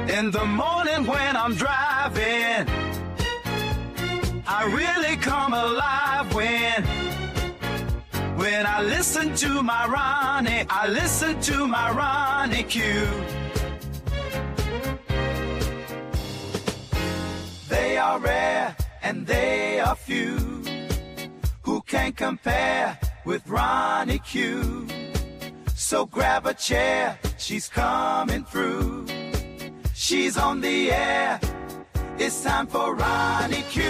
In the morning when I'm driving, I really come alive when I listen to my Ronnie, I listen to my Ronnie Q. They are rare and they are few who can compare with Ronnie Q. So grab a chair, she's coming through. She's on the air, it's time for Ronnie Q.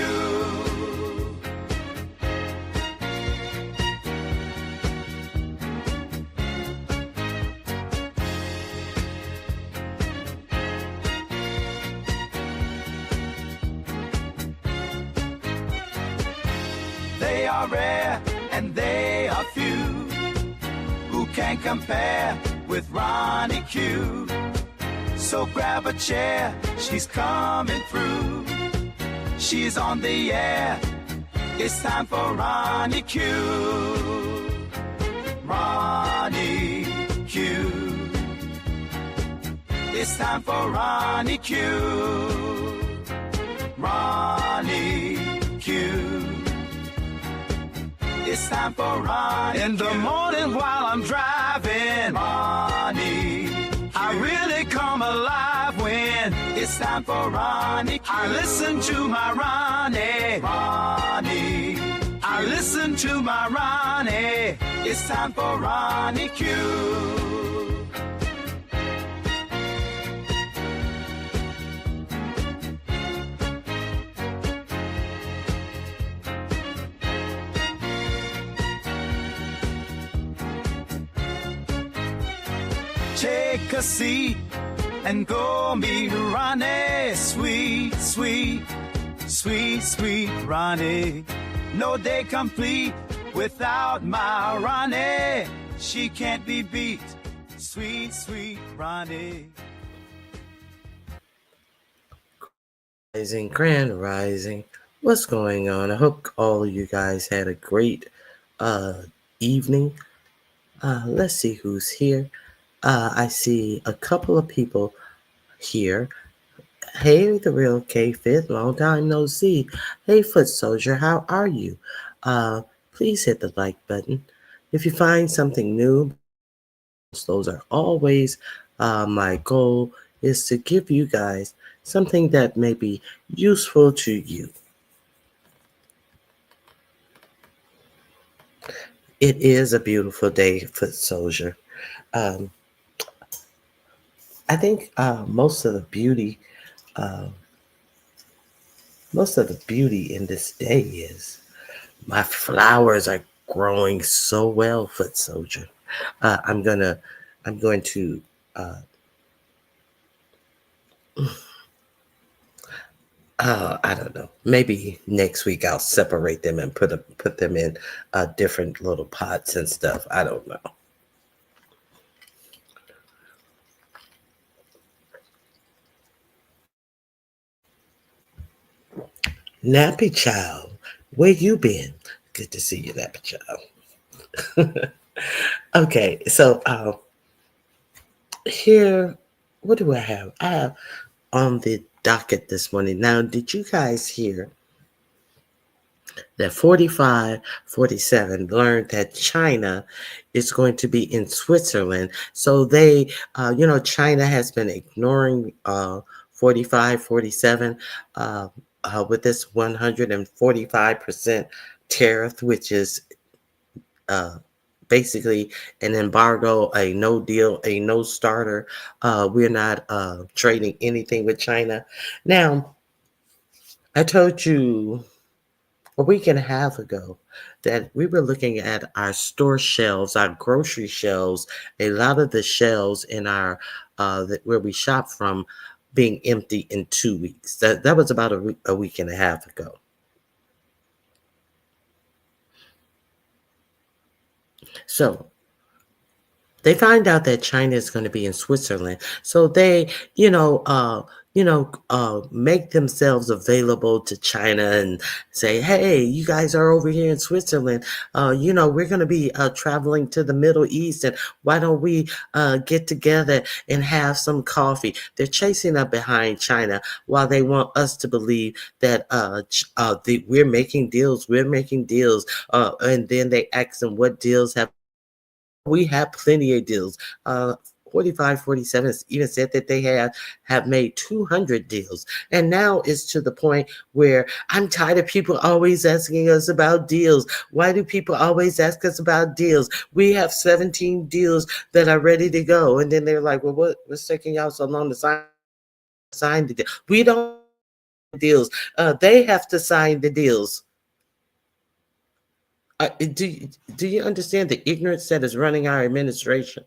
They are rare and they are few who can compare with Ronnie Q. So grab a chair, she's coming through. She's on the air, it's time for Ronnie Q. Ronnie Q. It's time for Ronnie Q. Ronnie Q. It's time for Ronnie Q. In the morning while I'm driving, Ronnie Q. I really come alive when it's time for Ronnie Q. I listen to my Ronnie, Ronnie Q. I listen to my Ronnie. It's time for Ronnie Q. Take a seat and go meet Ronnie. Sweet, sweet, sweet, sweet Ronnie. No day complete without my Ronnie. She can't be beat. Sweet, sweet Ronnie. Rising, grand rising. What's going on? I hope all you guys had a great evening. Let's see who's here. I see a couple of people here. Hey, the real K-Fit, long time no see. Hey, Foot Soldier, how are you? Please hit the like button. If you find something new, those are always my goal is to give you guys something that may be useful to you. It is a beautiful day, Foot Soldier. I think most of the beauty in this day is my flowers are growing so well, Foot Soldier. I'm going to I don't know. Maybe next week I'll separate them and put them in different little pots and stuff. I don't know. Nappy Child, where you been? Good to see you, Nappy Child. Okay, so here, what do I have? I have on the docket this morning. Now, did you guys hear that 47 learned that China is going to be in Switzerland? So they, China has been ignoring 47 with this 145% tariff, which is basically an embargo, a no deal, a no starter. We're not trading anything with China. Now, I told you a week and a half ago that we were looking at our store shelves, our grocery shelves, a lot of the shelves in our where we shop from being empty in 2 weeks. That was about a week and a half ago. So they find out that China is going to be in Switzerland. So they, make themselves available to China and say, hey, you guys are over here in Switzerland. We're going to be traveling to the Middle East, and why don't we get together and have some coffee? They're chasing up behind China while they want us to believe that we're making deals, and then they ask them what deals have. We have plenty of deals. 47's even said that they have made 200 deals. And now it's to the point where I'm tired of people always asking us about deals. Why do people always ask us about deals? We have 17 deals that are ready to go. And then they're like, well, what's taking y'all so long to sign the deal? We don't deals. They have to sign the deals. Do you understand the ignorance that is running our administration?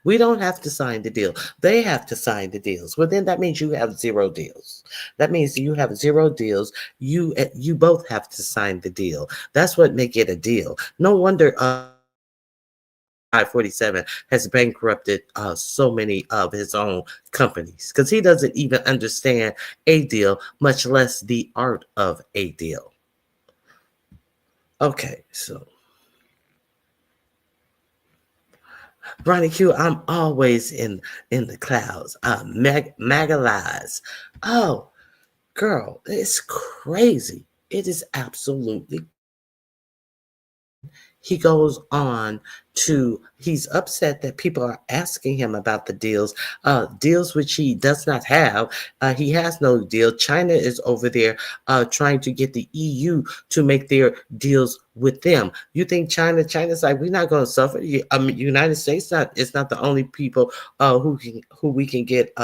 We don't have to sign the deal. They have to sign the deals. Well, then that means you have 0 deals. That means you have 0 deals. You both have to sign the deal. That's what make it a deal. No wonder 47 has bankrupted so many of his own companies because he doesn't even understand a deal, much less the art of a deal. Okay, so Ronnie Q, I'm always in the clouds. Mega lies. Oh, girl, it's crazy. It is absolutely. He goes on he's upset that people are asking him about the deals which he does not have. He has no deal. China is over there trying to get the EU to make their deals with them. You think China's like, we're not going to suffer? United States it's not the only people who we can get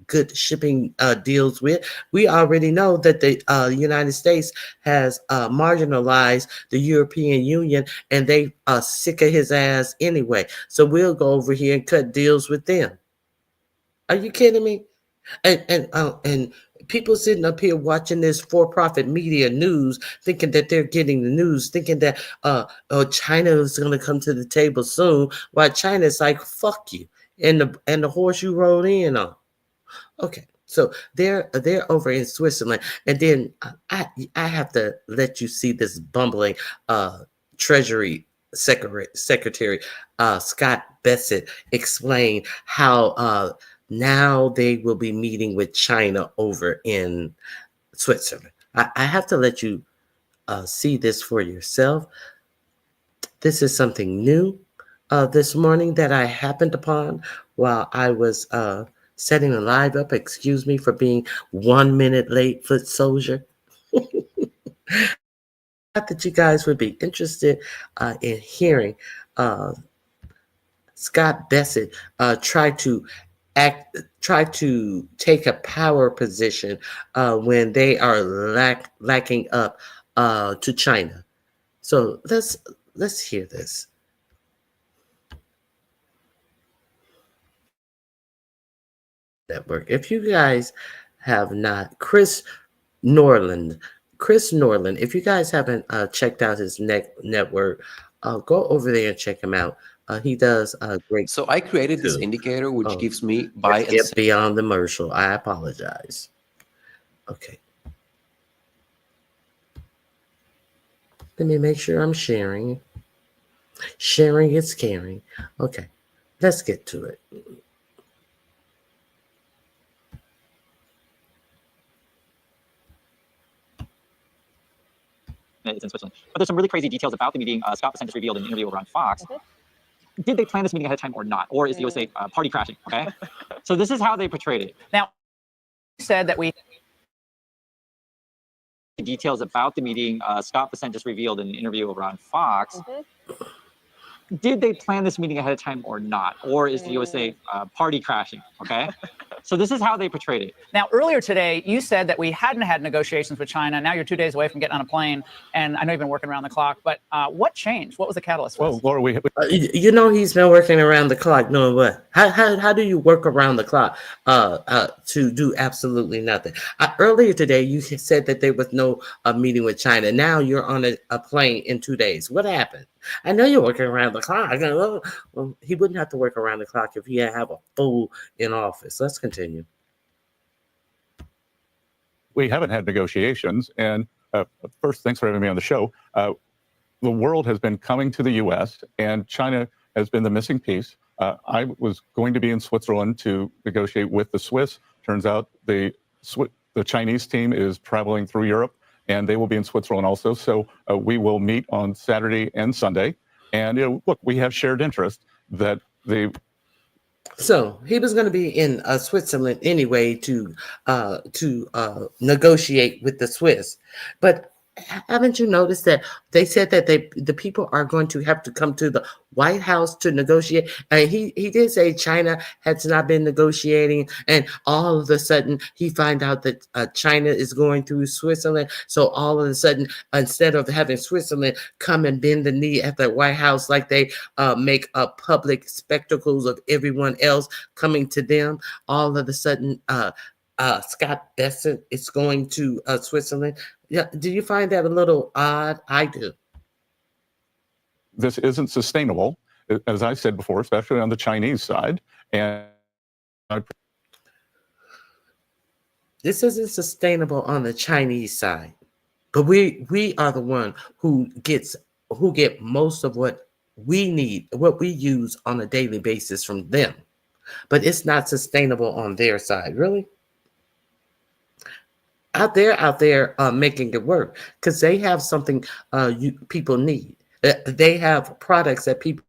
good shipping deals with. We already know that the United States has marginalized the European Union, and they are sick of his ass anyway. So we'll go over here and cut deals with them. Are you kidding me? And people sitting up here watching this for-profit media news, thinking that they're getting the news, thinking that China is going to come to the table soon, while China's like, fuck you, and the horse you rode in on. Okay, so they're over in Switzerland, and then I have to let you see this bumbling Treasury Secretary Scott Bessent explain how now they will be meeting with China over in Switzerland. I have to let you see this for yourself. This is something new this morning that I happened upon while I was setting the live up. Excuse me for being 1 minute late, foot soldier. Thought that you guys would be interested in hearing Scott Bessent try to take a power position when they are lacking up to China. So let's hear this. Network. If you guys have not, Chris Norland, if you guys haven't checked out his network, go over there and check him out. He does great. So I created this indicator which gives me buy and sell. Beyond the commercial. I apologize. Okay. Let me make sure I'm sharing. Sharing is caring. Okay. Let's get to it. It's in Switzerland. But there's some really crazy details about the meeting. Scott Bessent just revealed in an interview over on Fox. Did they plan this meeting ahead of time or not? Or is the USA party crashing? Okay. So this is how they portrayed it. Now, said that we details about the meeting. Scott Bessent just revealed in an interview over on Fox. Did they plan this meeting ahead of time or not? Or is the USA party crashing? Okay. So this is how they portrayed it. Now, earlier today, you said that we hadn't had negotiations with China. Now you're 2 days away from getting on a plane. And I know you've been working around the clock, but what changed? What was the catalyst for this? Laura, he's been working around the clock doing what? How do you work around the clock to do absolutely nothing? Earlier today, you said that there was no meeting with China. Now you're on a plane in 2 days. What happened? I know you're working around the clock. Well, he wouldn't have to work around the clock if he had have a fool in office. Let's continue. we haven't had negotiations. And first, thanks for having me on the show. The world has been coming to the U.S., and China has been the missing piece. I was going to be in Switzerland to negotiate with the Swiss. Turns out the Chinese team is traveling through Europe, and they will be in Switzerland also. So we will meet on Saturday and Sunday. And look, we have shared interest that the. So he was going to be in Switzerland anyway to negotiate with the Swiss, but haven't you noticed that they said that the people are going to have to come to the White House to negotiate? And he did say China has not been negotiating, and all of a sudden he find out that China is going through Switzerland. So all of a sudden, instead of having Switzerland come and bend the knee at the White House like they make public spectacles of everyone else coming to them, all of a sudden Scott Bessent is going to Switzerland. Yeah, do you find that a little odd? I do. This isn't sustainable, as I said before, especially on the Chinese side. And this isn't sustainable on the Chinese side, but we are the one who get most of what we need, what we use on a daily basis from them. But it's not sustainable on their side, really. Out there making it work because they have something people need. They have products that people.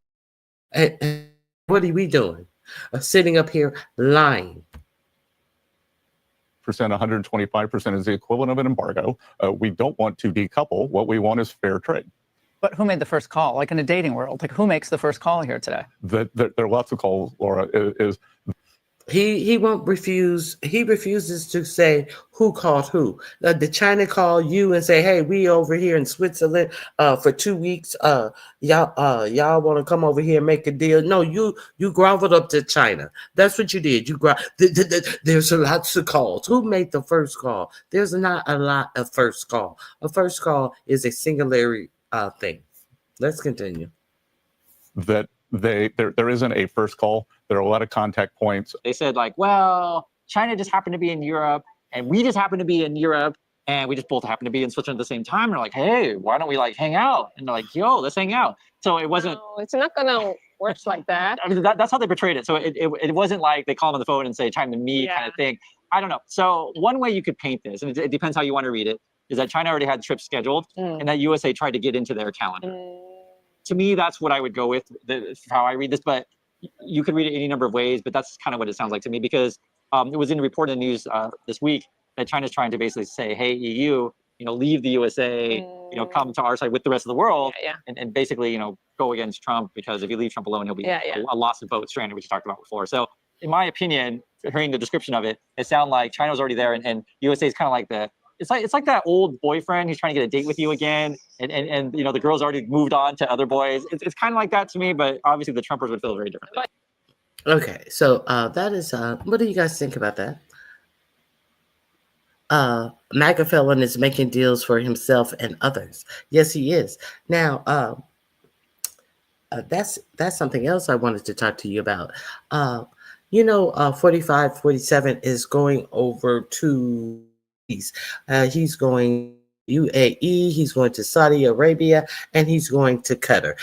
And what are we doing? Sitting up here lying. 125% is the equivalent of an embargo. We don't want to decouple. What we want is fair trade. But who made the first call? Like in a dating world, like who makes the first call here today? There are lots of calls, Laura. He won't refuse. He refuses to say who called who. Did China call you and say, "Hey, we over here in Switzerland for 2 weeks. Y'all want to come over here and make a deal?" No, you groveled up to China. That's what you did. There's lots of calls. Who made the first call? There's not a lot of first call. A first call is a singularity thing. Let's continue. That there isn't a first call. There are a lot of contact points. They said like, well, China just happened to be in Europe and we just happened to be in Europe and we just both happened to be in Switzerland at the same time. And they're like, hey, why don't we like hang out? And they're like, yo, let's hang out. So it wasn't. No, it's not gonna work like that. I mean, that's how they portrayed it. So it wasn't like they call them on the phone and say time to meet kind of thing. I don't know. So one way you could paint this, and it depends how you want to read it, is that China already had trips scheduled and that USA tried to get into their calendar. To me, that's what I would go with, how I read this. But you could read it any number of ways, but that's kind of what it sounds like to me, because it was in a report in the news this week that China's trying to basically say, hey, EU, leave the USA, come to our side with the rest of the world and basically, go against Trump, because if you leave Trump alone, he'll be a loss of vote stranded, which we talked about before. So in my opinion, hearing the description of it, it sounds like China was already there and USA is kind of like it's like that old boyfriend who's trying to get a date with you again, and the girl's already moved on to other boys. It's kind of like that to me, but obviously the Trumpers would feel very differently. Okay, so that is what do you guys think about that? MAGA felon is making deals for himself and others. Yes, he is. Now, that's something else I wanted to talk to you about. 47 is going over to. He's going UAE, he's going to Saudi Arabia, and he's going to Qatar.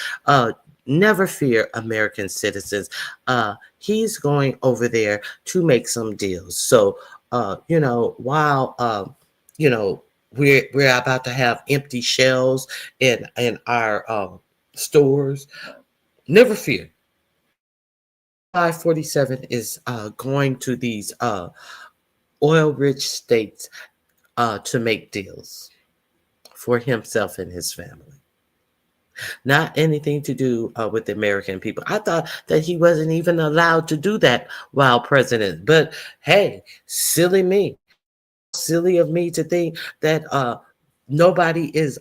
Never fear, American citizens. He's going over there to make some deals. So, while we're about to have empty shelves in our stores, never fear. 547 is going to these oil-rich states to make deals for himself and his family. Not anything to do with the American people. I thought that he wasn't even allowed to do that while president. But hey, silly me. Silly of me to think that nobody is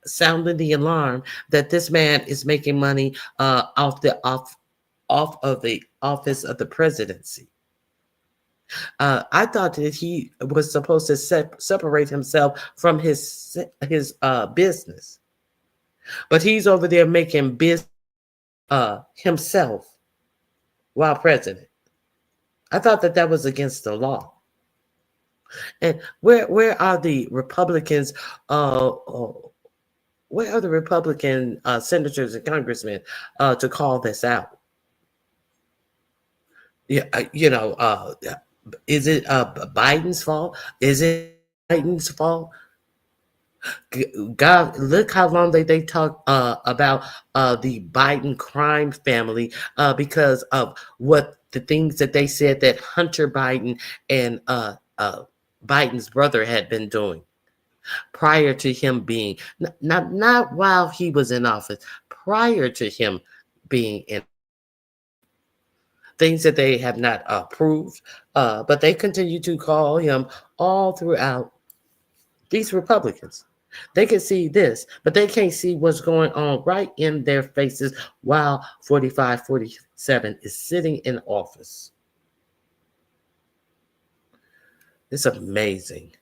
sounding the alarm that this man is making money off of the office of the presidency. I thought that he was supposed to separate himself from his business, but he's over there making business himself while president. I thought that was against the law. And where are the Republicans? Where are the Republican senators and congressmen to call this out? Yeah, is it Biden's fault? Is it Biden's fault? God, look how long they talk about the Biden crime family because of what the things that they said that Hunter Biden and Biden's brother had been doing prior to him being not while he was in office, prior to him being in things that they have not approved, but they continue to call him all throughout. These Republicans, they can see this, but they can't see what's going on right in their faces while 45, 47 is sitting in office. It's amazing.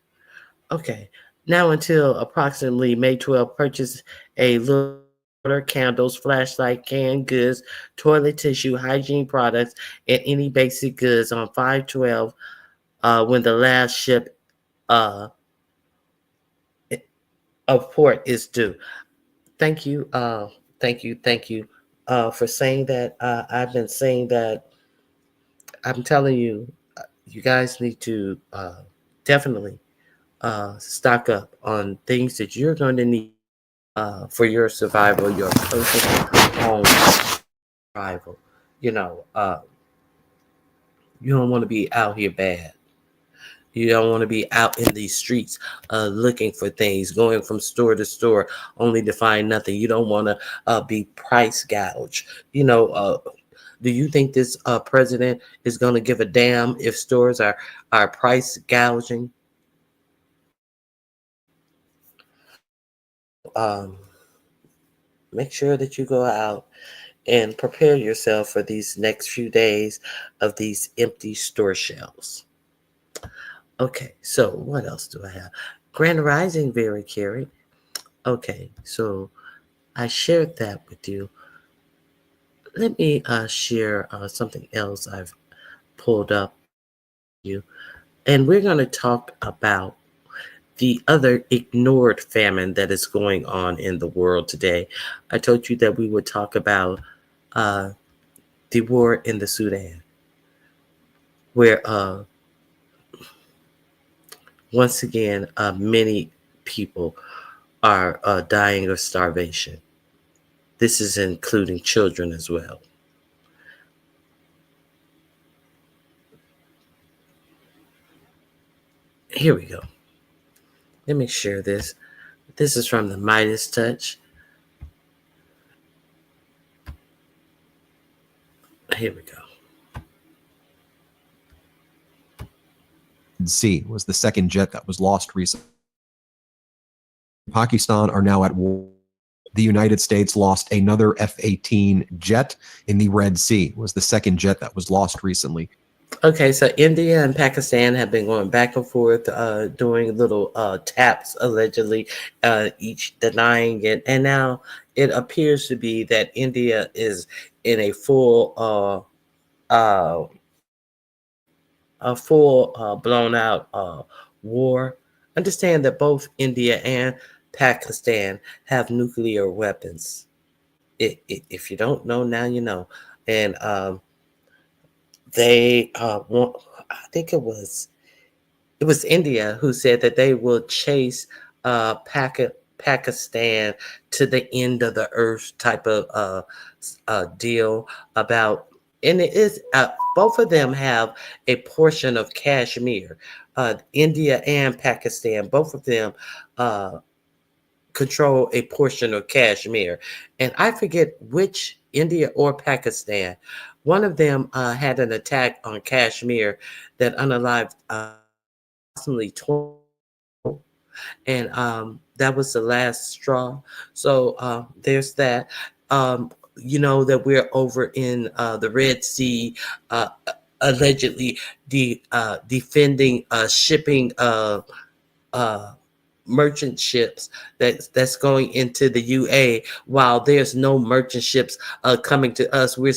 Okay, now until approximately May 12th, purchase a little water, candles, flashlight, canned goods, toilet tissue, hygiene products, and any basic goods on 5/12 when the last ship uh, of port is due. Thank you, thank you for saying that. I've been saying that. I'm telling you, you guys need to definitely stock up on things that you're going to need for your survival, your personal home survival. You know, you don't want to be out here bad. You don't want to be out in these streets looking for things, going from store to store only to find nothing. You don't want to be price gouged. Do you think this president is going to give a damn if stores are price gouging? Um, Make sure that you go out and prepare yourself for these next few days of these empty store shelves. Okay, so what else do I have? Grand Rising, Very Carrie. Okay, so I shared that with you. Let me share something else I've pulled up you, and we're going to talk about the other ignored famine that is going on in the world today. I told you that we would talk about the war in the Sudan, where once again many people are dying of starvation. This is including children as well. Here we go. Let me share this. This is from the Midas Touch. Here we go. Sea was the second jet that was lost recently. Pakistan are now at war. The United States lost another F-18 jet in the Red Sea. Was the second jet that was lost recently. Okay, so India and Pakistan have been going back and forth, doing little taps, allegedly, each denying it. And now it appears to be that India is in a full blown out war. Understand that both India and Pakistan have nuclear weapons. If you don't know, now you know. And they want, I think it was India who said that they will chase Pakistan to the end of the earth type of deal about, and it is both of them have a portion of Kashmir. India and Pakistan, both of them control a portion of Kashmir, and I forget which, India or Pakistan. One of them had an attack on Kashmir that unalived approximately 20, and that was the last straw. So there's that. You know that we're over in the Red Sea, allegedly defending shipping merchant ships that's going into the UA, while there's no merchant ships coming to us. We're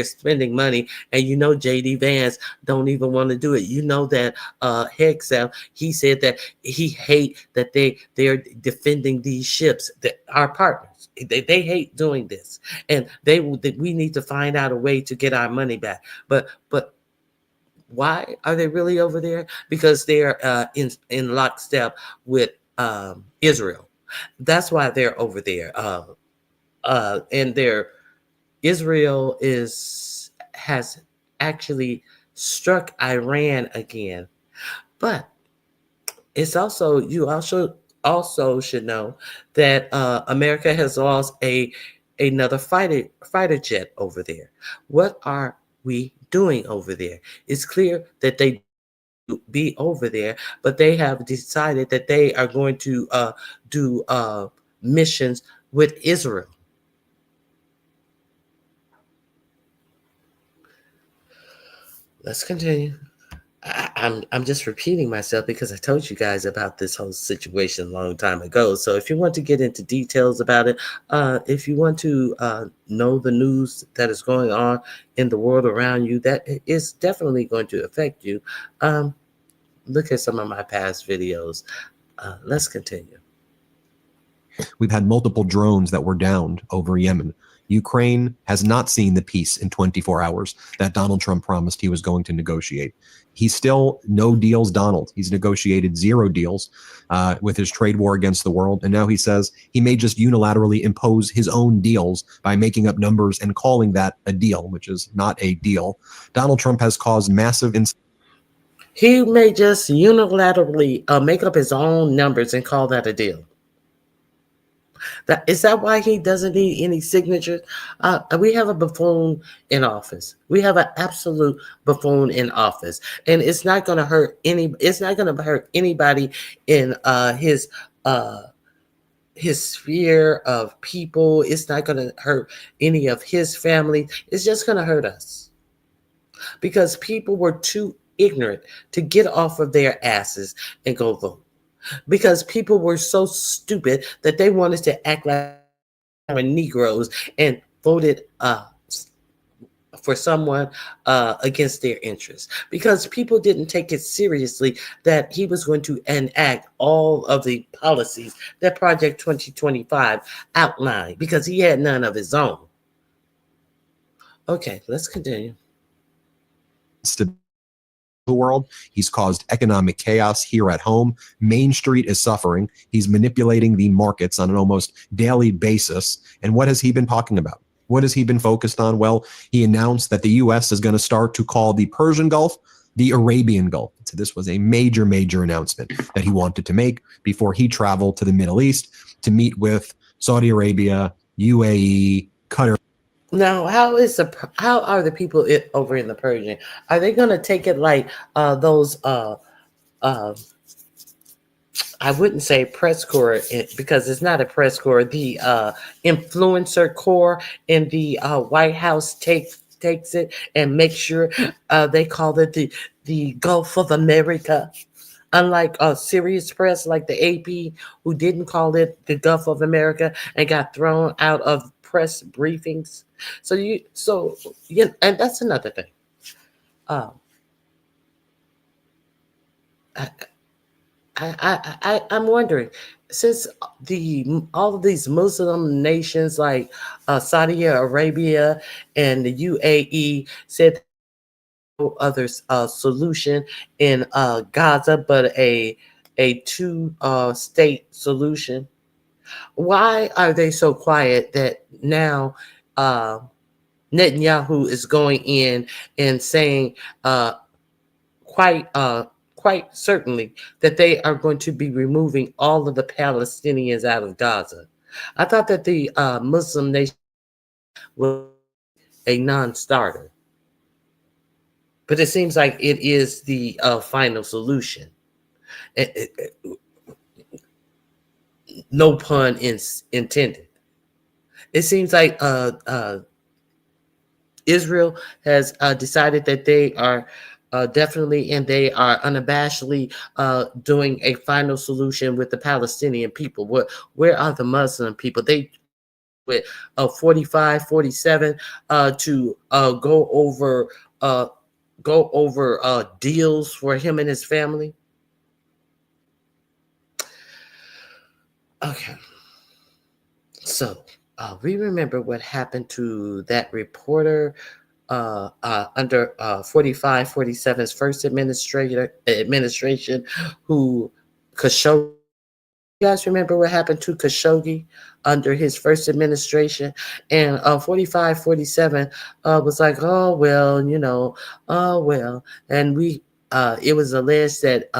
spending money, and JD Vance don't even want to do it. That Hexel, he said that he hate that they're defending these ships, that our partners, they hate doing this, and we need to find out a way to get our money back. But why are they really over there? Because they're in lockstep with Israel. That's why they're over there. And Israel has actually struck Iran again. But it's you also should know that America has lost another fighter jet over there. What are we doing over there? It's clear that they be over there, but they have decided that they are going to do missions with Israel. Let's continue. I'm just repeating myself because I told you guys about this whole situation a long time ago. So if you want to get into details about it, if you want to know the news that is going on in the world around you, that is definitely going to affect you. Look at some of my past videos. Let's continue. We've had multiple drones that were downed over Yemen. Ukraine has not seen the peace in 24 hours that Donald Trump promised he was going to negotiate. He's still no deals Donald. He's negotiated 0 deals with his trade war against the world. And now he says he may just unilaterally impose his own deals by making up numbers and calling that a deal, which is not a deal. Donald Trump has caused massive He may just unilaterally make up his own numbers and call that a deal. Is that why he doesn't need any signatures? We have a buffoon in office. We have an absolute buffoon in office, and it's not going to hurt It's not going to hurt anybody in his sphere of people. It's not going to hurt any of his family. It's just going to hurt us because people were too ignorant to get off of their asses and go vote. Because people were so stupid that they wanted to act like Negroes and voted for someone against their interests. Because people didn't take it seriously that he was going to enact all of the policies that Project 2025 outlined, because he had none of his own. Okay, let's continue. The world. He's caused economic chaos here at home. Main Street is suffering. He's manipulating the markets on an almost daily basis. And what has he been talking about? What has he been focused on? Well, he announced that the U.S. is going to start to call the Persian Gulf the Arabian Gulf. So this was a major announcement that he wanted to make before he traveled to the Middle East to meet with Saudi Arabia, UAE, Qatar. Now, how are the people over in the Persian? Are they going to take it like those? I wouldn't say press corps because it's not a press corps. The influencer corps in the White House takes it and makes sure they call it the Gulf of America. Unlike serious press like the AP, who didn't call it the Gulf of America and got thrown out of press briefings. And that's another thing. I'm wondering, since all of these Muslim nations like Saudi Arabia and the UAE said no other solution in Gaza but a two-state solution, why are they so quiet that now Netanyahu is going in and saying quite certainly that they are going to be removing all of the Palestinians out of Gaza? I thought that the Muslim nation was a non-starter, but it seems like it is the final solution. No pun intended. It seems like Israel has decided that they are definitely, and they are unabashedly doing a final solution with the Palestinian people. Where are the Muslim people? They with 45, 47 to go over deals for him and his family. Okay, so we remember what happened to that reporter under 45, 47's first administration, who Khashoggi. You guys remember what happened to Khashoggi under his first administration? And 45, 47 was like, oh, well, oh, well. And it was alleged that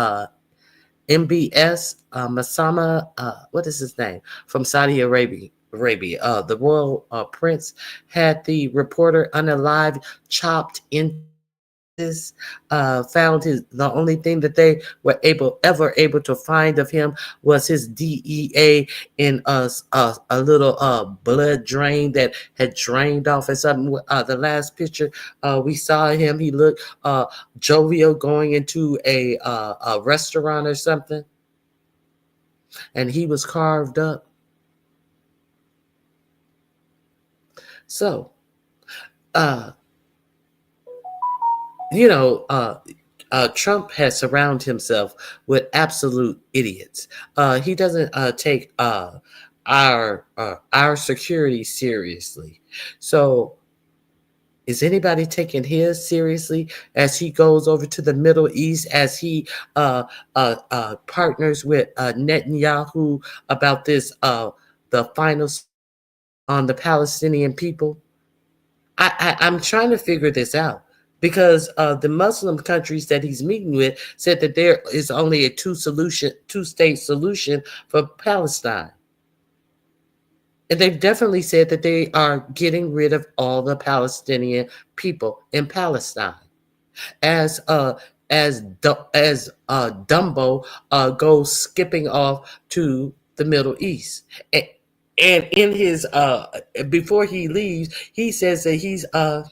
MBS, Masama, what is his name? From Saudi Arabia. The royal prince had the reporter unalive, chopped in. Found the only thing that they were ever able to find of him was his DEA in a little blood drain that had drained off or something. The last picture we saw him, he looked jovial going into a restaurant or something, and he was carved up. So Trump has surrounded himself with absolute idiots. He doesn't take our security seriously. So, is anybody taking his seriously as he goes over to the Middle East, as he partners with Netanyahu about this the final on the Palestinian people? I'm trying to figure this out, because the Muslim countries that he's meeting with said that there is only a two-state solution for Palestine. And they've definitely said that they are getting rid of all the Palestinian people in Palestine. As Dumbo goes skipping off to the Middle East. And in his before he leaves, he says that he's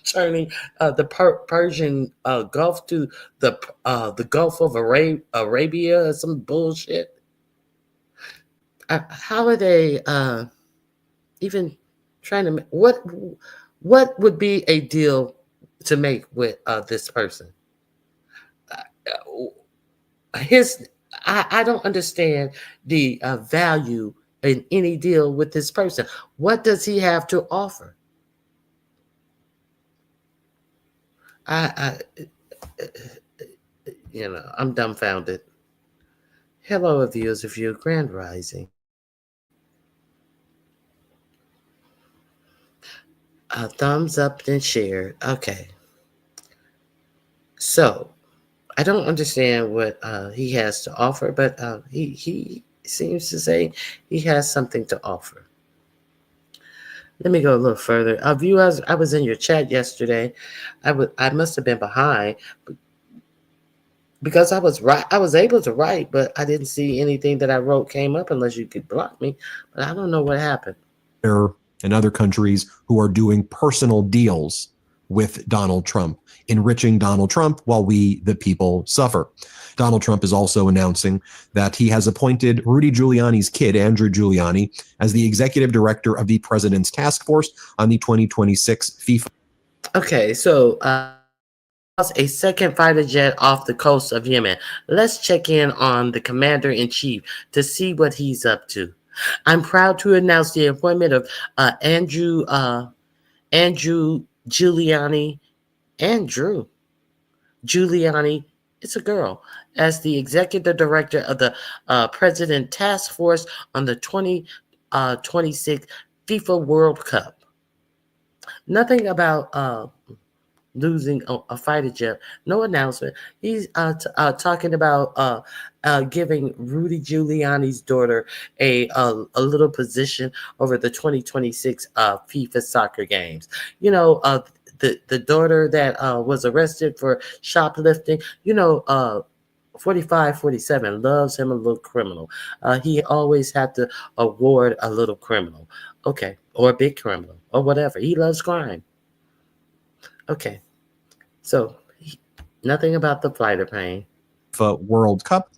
turning the Persian Gulf to the Gulf of Arabia or some bullshit. How are they even trying to? What would be a deal to make with this person? I don't understand the value in any deal with this person. What does he have to offer? I'm dumbfounded. Hello, viewers of your Grand Rising. Thumbs up and share. Okay. So, I don't understand what he has to offer, but he seems to say he has something to offer. Let me go a little further. Viewers, I was in your chat yesterday. I must have been behind because I was able to write, but I didn't see anything that I wrote came up unless you could block me. But I don't know what happened. And other countries who are doing personal deals with Donald Trump, enriching Donald Trump while we, the people, suffer. Donald Trump is also announcing that he has appointed Rudy Giuliani's kid, Andrew Giuliani, as the executive director of the President's Task Force on the 2026 FIFA. Okay, so a second fighter jet off the coast of Yemen. Let's check in on the commander-in-chief to see what he's up to. I'm proud to announce the appointment of Andrew Giuliani. Andrew Giuliani, it's a girl, as the executive director of the President Task Force on the 2026 FIFA World Cup. Nothing about losing a fighter jet. No announcement. He's talking about giving Rudy Giuliani's daughter a little position over the 2026 FIFA soccer games. The daughter that was arrested for shoplifting. 45, 47 loves him a little criminal. He always had to award a little criminal. Okay. Or a big criminal or whatever. He loves crime. Okay. So Nothing about the fighter plane. World Cup.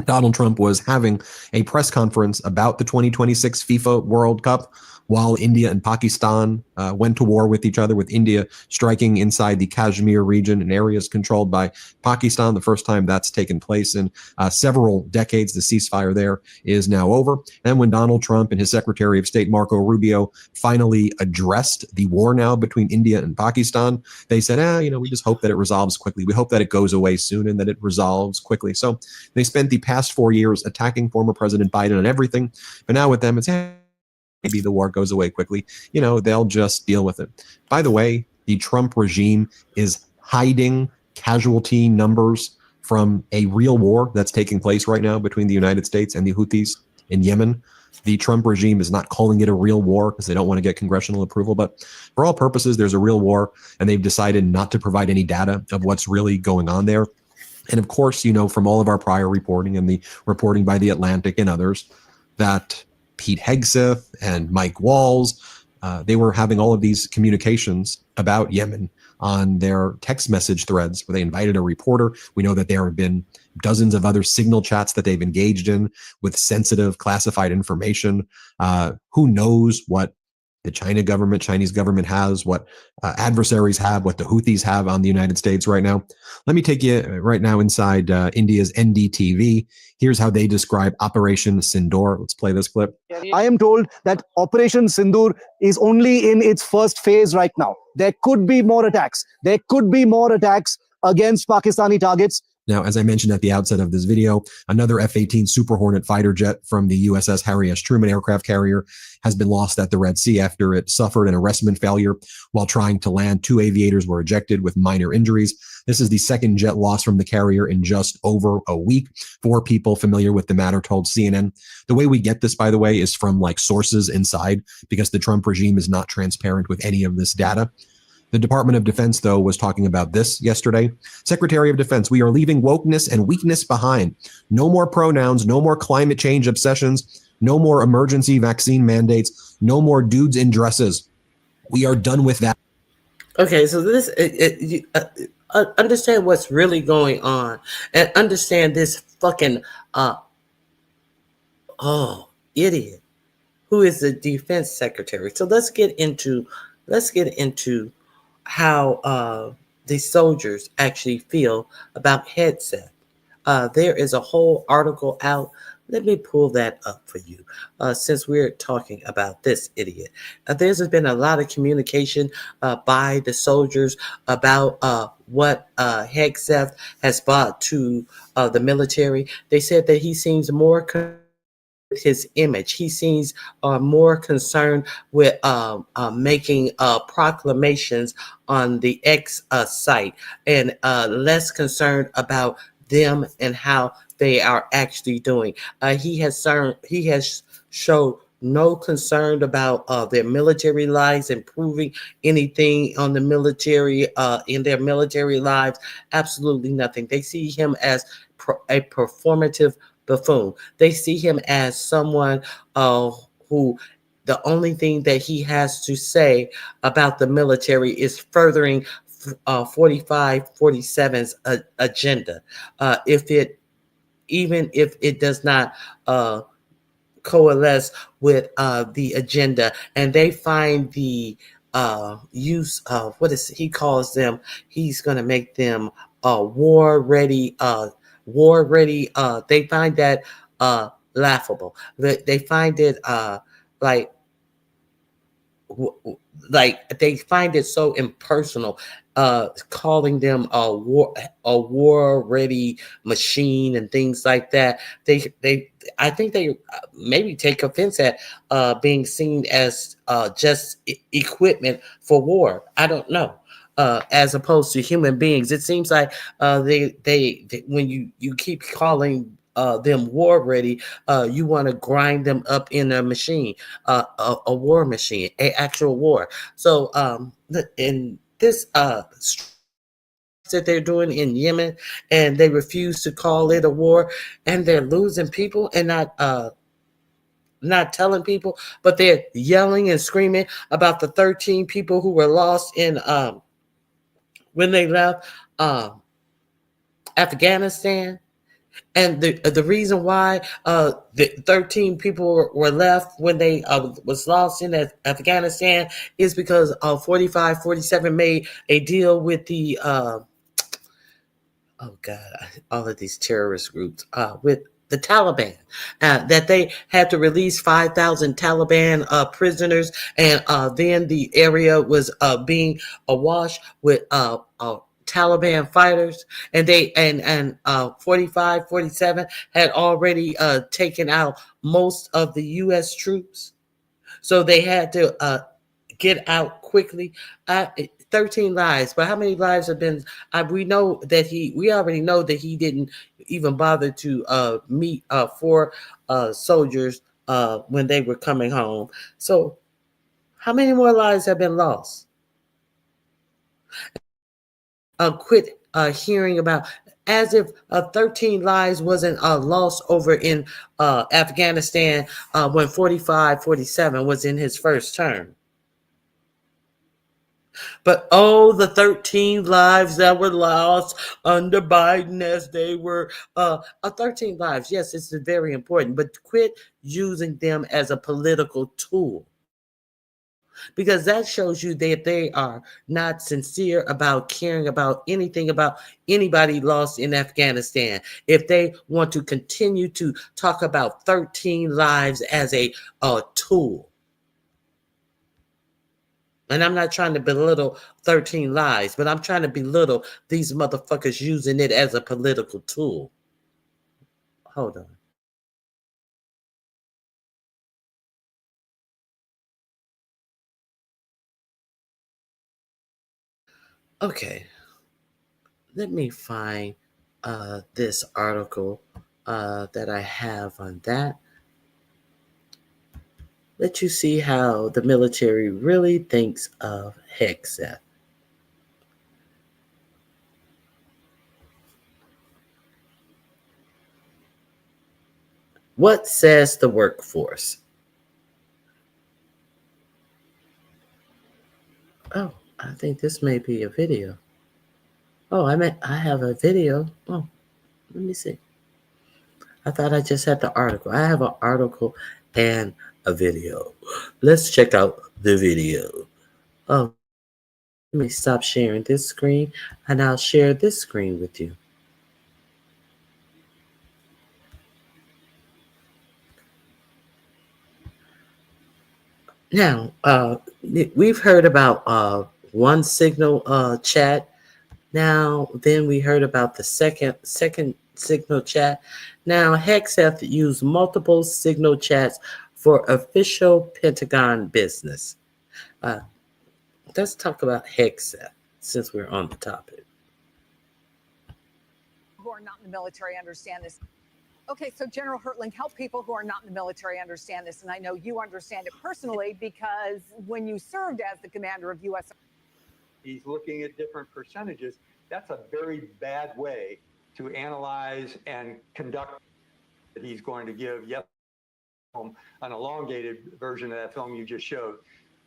Donald Trump was having a press conference about the 2026 FIFA World Cup while India and Pakistan went to war with each other, with India striking inside the Kashmir region in areas controlled by Pakistan. The first time that's taken place in several decades. The ceasefire there is now over. And when Donald Trump and his Secretary of State, Marco Rubio, finally addressed the war now between India and Pakistan, they said, we just hope that it resolves quickly. We hope that it goes away soon and that it resolves quickly. So they spent the past 4 years attacking former President Biden on everything. But now with them, it's maybe the war goes away quickly. They'll just deal with it. By the way, the Trump regime is hiding casualty numbers from a real war that's taking place right now between the United States and the Houthis in Yemen. The Trump regime is not calling it a real war because they don't want to get congressional approval. But for all purposes, there's a real war, and they've decided not to provide any data of what's really going on there. And of course, from all of our prior reporting and the reporting by The Atlantic and others, that Pete Hegseth and Mike Walls, they were having all of these communications about Yemen on their text message threads where they invited a reporter. We know that there have been dozens of other signal chats that they've engaged in with sensitive classified information. Who knows what the Chinese government has, what adversaries have, what the Houthis have on the United States right now. Let me take you right now inside India's NDTV. Here's how they describe Operation Sindoor. Let's play this clip. I am told that Operation Sindoor is only in its first phase right now. There could be more attacks. There could be more attacks against Pakistani targets. Now, as I mentioned at the outset of this video, another F-18 Super Hornet fighter jet from the USS Harry S. Truman aircraft carrier has been lost at the Red Sea after it suffered an arrestment failure while trying to land. 2 aviators were ejected with minor injuries. This is the second jet loss from the carrier in just over a week. 4 people familiar with the matter told CNN. The way we get this, by the way, is from sources inside, because the Trump regime is not transparent with any of this data. The Department of Defense, though, was talking about this yesterday. Secretary of Defense, we are leaving wokeness and weakness behind. No more pronouns, no more climate change obsessions, no more emergency vaccine mandates, no more dudes in dresses. We are done with that. Okay, so this, understand what's really going on and understand this fucking, idiot who is the defense secretary. So let's get into how the soldiers actually feel about Hegseth. There is a whole article out. Let me pull that up for you, since we're talking about this idiot. There's been a lot of communication by the soldiers about what Hegseth has brought to the military. They said that he seems more his image. He seems more concerned with making proclamations on the X site and less concerned about them and how they are actually doing. He has showed no concern about their military lives, improving anything on the military in their military lives. Absolutely nothing. They see him as a performative buffoon. They see him as someone who the only thing that he has to say about the military is furthering 47's agenda. Even if it does not coalesce with the agenda, and they find the use of he calls them, he's going to make them war ready. They find that laughable. They find it they find it so impersonal, calling them a war ready machine and things like that. I think they maybe take offense at being seen as just equipment for war. I don't know. As opposed to human beings, it seems like they when you keep calling them war ready, you want to grind them up in a machine, a war machine, a actual war. So in this that they're doing in Yemen, and they refuse to call it a war, and they're losing people and not telling people, but they're yelling and screaming about the 13 people who were lost in when they left Afghanistan. And the reason why the 13 people were left when they was lost in Afghanistan is because 45, 47 made a deal with the oh God, all of these terrorist groups with the Taliban, that they had to release 5,000 Taliban prisoners, and then the area was being awash with Taliban fighters, and they and 45, 47 had already taken out most of the U.S. troops, so they had to get out quickly. 13 lives, but how many lives have been? We know that we already know that he didn't even bother to meet 4 soldiers when they were coming home. So, how many more lives have been lost? Quit hearing about as if 13 lives wasn't lost over in Afghanistan when 45, 47 was in his first term. But oh, the 13 lives that were lost under Biden as they were 13 lives. Yes, it's very important, but quit using them as a political tool, because that shows you that they are not sincere about caring about anything about anybody lost in Afghanistan. If they want to continue to talk about 13 lives as a tool. And I'm not trying to belittle 13 lives, but I'm trying to belittle these motherfuckers using it as a political tool. Hold on. Okay. Let me find this article that I have on that. Let you see how the military really thinks of Hegseth. What says the workforce? Oh, I think this may be a video. Oh, I have a video. Oh, let me see. I thought I just had the article. I have an article and a video. Let's check out the video. Oh, let me stop sharing this screen, and I'll share this screen with you. Now, we've heard about one signal chat. Now, then we heard about the second signal chat. Now, Hegseth used multiple signal chats for official Pentagon business. Let's talk about Hegseth since we're on the topic. Who are not in the military understand this. Okay, so General Hertling, help people who are not in the military understand this, and I know you understand it personally because when you served as the commander of U.S. He's looking at different percentages. That's a very bad way to analyze and conduct. He's going to give an elongated version of that film you just showed.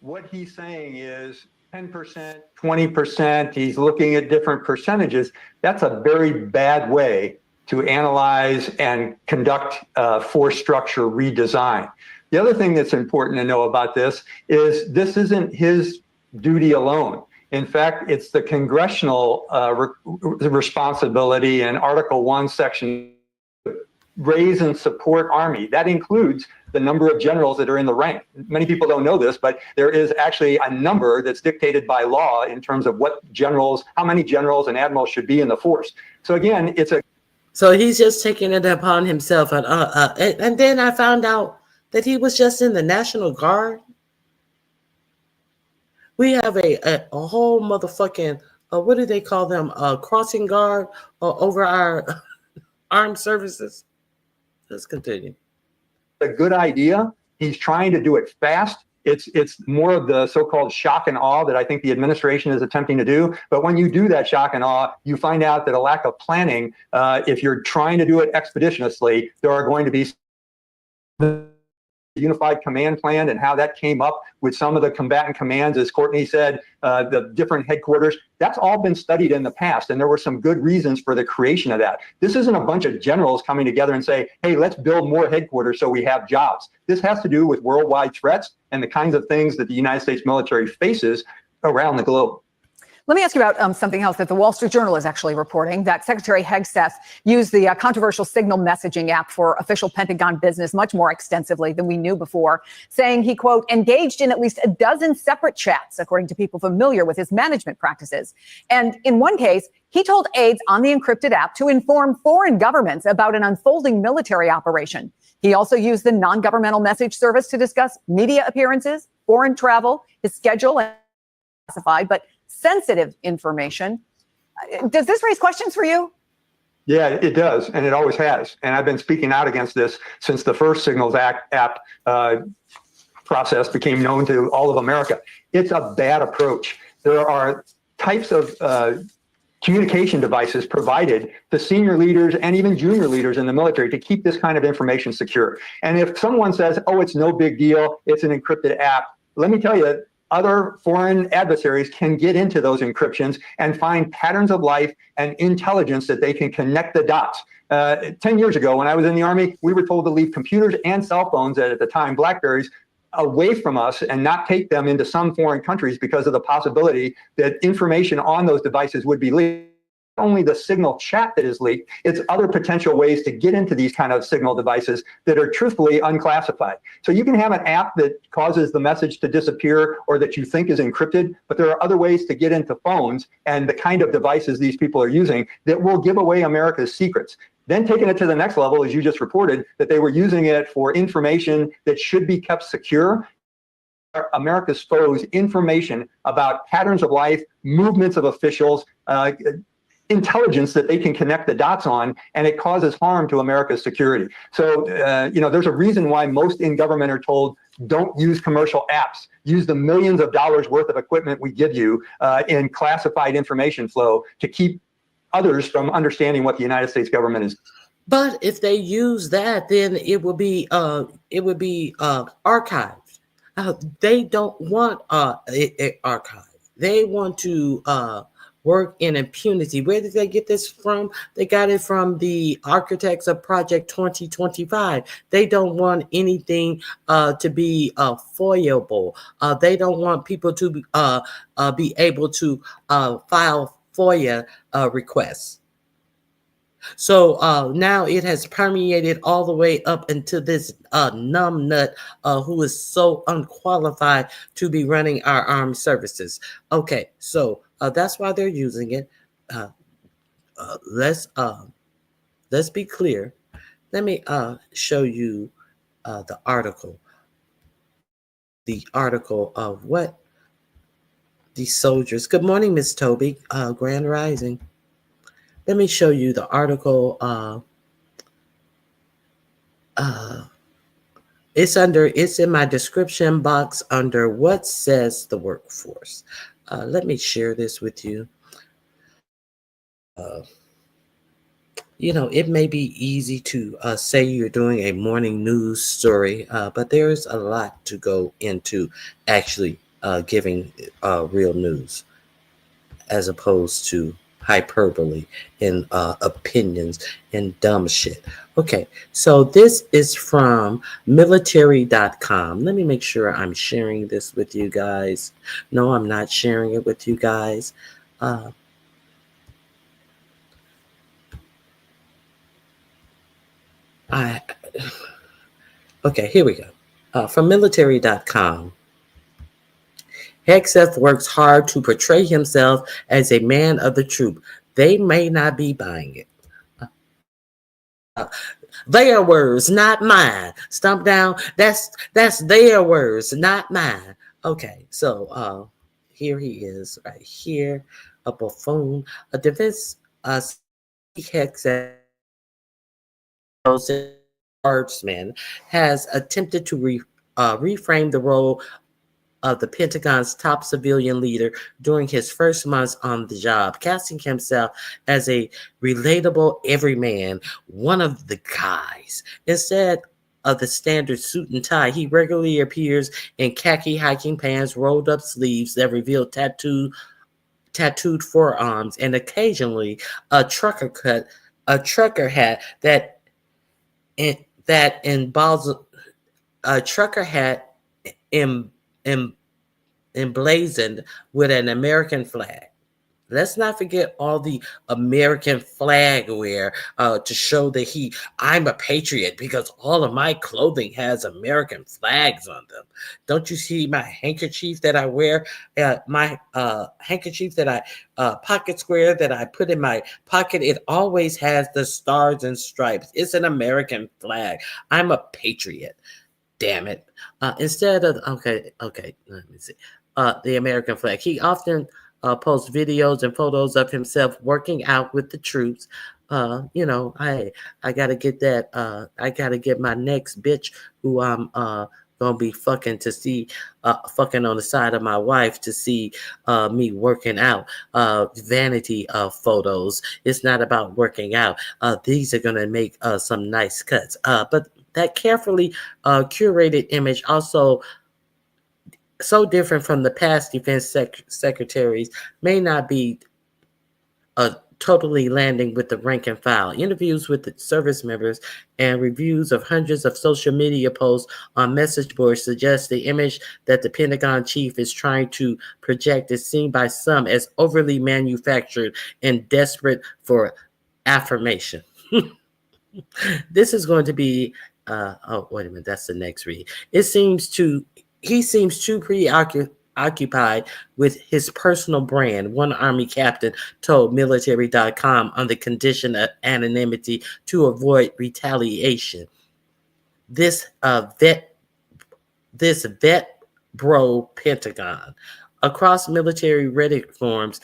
What he's saying is 10%, 20%. He's looking at different percentages. That's a very bad way to analyze and conduct force structure redesign. The other thing that's important to know about this isn't his duty alone. In fact, it's the congressional responsibility in Article 1, Section raise and support Army. That includes the number of generals that are in the rank. Many people don't know this, but there is actually a number that's dictated by law in terms of how many generals and admirals should be in the force. So again, So he's just taking it upon himself. And then I found out that he was just in the National Guard. We have a whole motherfucking, what do they call them? Crossing guard over our armed services. Let's continue. A good idea. He's trying to do it fast. It's more of the so-called shock and awe that I think the administration is attempting to do. But when you do that shock and awe, you find out that a lack of planning, if you're trying to do it expeditiously, there are going to be unified command plan and how that came up with some of the combatant commands, as Courtney said, the different headquarters, that's all been studied in the past. And there were some good reasons for the creation of that. This isn't a bunch of generals coming together and say, hey, let's build more headquarters so we have jobs. This has to do with worldwide threats and the kinds of things that the United States military faces around the globe. Let me ask you about something else that the Wall Street Journal is actually reporting, that Secretary Hegseth used the controversial Signal messaging app for official Pentagon business much more extensively than we knew before, saying he, quote, engaged in at least a dozen separate chats, according to people familiar with his management practices. And in one case, he told aides on the encrypted app to inform foreign governments about an unfolding military operation. He also used the non-governmental message service to discuss media appearances, foreign travel, his schedule, and classified, but sensitive information. Does this raise questions for you? Yeah, it does, and it always has. And I've been speaking out against this since the first Signals app process became known to all of America. It's a bad approach. There are types of communication devices provided to senior leaders and even junior leaders in the military to keep this kind of information secure. And if someone says, oh, it's no big deal, it's an encrypted app, let me tell you, other foreign adversaries can get into those encryptions and find patterns of life and intelligence that they can connect the dots. 10 years ago, when I was in the Army, we were told to leave computers and cell phones, at the time BlackBerries, away from us and not take them into some foreign countries because of the possibility that information on those devices would be leaked. Not only the Signal chat that is leaked, it's other potential ways to get into these kind of Signal devices that are truthfully unclassified. So you can have an app that causes the message to disappear or that you think is encrypted, but there are other ways to get into phones and the kind of devices these people are using that will give away America's secrets. Then taking it to the next level, as you just reported, that they were using it for information that should be kept secure. America's foes information about patterns of life, movements of officials, intelligence that they can connect the dots on, and it causes harm to America's security. So, there's a reason why most in government are told, don't use commercial apps. Use the millions of dollars worth of equipment we give you in classified information flow to keep others from understanding what the United States government is. But if they use that, then it will be archived. They don't want it archived. They want to work in impunity. Where did they get this from? They got it from the architects of Project 2025. They don't want anything to be foilable. They don't want people to be able to file FOIA requests. So now it has permeated all the way up into this numbnut who is so unqualified to be running our armed services. Okay, so that's why they're using it. Let's be clear. Let me show you the article. The article of what the soldiers. Good morning, Miss Toby. Grand Rising. Let me show you the article. It's in my description box under what says the workforce. Let me share this with you. It may be easy to say you're doing a morning news story, but there's a lot to go into actually giving real news as opposed to hyperbole and opinions and dumb shit. Okay, so this is from military.com. Let me make sure I'm sharing this with you guys. No, I'm not sharing it with you guys. Okay, here we go. From military.com. Hegseth works hard to portray himself as a man of the troop. They may not be buying it. Their words, not mine. Stomp down. That's their words, not mine. Okay, so here he is, right here, a buffoon, a defense Hegseth swordsman has attempted to reframe the role of the Pentagon's top civilian leader during his first months on the job, casting himself as a relatable everyman, one of the guys. Instead of the standard suit and tie. He regularly appears in khaki hiking pants, rolled up sleeves that reveal tattooed forearms, and occasionally a trucker hat that involves a trucker hat em, em, emblazoned with an American flag. Let's not forget all the American flag wear to show that I'm a patriot because all of my clothing has American flags on them. Don't you see my handkerchief that I wear? My handkerchief that I pocket square that I put in my pocket. It always has the stars and stripes. It's an American flag. I'm a patriot. Damn it. Instead of, okay, let me see. The American flag. He often posts videos and photos of himself working out with the troops. I gotta get that. I gotta get my next bitch who I'm gonna be fucking to see, fucking on the side of my wife to see me working out. Vanity photos. It's not about working out. These are gonna make some nice cuts. But that carefully curated image also so different from the past defense secretaries may not be totally landing with the rank and file. Interviews with the service members and reviews of hundreds of social media posts on message boards suggest the image that the Pentagon chief is trying to project is seen by some as overly manufactured and desperate for affirmation. This is going to be oh, wait a minute, that's the next read. He seems too preoccupied with his personal brand, one Army captain told military.com on the condition of anonymity to avoid retaliation. This vet bro Pentagon. Across military Reddit forums,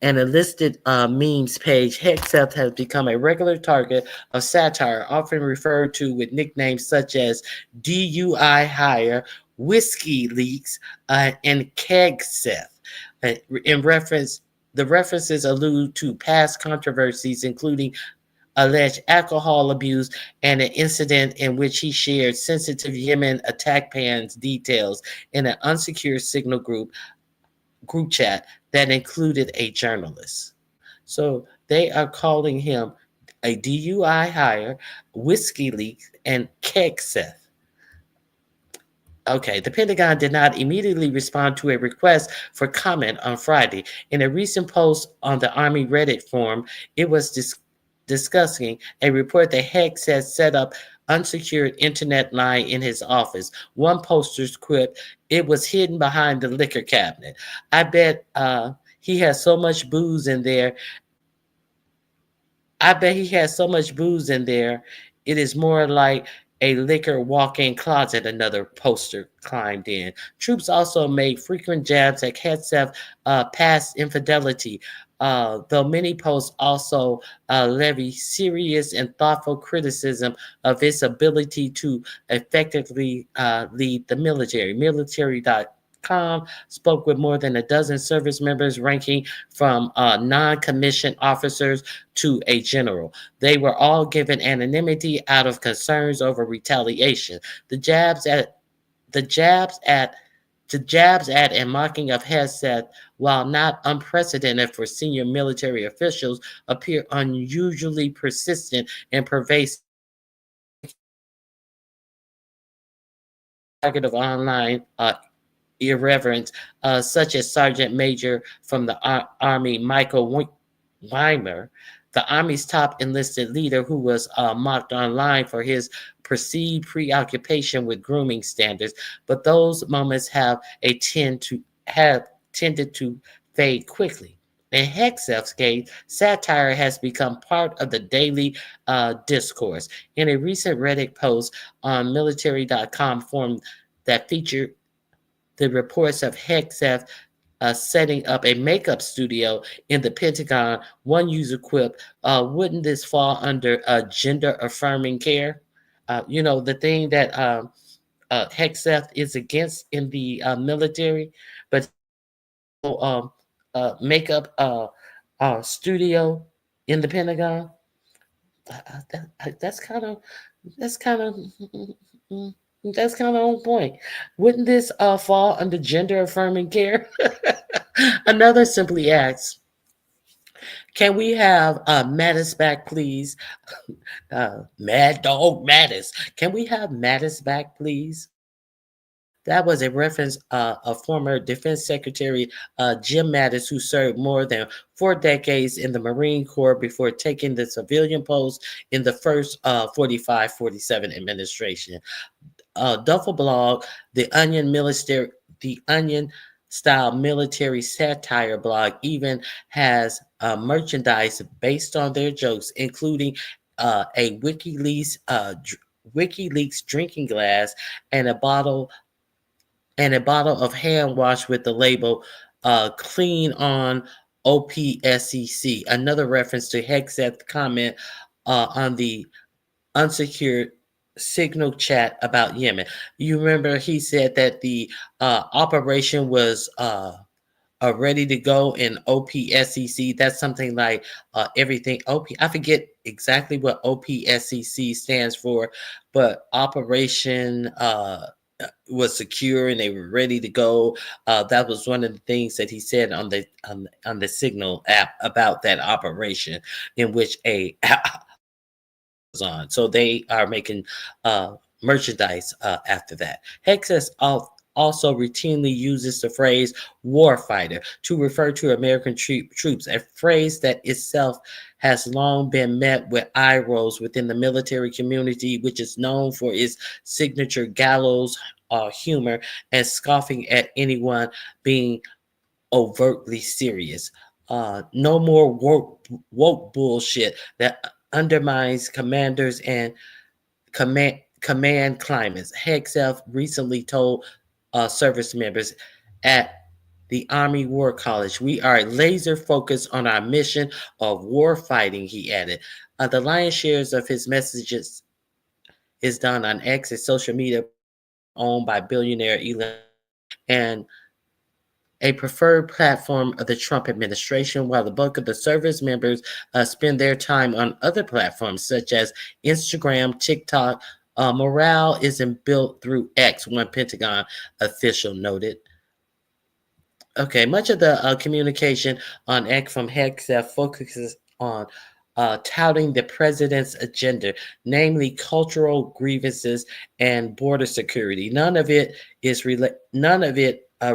and a listed memes page, Hegseth has become a regular target of satire, often referred to with nicknames such as DUI Hire, Whiskey Leaks, and Kegseth. The references allude to past controversies, including alleged alcohol abuse and an incident in which he shared sensitive Yemen attack plans details in an unsecure signal group chat that included a journalist. So they are calling him a DUI hire, whiskey leak, and Kegseth. Okay, the Pentagon did not immediately respond to a request for comment on Friday. In a recent post on the Army Reddit forum, it was discussing a report that Hegseth set up unsecured internet line in his office. One poster's quipped, "It was hidden behind the liquor cabinet. I bet he has so much booze in there. I bet he has so much booze in there. It is more like a liquor walk-in closet," another poster climbed in. Troops also made frequent jabs at Hegseth past infidelity, though many posts also levy serious and thoughtful criticism of his ability to effectively lead the military. Military.com spoke with more than a dozen service members, ranking from non-commissioned officers to a general. They were all given anonymity out of concerns over retaliation. The jabs at and mocking of Hegseth, while not unprecedented for senior military officials, appear unusually persistent and pervasive. Target of online irreverence, such as Sergeant Major from the Army Michael Weimer, the Army's top enlisted leader, who was mocked online for his perceived preoccupation with grooming standards. But those moments have tended to fade quickly. In Hegseth's case, satire has become part of the daily discourse. In a recent Reddit post on military.com forum that featured the reports of Hegseth setting up a makeup studio in the Pentagon, one user quipped, "Wouldn't this fall under gender affirming care?" The thing that Hegseth is against in the military, but makeup studio in the Pentagon. That's kind of That's kind of that's kind of on point. Wouldn't this fall under gender affirming care? Another simply asks, can we have Mattis back, please? Mad Dog Mattis. Can we have Mattis back, please? That was a reference of former Defense Secretary Jim Mattis, who served more than 4 decades in the Marine Corps before taking the civilian post in the first 45-47 administration. Duffel blog, the Onion style military satire blog, even has merchandise based on their jokes, including a WikiLeaks drinking glass and a bottle of hand wash with the label "Clean on OPSEC." Another reference to Hexeth's comment on the unsecured signal chat about Yemen. You remember he said that the operation was ready to go in OPSEC. That's something like everything OP. I forget exactly what OPSEC stands for, but Operation was secure and they were ready to go. That was one of the things that he said on the Signal app about that operation, in which a on. So they are making merchandise after that. Hexas also routinely uses the phrase warfighter to refer to American troops, a phrase that itself has long been met with eye rolls within the military community, which is known for its signature gallows humor and scoffing at anyone being overtly serious. No more woke bullshit that undermines commanders and command climates. Hexelf recently told service members at the Army War College, "We are laser focused on our mission of war fighting," he added. The lion's shares of his messages is done on X, a social media owned by billionaire Elon, and a preferred platform of the Trump administration, while the bulk of the service members spend their time on other platforms such as Instagram, TikTok. Morale isn't built through X, one Pentagon official noted. Okay, much of the communication on X from Hexef focuses on touting the president's agenda, namely cultural grievances and border security. None of it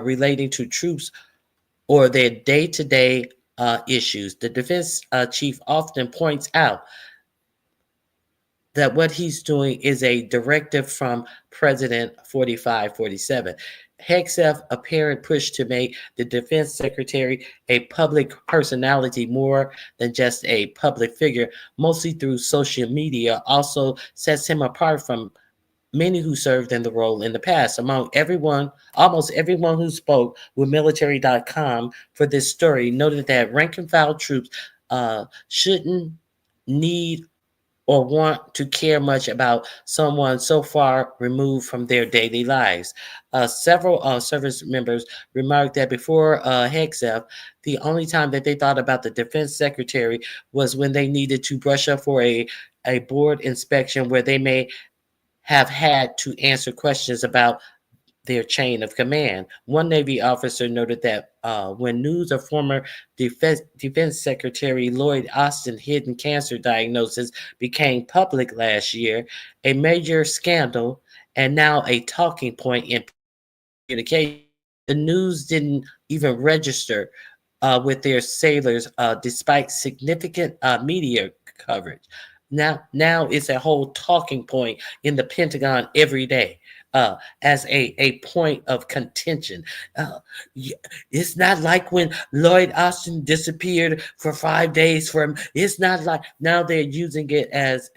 relating to troops or their day-to-day issues. The defense chief often points out that what he's doing is a directive from President 4547. Hexef's apparent push to make the defense secretary a public personality more than just a public figure, mostly through social media, also sets him apart from many who served in the role in the past. Almost everyone who spoke with military.com for this story noted that rank and file troops shouldn't need or want to care much about someone so far removed from their daily lives. Several service members remarked that before Hexef, the only time that they thought about the defense secretary was when they needed to brush up for a board inspection where they may have had to answer questions about their chain of command. One Navy officer noted that when news of former Defense Secretary Lloyd Austin's hidden cancer diagnosis became public last year, a major scandal and now a talking point in communication, the news didn't even register with their sailors despite significant media coverage. Now it's a whole talking point in the Pentagon every day as a point of contention. It's not like when Lloyd Austin disappeared for 5 days from. It's not like now they're using it as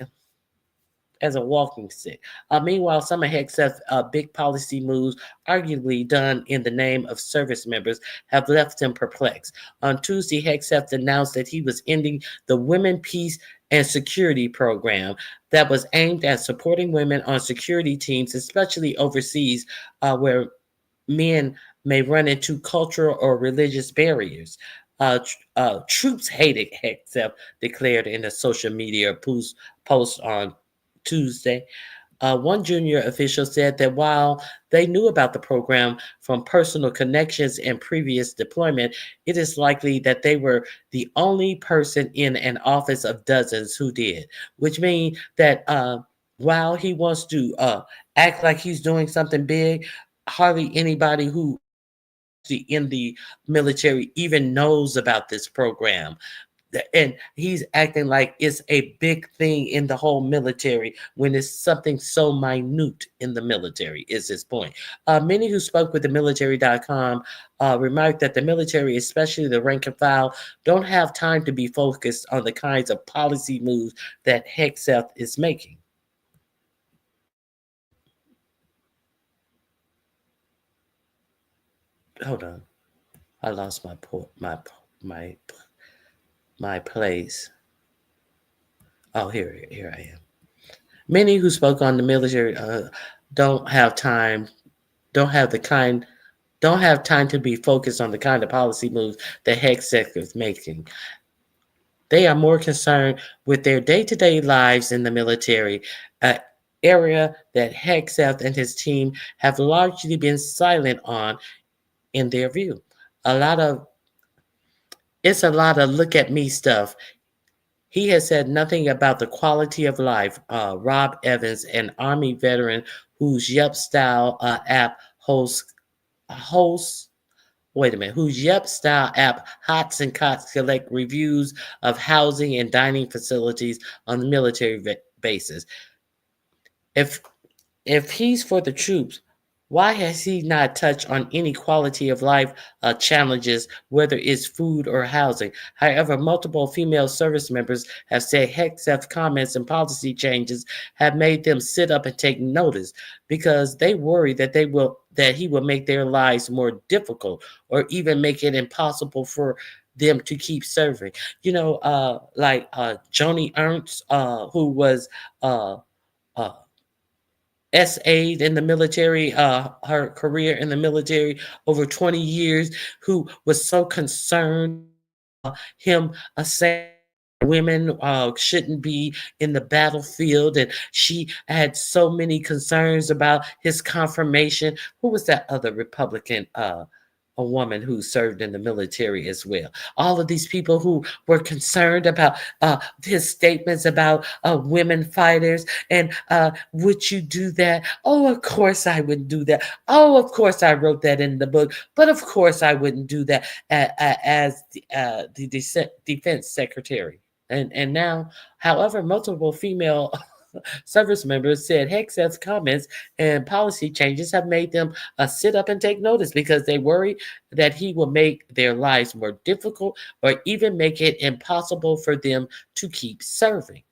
a walking stick. Meanwhile, some of Hexef's big policy moves, arguably done in the name of service members, have left him perplexed. On Tuesday, Hexef announced that he was ending the Women, Peace, and Security program that was aimed at supporting women on security teams, especially overseas, where men may run into cultural or religious barriers. Troops hated Hexef declared in a social media post on Tuesday. One junior official said that while they knew about the program from personal connections and previous deployment, it is likely that they were the only person in an office of dozens who did, which means that while he wants to act like he's doing something big, hardly anybody who in the military even knows about this program. And he's acting like it's a big thing in the whole military when it's something so minute in the military, is his point. Many who spoke with the military.com remarked that the military, especially the rank and file, don't have time to be focused on the kinds of policy moves that Hegseth is making. Hold on. I lost my place. Oh, here I am. Many who spoke on the military don't have time to be focused on the kind of policy moves that Hegseth is making. They are more concerned with their day-to-day lives in the military, an area that Hegseth and his team have largely been silent on in their view. It's a lot of look at me stuff. He has said nothing about the quality of life. Rob Evans, an Army veteran whose Yelp style app whose Yelp style app Hots and Cots collect reviews of housing and dining facilities on the military bases. If he's for the troops, why has he not touched on any quality of life challenges, whether it's food or housing? However, multiple female service members have said Hegseth's comments and policy changes have made them sit up and take notice because they worry that he will make their lives more difficult or even make it impossible for them to keep serving. Like Joni Ernst, who was SA'd in the military, her career in the military over 20 years, who was so concerned him saying women shouldn't be in the battlefield, and she had so many concerns about his confirmation. Who was that other Republican a woman who served in the military as well? All of these people who were concerned about his statements about women fighters and would you do that? Oh, of course I would do that. Oh, of course I wrote that in the book, but of course I wouldn't do that as the defense secretary. And now, however, multiple female service members said Hegseth's comments and policy changes have made them sit up and take notice because they worry that he will make their lives more difficult or even make it impossible for them to keep serving.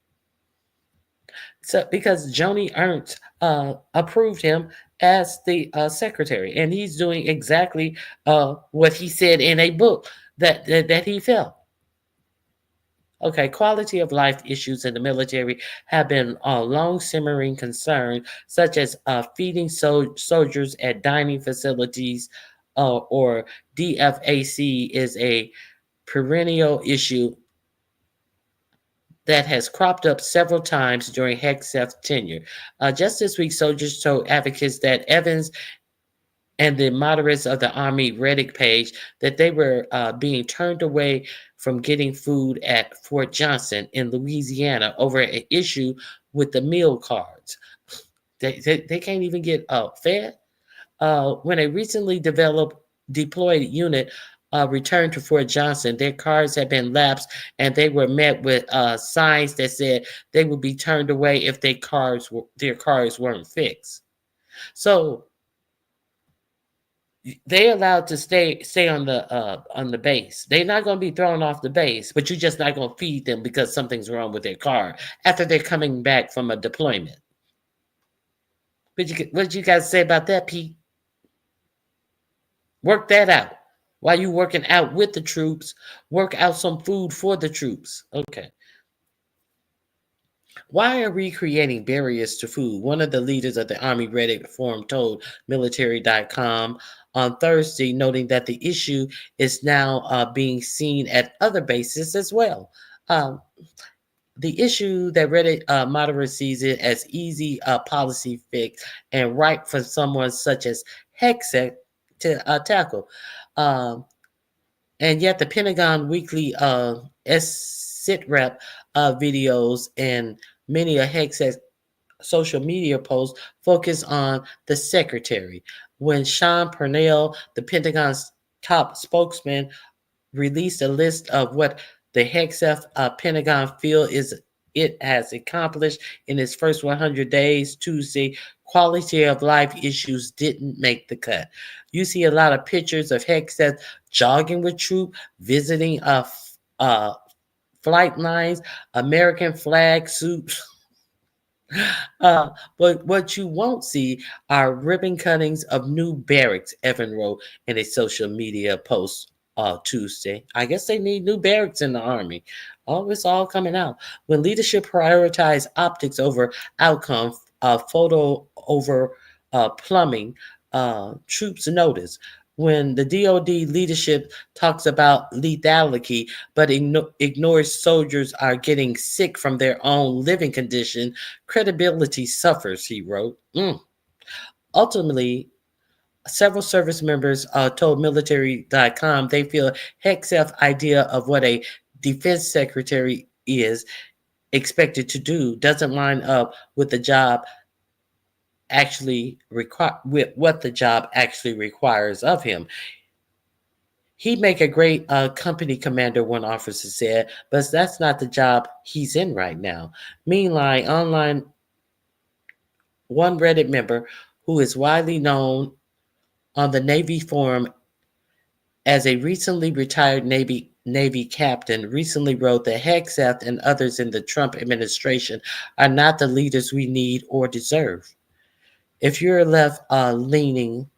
So, because Joni Ernst approved him as the secretary, and he's doing exactly what he said in a book that he felt. Okay, quality of life issues in the military have been a long simmering concern, such as feeding soldiers at dining facilities, or DFAC is a perennial issue that has cropped up several times during Hegseth's tenure. Just this week, soldiers told advocates that Evans and the moderates of the Army Reddit page that they were being turned away from getting food at Fort Johnson in Louisiana over an issue with the meal cards. They can't even get fed. When a recently deployed unit returned to Fort Johnson, their cards had been lapsed and they were met with signs that said they would be turned away if their cards weren't fixed. So they allowed to stay on the base. They're not going to be thrown off the base, but you're just not going to feed them because something's wrong with their car after they're coming back from a deployment. What did you guys say about that, Pete? Work that out. While you working out with the troops, work out some food for the troops. Okay. Why are we creating barriers to food? One of the leaders of the Army Reddit forum told military.com on Thursday, noting that the issue is now being seen at other bases as well. the issue that Reddit moderator sees it as easy policy fix and ripe for someone such as Hegseth to tackle. Um, and yet the Pentagon weekly SITREP videos and many of Hegseth's social media posts focus on the secretary. When Sean Purnell, the Pentagon's top spokesman, released a list of what the Hegseth Pentagon feel is it has accomplished in its first 100 days Tuesday, quality of life issues didn't make the cut. You see a lot of pictures of Hegseth jogging with troops, visiting flight lines, American flag suits. But what you won't see are ribbon cuttings of new barracks, Evan wrote in a social media post Tuesday. I guess they need new barracks in the Army. Oh, it's all coming out. When leadership prioritized optics over outcome, photo over plumbing, troops notice. When the DoD leadership talks about lethality, but ignores soldiers are getting sick from their own living condition, credibility suffers, he wrote. Ultimately, several service members told military.com they feel Hegseth's idea of what a defense secretary is expected to do doesn't line up with the job with what the job actually requires of him. He'd make a great company commander, one officer said, but that's not the job he's in right now. Meanwhile, online, one Reddit member who is widely known on the Navy forum as a recently retired Navy captain recently wrote that Hegseth and others in the Trump administration are not the leaders we need or deserve. If you're left-leaning,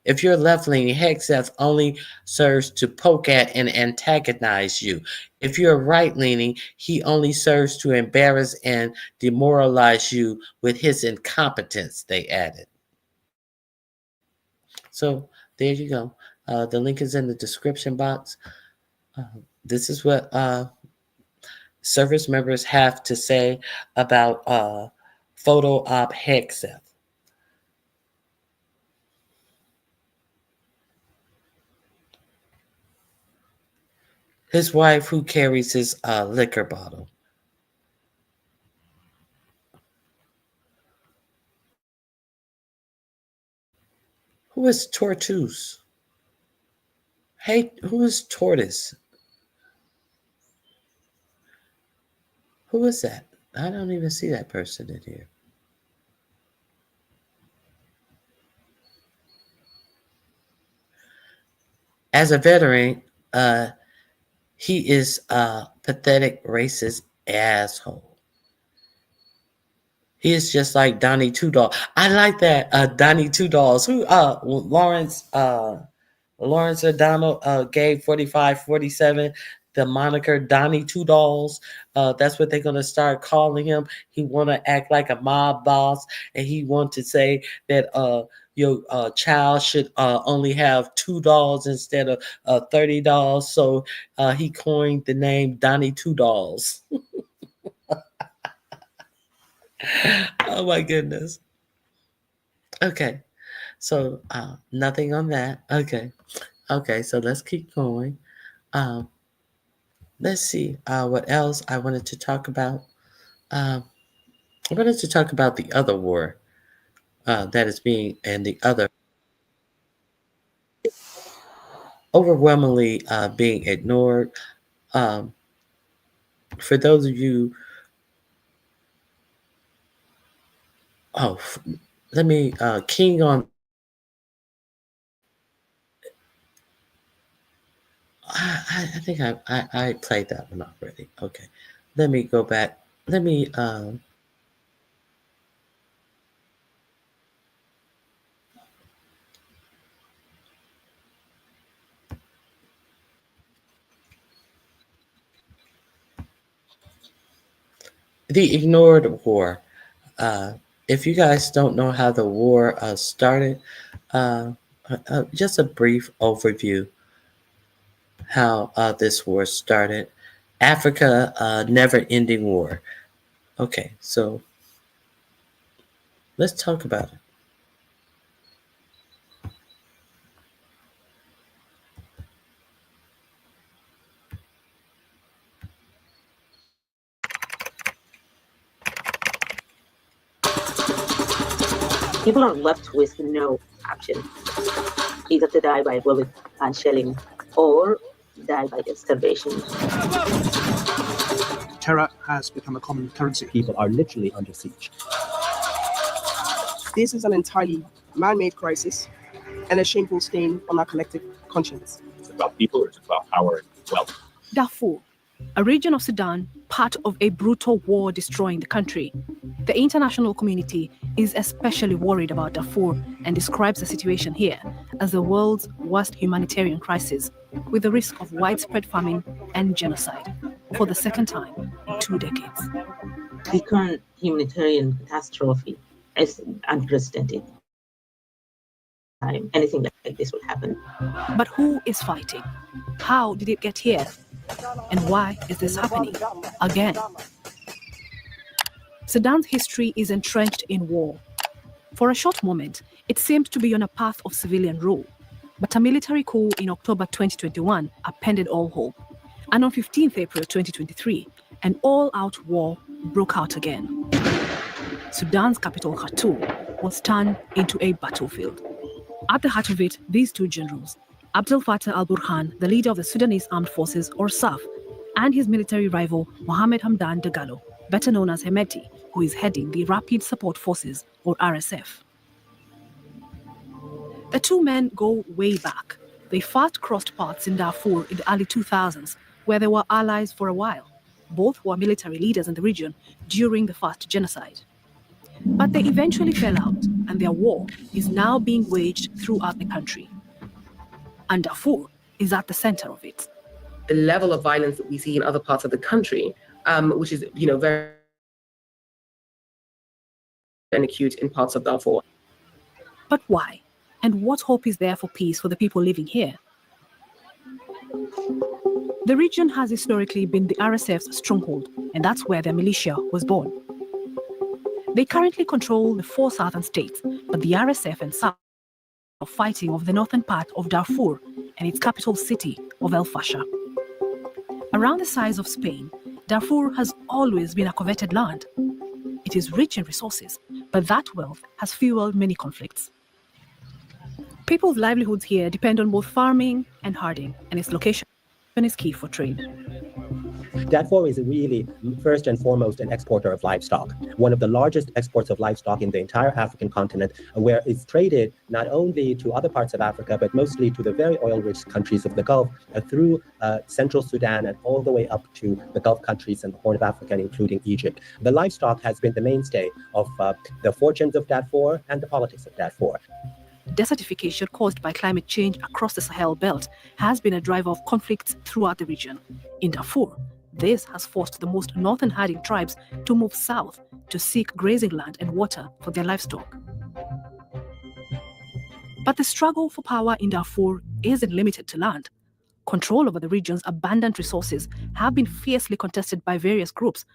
Hegseth only serves to poke at and antagonize you. If you're right-leaning, he only serves to embarrass and demoralize you with his incompetence, they added. So there you go. The link is in the description box. This is what service members have to say about photo op Hegseth. His wife, who carries his liquor bottle. Who is Tortoise? Hey, who is Tortoise? Who is that? I don't even see that person in here. As a veteran, he is a pathetic, racist asshole. He is just like Donnie Two Dolls. I like that. Donnie Two Dolls. Who? Lawrence O'Donnell gave 47 the moniker Donnie Two Dolls. That's what they're gonna start calling him. He want to act like a mob boss, and he want to say that your child should only have $2 instead of $30. So he coined the name Donnie Two Dolls. Oh my goodness. Okay, so nothing on that. Okay, so let's keep going. Let's see what else I wanted to talk about. I wanted to talk about the other war that is being, and the other overwhelmingly being ignored. For those of you, let me king on. I think I played that one already. Okay, let me go back. Let me the ignored war. If you guys don't know how the war started, just a brief overview how this war started. Africa, never-ending war. Okay, so let's talk about it. People are left with no option, either to die by bullet and shelling or die by starvation. Terror has become a common currency. People are literally under siege. This is an entirely man-made crisis and a shameful stain on our collective conscience. It's about people, or it's about power and wealth. Darfur, a region of Sudan, part of a brutal war destroying the country. The international community is especially worried about Darfur and describes the situation here as the world's worst humanitarian crisis, with the risk of widespread famine and genocide for the second time in 2 decades. The current humanitarian catastrophe is unprecedented. Anything like this would happen. But who is fighting? How did it get here? And why is this happening again? Sudan's history is entrenched in war. For a short moment, it seemed to be on a path of civilian rule. But a military coup in October 2021 upended all hope. And on 15th April 2023, an all-out war broke out again. Sudan's capital, Khartoum, was turned into a battlefield. At the heart of it, these two generals, Abdel Fattah al-Burhan, the leader of the Sudanese Armed Forces, or SAF, and his military rival, Mohamed Hamdan Dagalo, better known as Hemeti, who is heading the Rapid Support Forces, or RSF. The two men go way back. They first crossed paths in Darfur in the early 2000s, where they were allies for a while. Both were military leaders in the region during the first genocide. But they eventually fell out, and their war is now being waged throughout the country. And Darfur is at the center of it. The level of violence that we see in other parts of the country, which is, very acute in parts of Darfur. But why? And what hope is there for peace for the people living here? The region has historically been the RSF's stronghold, and that's where their militia was born. They currently control the 4 southern states, but the RSF and SAF are fighting over the northern part of Darfur and its capital city of El Fasher. Around the size of Spain, Darfur has always been a coveted land. It is rich in resources, but that wealth has fueled many conflicts. People's livelihoods here depend on both farming and herding, and its location is key for trade. Darfur is really first and foremost an exporter of livestock, one of the largest exports of livestock in the entire African continent, where it's traded not only to other parts of Africa, but mostly to the very oil-rich countries of the Gulf, through central Sudan and all the way up to the Gulf countries and the Horn of Africa, including Egypt. The livestock has been the mainstay of the fortunes of Darfur and the politics of Darfur. Desertification caused by climate change across the Sahel belt has been a driver of conflicts throughout the region. In Darfur, this has forced the most northern herding tribes to move south to seek grazing land and water for their livestock. But the struggle for power in Darfur isn't limited to land. Control over the region's abundant resources have been fiercely contested by various groups,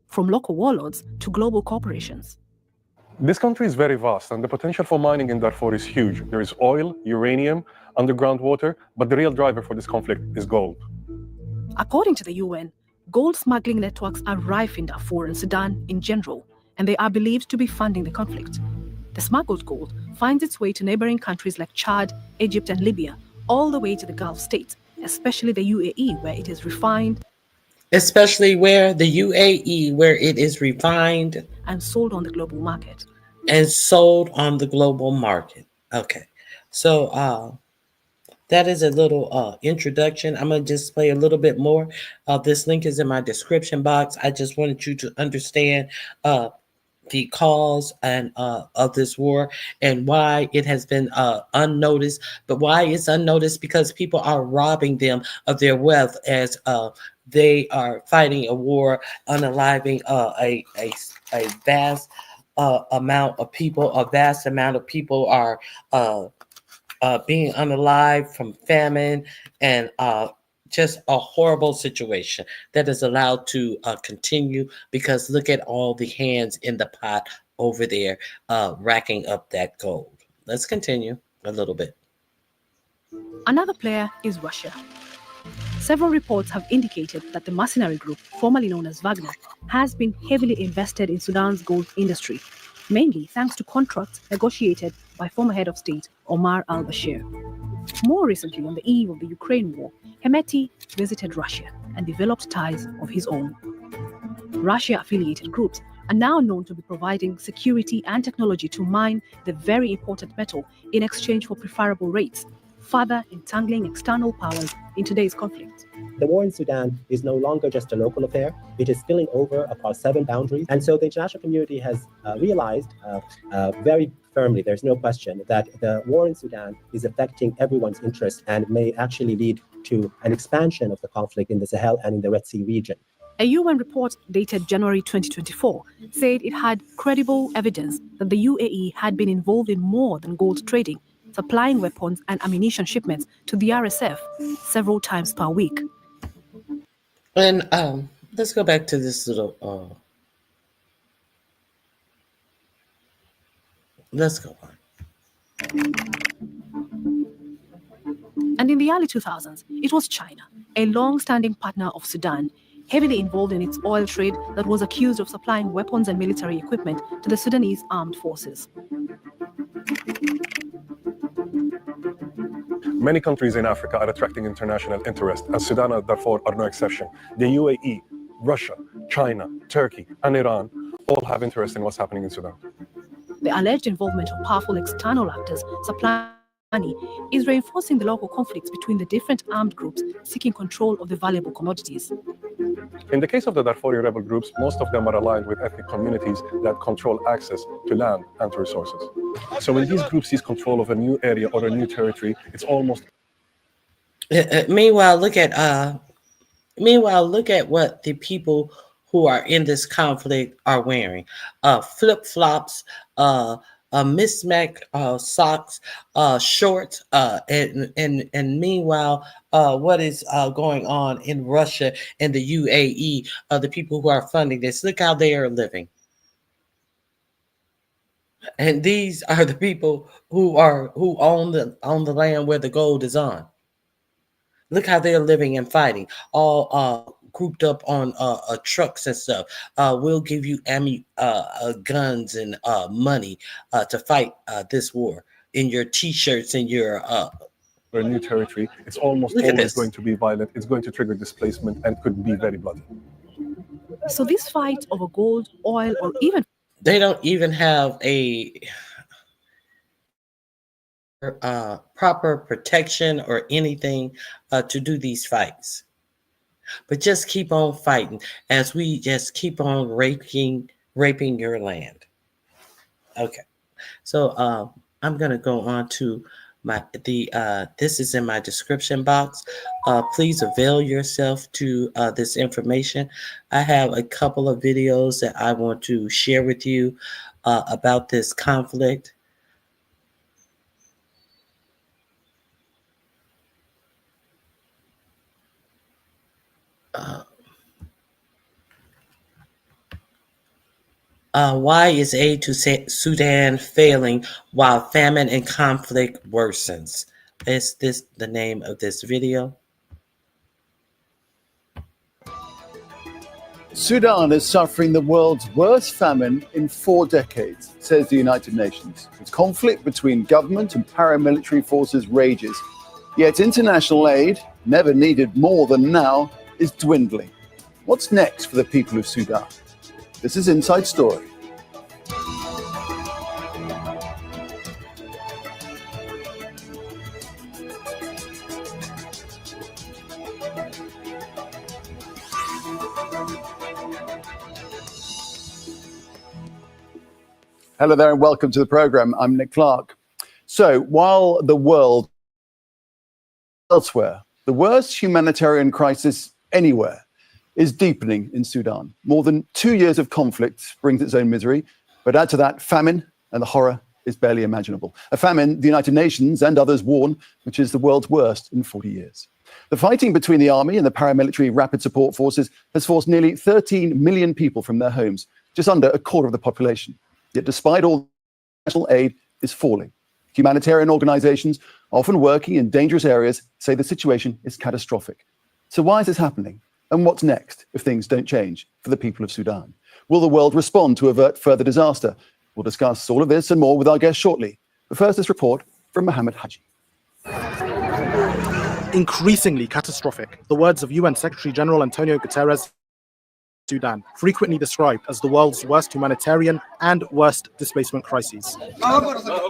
from local warlords to global corporations. This country is very vast, and the potential for mining in Darfur is huge. There is oil, uranium, underground water, but the real driver for this conflict is gold. According to the UN, gold smuggling networks are rife in Darfur and Sudan in general, and they are believed to be funding the conflict. The smuggled gold finds its way to neighboring countries like Chad, Egypt, and Libya, all the way to the Gulf states, especially the UAE, where it is refined. Especially where the UAE, where it is refined and sold on the global market. Okay, so that is a little introduction. I'm going to just play a little bit more. This link is in my description box. I just wanted you to understand the cause and of this war and why it has been unnoticed. But why it's unnoticed? Because people are robbing them of their wealth as they are fighting a war, unaliving a vast amount of people. A vast amount of people are being unalived from famine and just a horrible situation that is allowed to continue, because look at all the hands in the pot over there racking up that gold. Let's continue a little bit. Another player is Russia. Several reports have indicated that the mercenary group, formerly known as Wagner, has been heavily invested in Sudan's gold industry, mainly thanks to contracts negotiated by former head of state Omar al-Bashir. More recently, on the eve of the Ukraine war, Hemeti visited Russia and developed ties of his own. Russia-affiliated groups are now known to be providing security and technology to mine the very important metal in exchange for preferable rates, further entangling external powers in today's conflict. The war in Sudan is no longer just a local affair. It is spilling over across 7 boundaries. And so the international community has realized very firmly, there's no question, that the war in Sudan is affecting everyone's interests and may actually lead to an expansion of the conflict in the Sahel and in the Red Sea region. A UN report dated January 2024 said it had credible evidence that the UAE had been involved in more than gold trading, supplying weapons and ammunition shipments to the RSF several times per week. And let's go back to this little. Let's go on. And in the early 2000s, it was China, a long-standing partner of Sudan, heavily involved in its oil trade, that was accused of supplying weapons and military equipment to the Sudanese armed forces. Many countries in Africa are attracting international interest, and Sudan and Darfur are no exception. The UAE, Russia, China, Turkey, and Iran all have interest in what's happening in Sudan. The alleged involvement of powerful external actors supplying money is reinforcing the local conflicts between the different armed groups seeking control of the valuable commodities. In the case of the Darfuri rebel groups, most of them are aligned with ethnic communities that control access to land and to resources. So when these groups seize control of a new area or a new territory, it's almost... Meanwhile, look at what the people who are in this conflict are wearing: flip-flops, mismatched socks, shorts, and meanwhile, what is going on in Russia and the UAE? The people who are funding this, look how they are living. And these are the people who own the land where the gold is on. Look how they're living and fighting, all grouped up on trucks and stuff. We'll give you guns and money to fight this war. In your T-shirts and your for a new territory, it's almost always going to be violent. It's going to trigger displacement and could be very bloody. So this fight over gold, oil, or even... They don't even have a proper protection or anything to do these fights. But just keep on fighting as we just keep on raping your land. Okay. So I'm gonna go on to this is in my description box. Please avail yourself to this information. I have a couple of videos that I want to share with you about this conflict. Why is aid to Sudan failing while famine and conflict worsens? Is this the name of this video? Sudan is suffering the world's worst famine in 4 decades, says the United Nations. Its conflict between government and paramilitary forces rages. Yet international aid, never needed more than now, is dwindling. What's next for the people of Sudan? This is Inside Story. Hello there and welcome to the program. I'm Nick Clark. So while the world elsewhere, the worst humanitarian crisis anywhere is deepening in Sudan. More than 2 years of conflict brings its own misery, but add to that famine and the horror is barely imaginable. A famine the United Nations and others warn, which is the world's worst in 40 years. The fighting between the army and the paramilitary rapid support forces has forced nearly 13 million people from their homes, just under a quarter of the population. Yet despite all, national aid is falling. Humanitarian organizations, often working in dangerous areas, say the situation is catastrophic. So why is this happening? And what's next if things don't change for the people of Sudan? Will the world respond to avert further disaster? We'll discuss all of this and more with our guest shortly. But first, this report from Mohammed Haji. Increasingly catastrophic, the words of UN Secretary General Antonio Guterres. Sudan, frequently described as the world's worst humanitarian and worst displacement crises.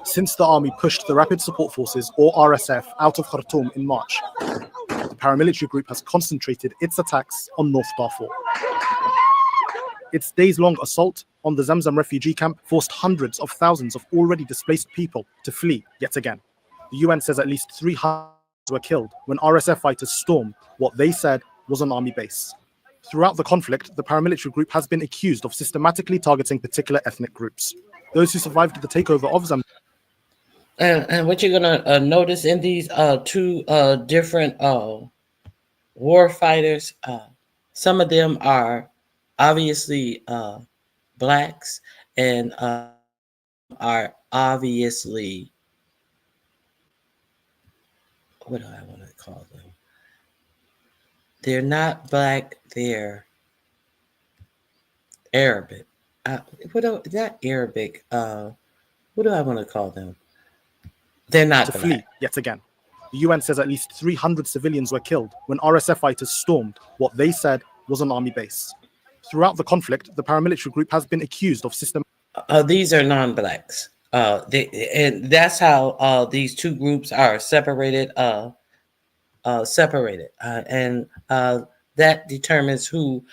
Since the army pushed the Rapid Support Forces, or RSF, out of Khartoum in March, the paramilitary group has concentrated its attacks on North Darfur. Its days-long assault on the Zamzam refugee camp forced hundreds of thousands of already displaced people to flee yet again. The UN says at least 300 were killed when RSF fighters stormed what they said was an army base. Throughout the conflict, the paramilitary group has been accused of systematically targeting particular ethnic groups. Those who survived the takeover of Zamzam. And what you're gonna notice in these two different war fighters, some of them are obviously blacks and are obviously, what do I want to call them? They're not black, they're Arabic. Not Arabic. What do I want to call them? They're not to black. Flee yet again. The UN says at least 300 civilians were killed when RSF fighters stormed what they said was an army base. Throughout the conflict, the paramilitary group has been accused of these are non-blacks. And that's how these two groups are separated. And that determines who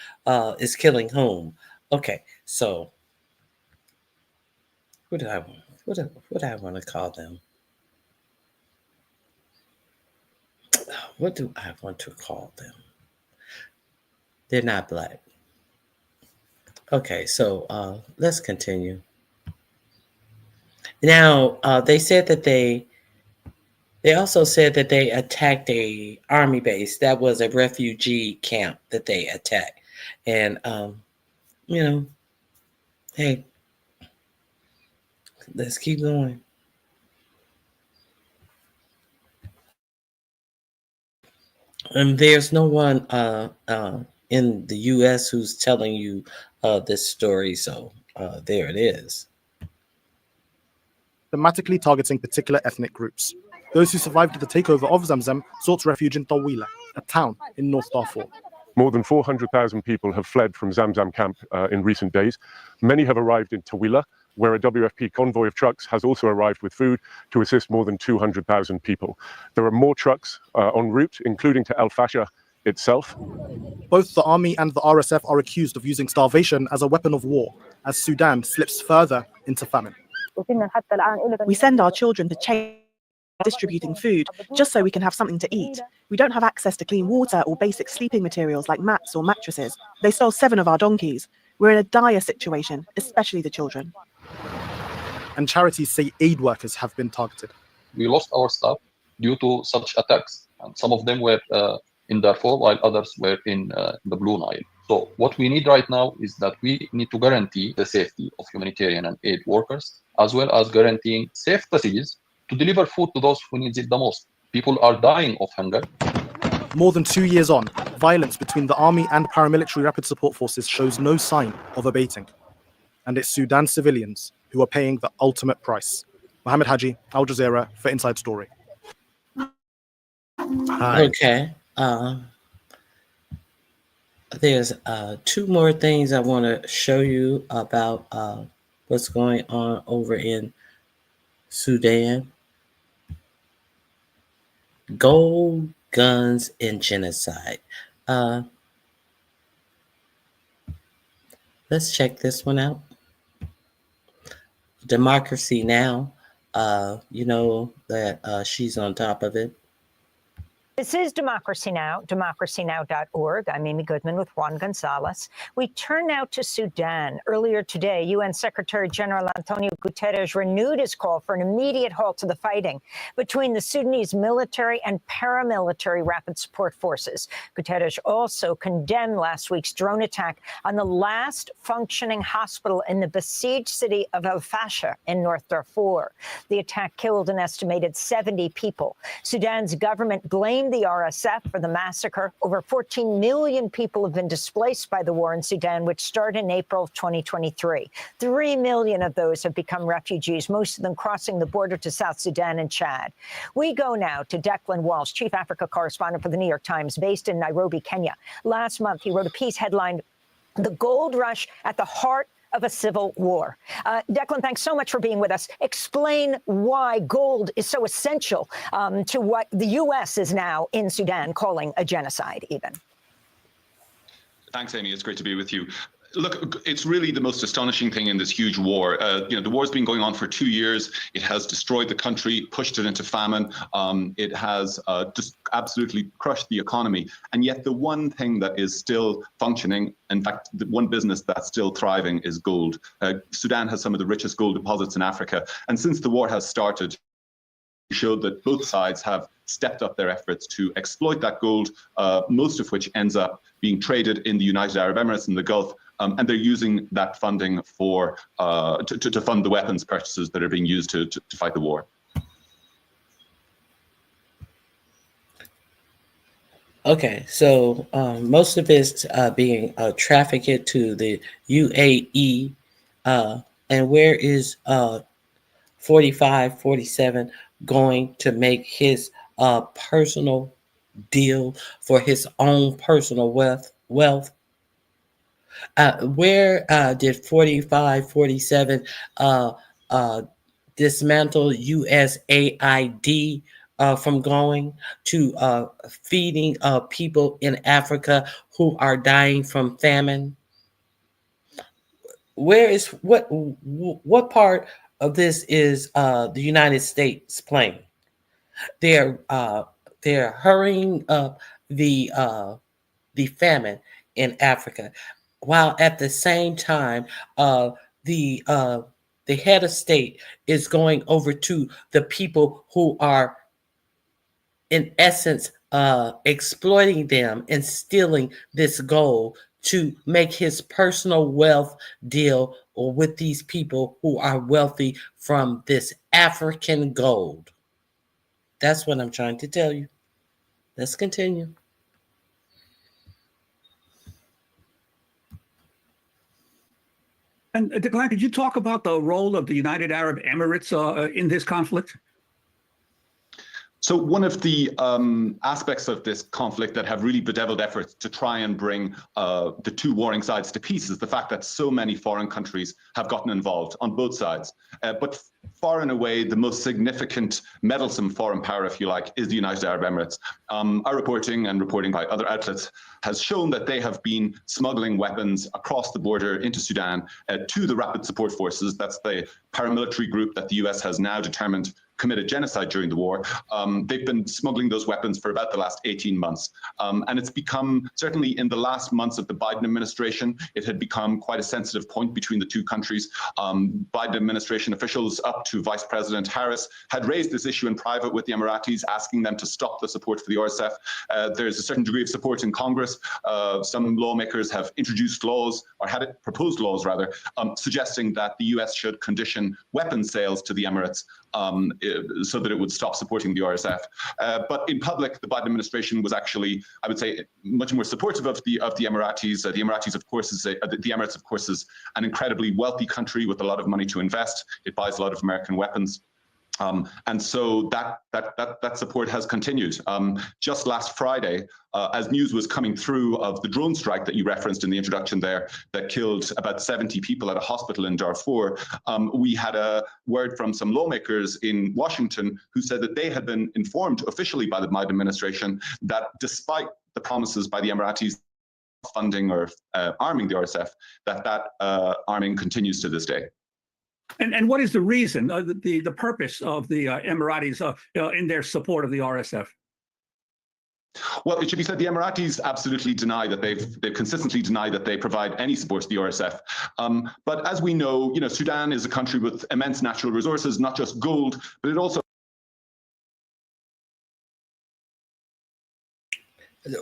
is killing whom. Okay, so what do I want to call them? What do I want to call them? They're not black. Okay, so let's continue. Now they said that they also said that they attacked a army base. That was a refugee camp that they attacked. And, hey, let's keep going. And there's no one in the U.S. who's telling you this story. So there it is. Systematically targeting particular ethnic groups. Those who survived the takeover of Zamzam sought refuge in Tawila, a town in North Darfur. More than 400,000 people have fled from Zamzam camp in recent days. Many have arrived in Tawila, where a WFP convoy of trucks has also arrived with food to assist more than 200,000 people. There are more trucks en route, including to El Fasher itself. Both the army and the RSF are accused of using starvation as a weapon of war, as Sudan slips further into famine. We send our children to chase distributing food just so we can have something to eat. We don't have access to clean water or basic sleeping materials like mats or mattresses. They stole 7 of our donkeys. We're in a dire situation, especially the children. And charities say aid workers have been targeted. We lost our staff due to such attacks, and some of them were in Darfur while others were in the Blue Nile. So what we need right now is that we need to guarantee the safety of humanitarian and aid workers, as well as guaranteeing safe passages to deliver food to those who need it the most. People are dying of hunger. More than 2 years on, violence between the army and paramilitary rapid support forces shows no sign of abating. And it's Sudan civilians who are paying the ultimate price. Mohammed Haji, Al Jazeera, for Inside Story. Hi. Okay. There's 2 more things I want to show you about what's going on over in Sudan. Gold, guns, and genocide. Let's check this one out. Democracy Now! You know that she's on top of it. This is Democracy Now!, democracynow.org. I'm Amy Goodman with Juan Gonzalez. We turn now to Sudan. Earlier today, UN Secretary General Antonio Guterres renewed his call for an immediate halt to the fighting between the Sudanese military and paramilitary rapid support forces. Guterres also condemned last week's drone attack on the last functioning hospital in the besieged city of El Fasher in North Darfur. The attack killed an estimated 70 people. Sudan's government blamed the RSF for the massacre. Over 14 million people have been displaced by the war in Sudan, which started in April of 2023. 3 million of those have become refugees, most of them crossing the border to South Sudan and Chad. We go now to Declan Walsh, Chief Africa Correspondent for the New York Times, based in Nairobi, Kenya. Last month, he wrote a piece headlined, "The Gold Rush at the Heart of a Civil War." Declan, thanks so much for being with us. Explain why gold is so essential to what the U.S. is now in Sudan calling a genocide even. Thanks, Amy. It's great to be with you. Look, it's really the most astonishing thing in this huge war. The war's been going on for 2 years. It has destroyed the country, pushed it into famine. It has just absolutely crushed the economy. And yet the one thing that is still functioning, in fact, the one business that's still thriving is gold. Sudan has some of the richest gold deposits in Africa. And since the war has started, showed that both sides have stepped up their efforts to exploit that gold, most of which ends up being traded in the United Arab Emirates and the Gulf. And they're using that funding for to fund the weapons purchases that are being used to fight the war. Okay, so most of it's being trafficked to the UAE. And where is 45, 47 going to make his personal deal for his own personal wealth? Where did 45, 47 dismantle USAID from going to feeding people in Africa who are dying from famine? Where is what part of this is the United States playing? They're hurrying up the famine in Africa, while at the same time the head of state is going over to the people who are, in essence, exploiting them and stealing this gold to make his personal wealth deal with these people who are wealthy from this African gold. That's what I'm trying to tell you. Let's continue. And Declan, could you talk about the role of the United Arab Emirates in this conflict? So one of the aspects of this conflict that have really bedeviled efforts to try and bring the two warring sides to peace is the fact that so many foreign countries have gotten involved on both sides. But far and away, the most significant meddlesome foreign power, if you like, is the United Arab Emirates. Our reporting and reporting by other outlets has shown that they have been smuggling weapons across the border into Sudan to the Rapid Support Forces. That's the paramilitary group that the US has now determined committed genocide during the war. They've been smuggling those weapons for about the last 18 months. And it's become, certainly in the last months of the Biden administration, it had become quite a sensitive point between the two countries. Biden administration officials up to Vice President Harris had raised this issue in private with the Emiratis, asking them to stop the support for the RSF. There's a certain degree of support in Congress. Some lawmakers have introduced laws, or had it proposed laws rather, suggesting that the US should condition weapon sales to the Emirates so that it would stop supporting the RSF. But in public, the Biden administration was actually, I would say, much more supportive of the Emiratis. The Emiratis, of course, the Emirates, of course, is an incredibly wealthy country with a lot of money to invest. It buys a lot of American weapons. And so that support has continued. Just last Friday, as news was coming through of the drone strike that you referenced in the introduction there, that killed about 70 people at a hospital in Darfur, we had a word from some lawmakers in Washington who said that they had been informed officially by the Biden administration that despite the promises by the Emiratis funding or arming the RSF, that arming continues to this day. And what is the reason, the purpose of the Emiratis in their support of the RSF? Well, it should be said the Emiratis absolutely deny that they've consistently denied that they provide any support to the RSF. But as we know, Sudan is a country with immense natural resources, not just gold, but it also. The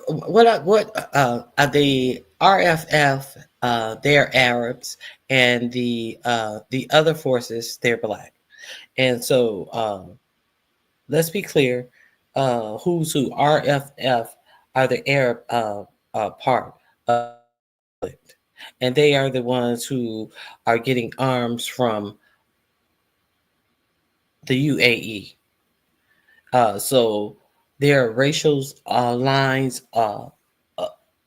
RFF, they're Arabs, and the other forces, they're black, and so let's be clear, who's who. RFF are the Arab part of it, and they are the ones who are getting arms from the UAE. So there are racial lines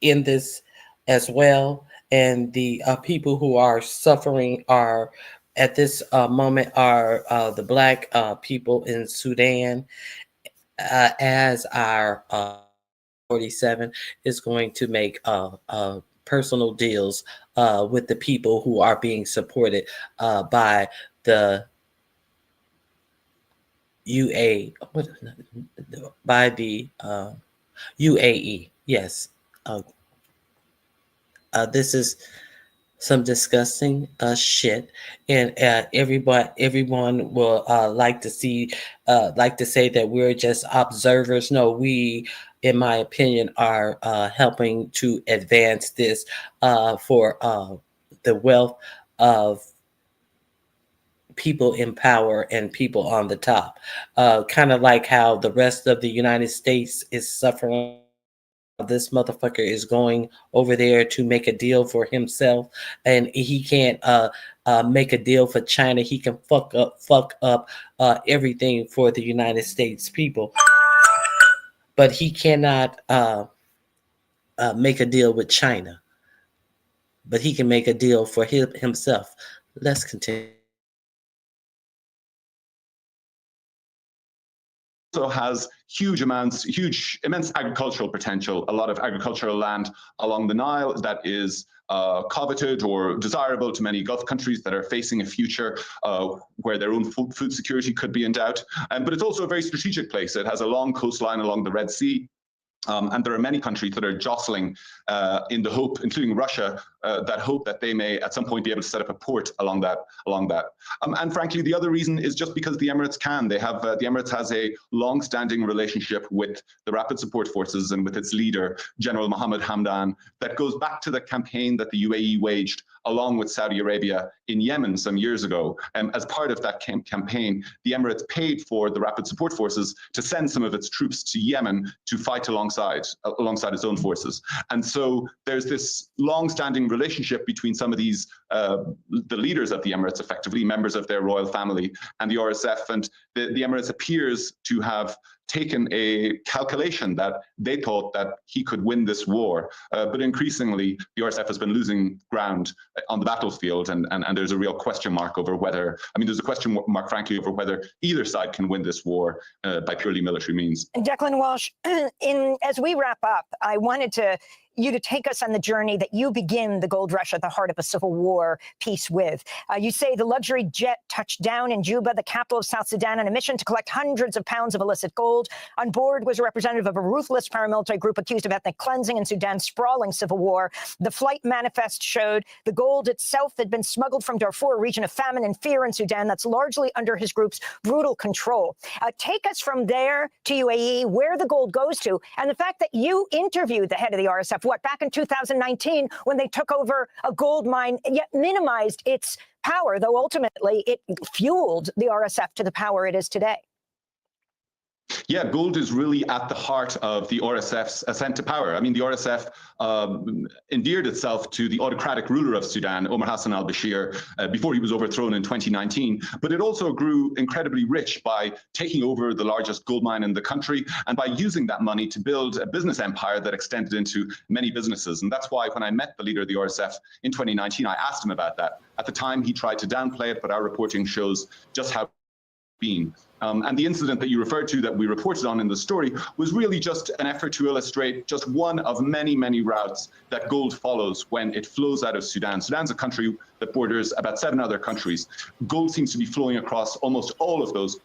in this as well, and the people who are suffering are at this moment are the black people in Sudan, as our 47 is going to make personal deals with the people who are being supported by the UAE. Yes. This is some disgusting shit, and everyone will like to say that we're just observers. No, we, in my opinion, are helping to advance this for the wealth of people in power and people on the top, kind of like how the rest of the United States is suffering. This motherfucker is going over there to make a deal for himself, and he can't make a deal for China. He can fuck up everything for the United States people, but he cannot make a deal with China. But he can make a deal for himself. Let's continue. Also has immense agricultural potential, a lot of agricultural land along the Nile that is coveted or desirable to many Gulf countries that are facing a future where their own food security could be in doubt. But it's also a very strategic place. It has a long coastline along the Red Sea. And there are many countries that are jostling in the hope, including Russia, that hope that they may at some point be able to set up a port along that. And frankly, the other reason is just because the Emirates can. They have the Emirates has a long-standing relationship with the Rapid Support Forces and with its leader, General Mohammed Hamdan, that goes back to the campaign that the UAE waged along with Saudi Arabia in Yemen some years ago. As part of that campaign, the Emirates paid for the Rapid Support Forces to send some of its troops to Yemen to fight alongside its own forces. And so there's this long-standing relationship between some of these, the leaders of the Emirates, effectively members of their royal family, and the RSF. And the Emirates appears to have taken a calculation that they thought that he could win this war. But increasingly, the RSF has been losing ground on the battlefield, and there's a real question mark over whether, there's a question mark, frankly, over whether either side can win this war by purely military means. Declan Walsh, as we wrap up, I wanted you to take us on the journey that you begin the gold rush at the heart of a civil war piece with. You say the luxury jet touched down in Juba, the capital of South Sudan, on a mission to collect hundreds of pounds of illicit gold. On board was a representative of a ruthless paramilitary group accused of ethnic cleansing in Sudan's sprawling civil war. The flight manifest showed the gold itself had been smuggled from Darfur, a region of famine and fear in Sudan that's largely under his group's brutal control. Take us from there to UAE, where the gold goes to, and the fact that you interviewed the head of the RSF, back in 2019, when they took over a gold mine, yet minimized its power, though ultimately it fueled the RSF to the power it is today. Yeah, gold is really at the heart of the RSF's ascent to power. The RSF endeared itself to the autocratic ruler of Sudan, Omar Hassan al-Bashir, before he was overthrown in 2019. But it also grew incredibly rich by taking over the largest gold mine in the country and by using that money to build a business empire that extended into many businesses. And that's why when I met the leader of the RSF in 2019, I asked him about that. At the time, he tried to downplay it, but our reporting shows just how it's been. And the incident that you referred to that we reported on in the story was really just an effort to illustrate just one of many, many routes that gold follows when it flows out of Sudan. Sudan's a country that borders about 7 other countries. Gold seems to be flowing across almost all of those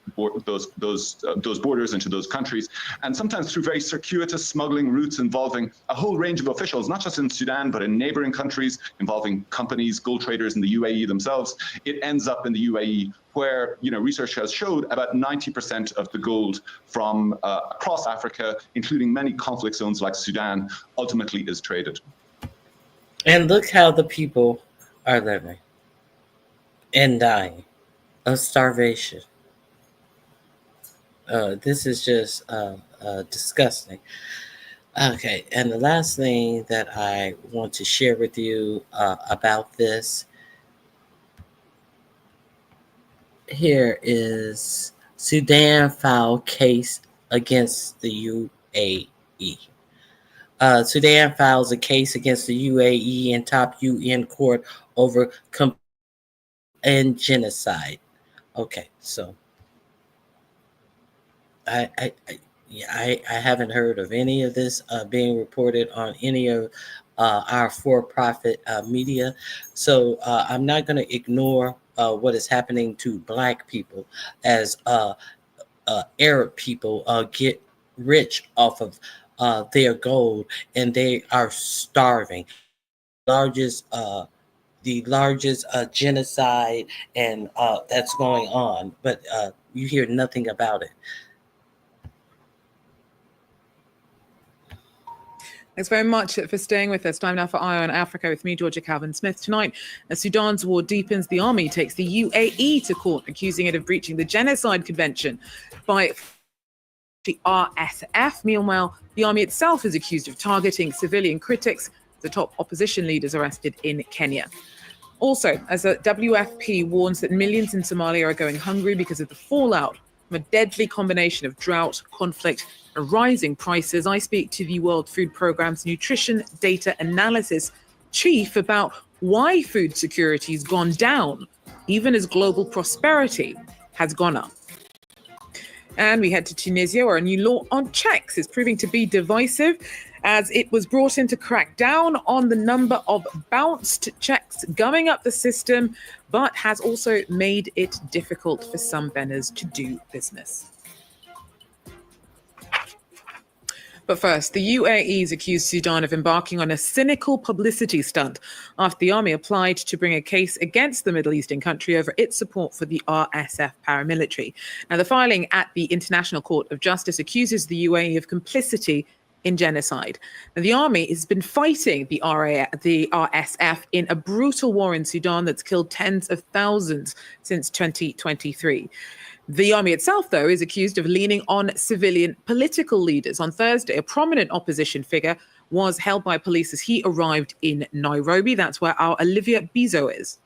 borders into those countries, and sometimes through very circuitous smuggling routes involving a whole range of officials, not just in Sudan, but in neighboring countries, involving companies, gold traders in the UAE themselves. It ends up in the UAE, where research has showed about 90% of the gold from across Africa, including many conflict zones like Sudan, ultimately is traded. And look how the people are living and dying of starvation. This is just disgusting. Okay, and the last thing that I want to share with you about this here is Sudan filed case against the UAE. Sudan files a case against the UAE in top UN court over and genocide. Okay, so I haven't heard of any of this being reported on any of our for-profit media. So I'm not going to ignore what is happening to Black people as Arab people get rich off of their gold, and they are starving. The largest genocide and that's going on, but you hear nothing about it. Thanks very much for staying with us. Time now for Eye on Africa with me, Georgia Calvin-Smith. Tonight, as Sudan's war deepens, the army takes the UAE to court, accusing it of breaching the Genocide Convention by the RSF. Meanwhile, the army itself is accused of targeting civilian critics. The top opposition leaders arrested in Kenya. Also, as the WFP warns that millions in Somalia are going hungry because of the fallout from a deadly combination of drought, conflict, and rising prices, I speak to the World Food Programme's Nutrition Data Analysis Chief about why food security has gone down, even as global prosperity has gone up. And we head to Tunisia, where a new law on checks is proving to be divisive, as it was brought in to crack down on the number of bounced checks gumming up the system, but has also made it difficult for some banners to do business. But first, the UAE's accused Sudan of embarking on a cynical publicity stunt after the army applied to bring a case against the Middle Eastern country over its support for the RSF paramilitary. Now, the filing at the International Court of Justice accuses the UAE of complicity in genocide. Now, the army has been fighting the RSF in a brutal war in Sudan that's killed tens of thousands since 2023. The army itself, though, is accused of leaning on civilian political leaders. On Thursday, a prominent opposition figure was held by police as he arrived in Nairobi. That's where our Olivia Bizo is.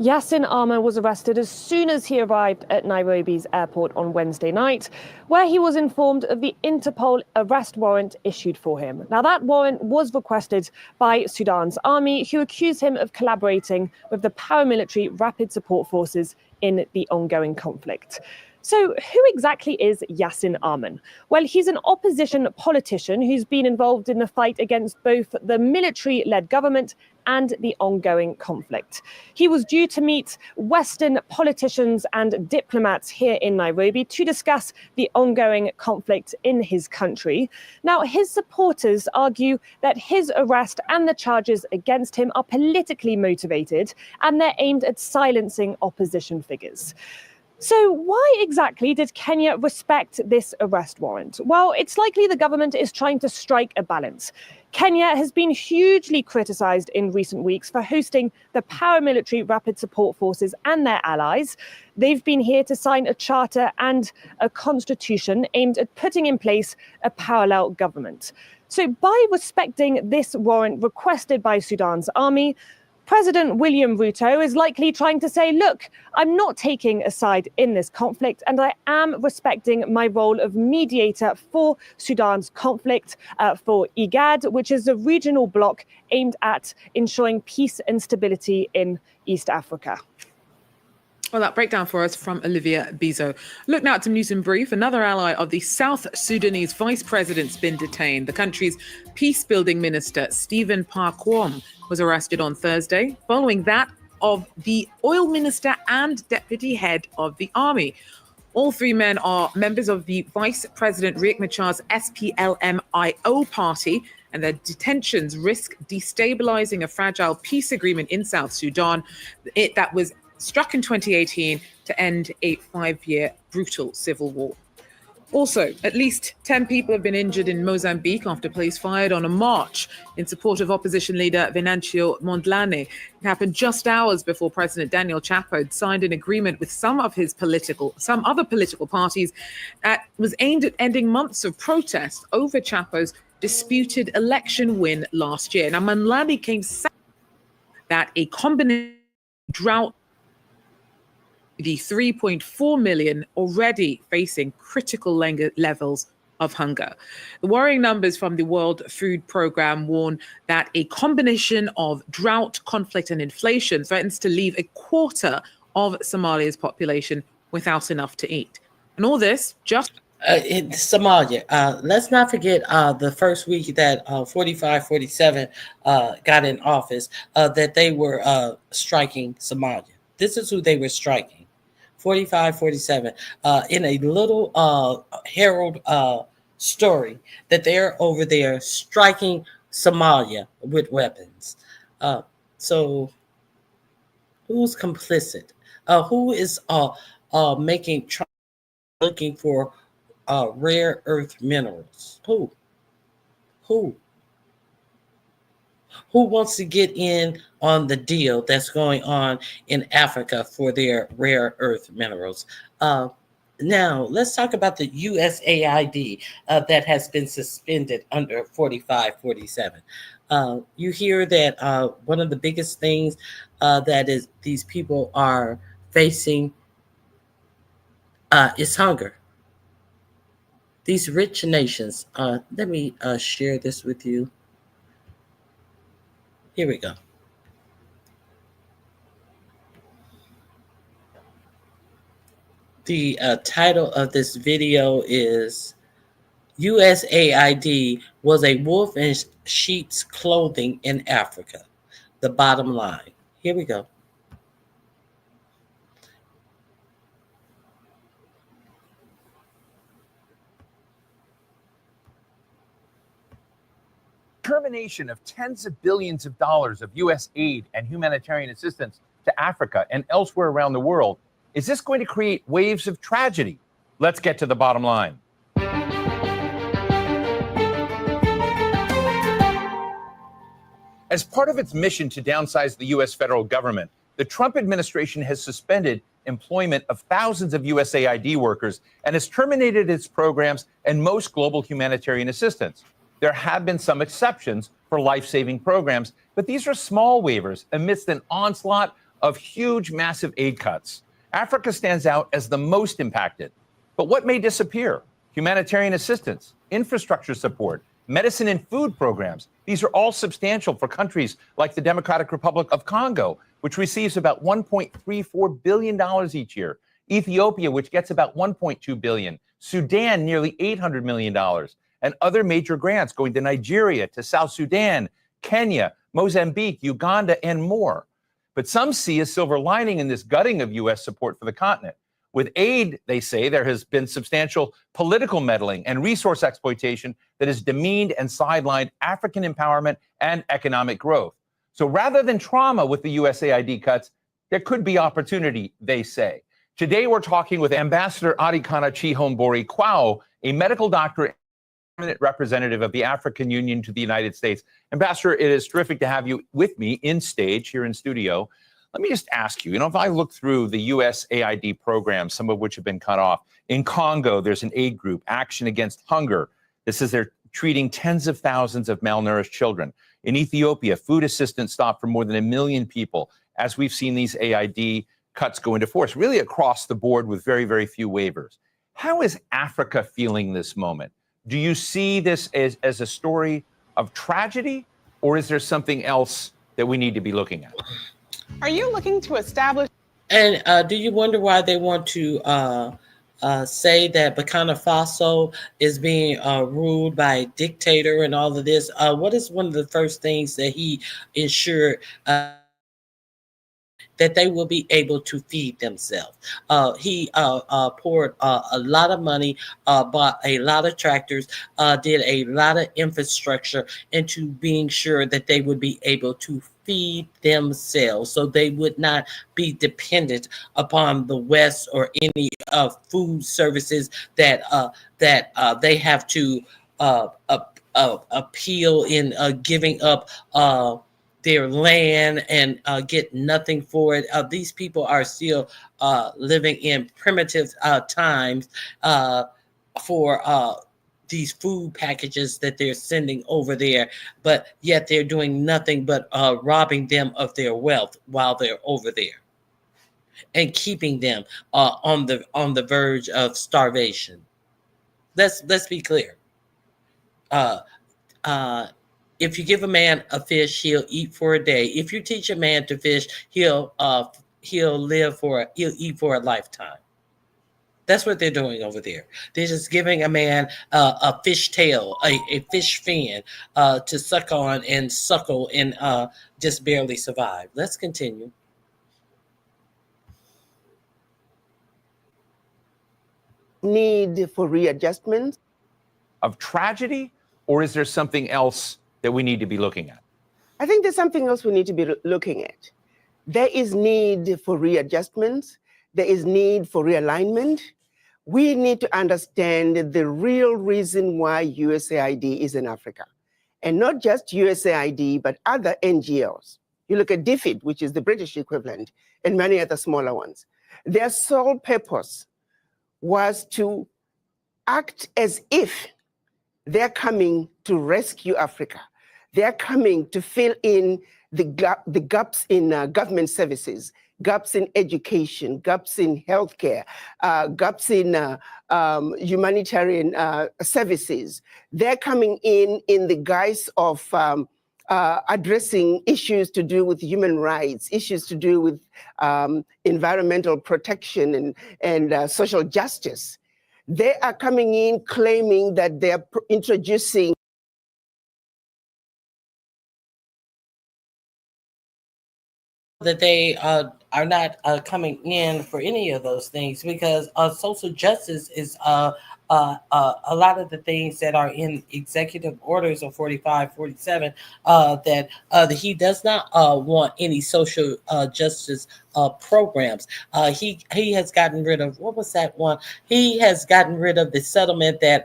Yassin Ahmed was arrested as soon as he arrived at Nairobi's airport on Wednesday night, where he was informed of the Interpol arrest warrant issued for him. Now, that warrant was requested by Sudan's army, who accused him of collaborating with the paramilitary Rapid Support Forces in the ongoing conflict. So who exactly is Yassin Ahmed? Well, he's an opposition politician who's been involved in the fight against both the military-led government and the ongoing conflict. He was due to meet Western politicians and diplomats here in Nairobi to discuss the ongoing conflict in his country. Now, his supporters argue that his arrest and the charges against him are politically motivated, and they're aimed at silencing opposition figures. So why exactly did Kenya respect this arrest warrant? Well, it's likely the government is trying to strike a balance. Kenya has been hugely criticized in recent weeks for hosting the paramilitary Rapid Support Forces and their allies. They've been here to sign a charter and a constitution aimed at putting in place a parallel government. So by respecting this warrant requested by Sudan's army, President William Ruto is likely trying to say, look, I'm not taking a side in this conflict, and I am respecting my role of mediator for Sudan's conflict for IGAD, which is a regional bloc aimed at ensuring peace and stability in East Africa. Well, that breakdown for us from Olivia Bizo. Look now at some news in brief. Another ally of the South Sudanese vice president's been detained. The country's peace-building minister, Stephen Parkwom, was arrested on Thursday, following that of the oil minister and deputy head of the army. All three men are members of the Vice President Riek Machar's SPLM-IO party, and their detentions risk destabilizing a fragile peace agreement in South Sudan that was struck in 2018 to end a 5-year brutal civil war. Also, at least 10 people have been injured in Mozambique after police fired on a march in support of opposition leader Venancio Mondlane. It happened just hours before President Daniel Chapo had signed an agreement with some other political parties that was aimed at ending months of protest over Chapo's disputed election win last year. Now, Mondlane came second that a combination drought, the 3.4 million already facing critical levels of hunger. The worrying numbers from the World Food Programme warn that a combination of drought, conflict, and inflation threatens to leave a quarter of Somalia's population without enough to eat. And all this just in Somalia. Let's not forget the first week that 47 got in office, that they were striking Somalia. This is who they were striking. 47 in a little Herald story that they're over there striking Somalia with weapons. So who's complicit? Who is looking for rare earth minerals? Who wants to get in on the deal that's going on in Africa for their rare earth minerals? Now, let's talk about the USAID that has been suspended under 47. You hear that one of the biggest things that is these people are facing is hunger. These rich nations, let me share this with you. Here we go. The title of this video is USAID was a wolf in sheep's clothing in Africa. The bottom line. Here we go. Termination of tens of billions of dollars of U.S. aid and humanitarian assistance to Africa and elsewhere around the world. Is this going to create waves of tragedy? Let's get to the bottom line. As part of its mission to downsize the U.S. federal government, the Trump administration has suspended employment of thousands of USAID workers and has terminated its programs and most global humanitarian assistance. There have been some exceptions for life-saving programs, but these are small waivers amidst an onslaught of huge, massive aid cuts. Africa stands out as the most impacted. But what may disappear? Humanitarian assistance, infrastructure support, medicine and food programs. These are all substantial for countries like the Democratic Republic of Congo, which receives about $1.34 billion each year. Ethiopia, which gets about $1.2 billion. Sudan, nearly $800 million. And other major grants going to Nigeria, to South Sudan, Kenya, Mozambique, Uganda, and more. But some see a silver lining in this gutting of U.S. support for the continent. With aid, they say, there has been substantial political meddling and resource exploitation that has demeaned and sidelined African empowerment and economic growth. So rather than trauma with the USAID cuts, there could be opportunity, they say. Today, we're talking with Ambassador Adikana Chihombori Kwao, a medical doctor representative of the African Union to the United States. Ambassador, it is terrific to have you with me in stage here in studio. Let me just ask you, if I look through the USAID programs, some of which have been cut off, in Congo, there's an aid group, Action Against Hunger. This is they're treating tens of thousands of malnourished children. In Ethiopia, food assistance stopped for more than 1 million people, as we've seen these AID cuts go into force, really across the board with very, very few waivers. How is Africa feeling this moment? Do you see this as a story of tragedy, or is there something else that we need to be looking at? Are you looking to establish And do you wonder why they want to say that Burkina Faso is being ruled by a dictator and all of this? What is one of the first things that he ensured that they will be able to feed themselves? He poured a lot of money, bought a lot of tractors, did a lot of infrastructure into being sure that they would be able to feed themselves, so they would not be dependent upon the West or any food services that they have to appeal in giving up their land and get nothing for it. These people are still living in primitive times for these food packages that they're sending over there, but yet they're doing nothing but robbing them of their wealth while they're over there and keeping them on the verge of starvation. Let's be clear. If you give a man a fish, he'll eat for a day. If you teach a man to fish, he'll eat for a lifetime. That's what they're doing over there. They're just giving a man a fish tail, a fish fin to suck on and suckle and just barely survive. Let's continue. Need for readjustment of tragedy, or is there something else that we need to be looking at? I think there's something else we need to be looking at. There is need for readjustments. There is need for realignment. We need to understand the real reason why USAID is in Africa. And not just USAID, but other NGOs. You look at DFID, which is the British equivalent, and many other smaller ones. Their sole purpose was to act as if they're coming to rescue Africa. They're coming to fill in the gaps in government services, gaps in education, gaps in healthcare, gaps in humanitarian services. They're coming in the guise of addressing issues to do with human rights, issues to do with environmental protection and social justice. They are coming in claiming that they're introducing that they are not coming in for any of those things, because social justice is a lot of the things that are in executive orders of 45, 47, that he does not want any social justice programs. He has gotten rid of, what was that one? He has gotten rid of the settlement that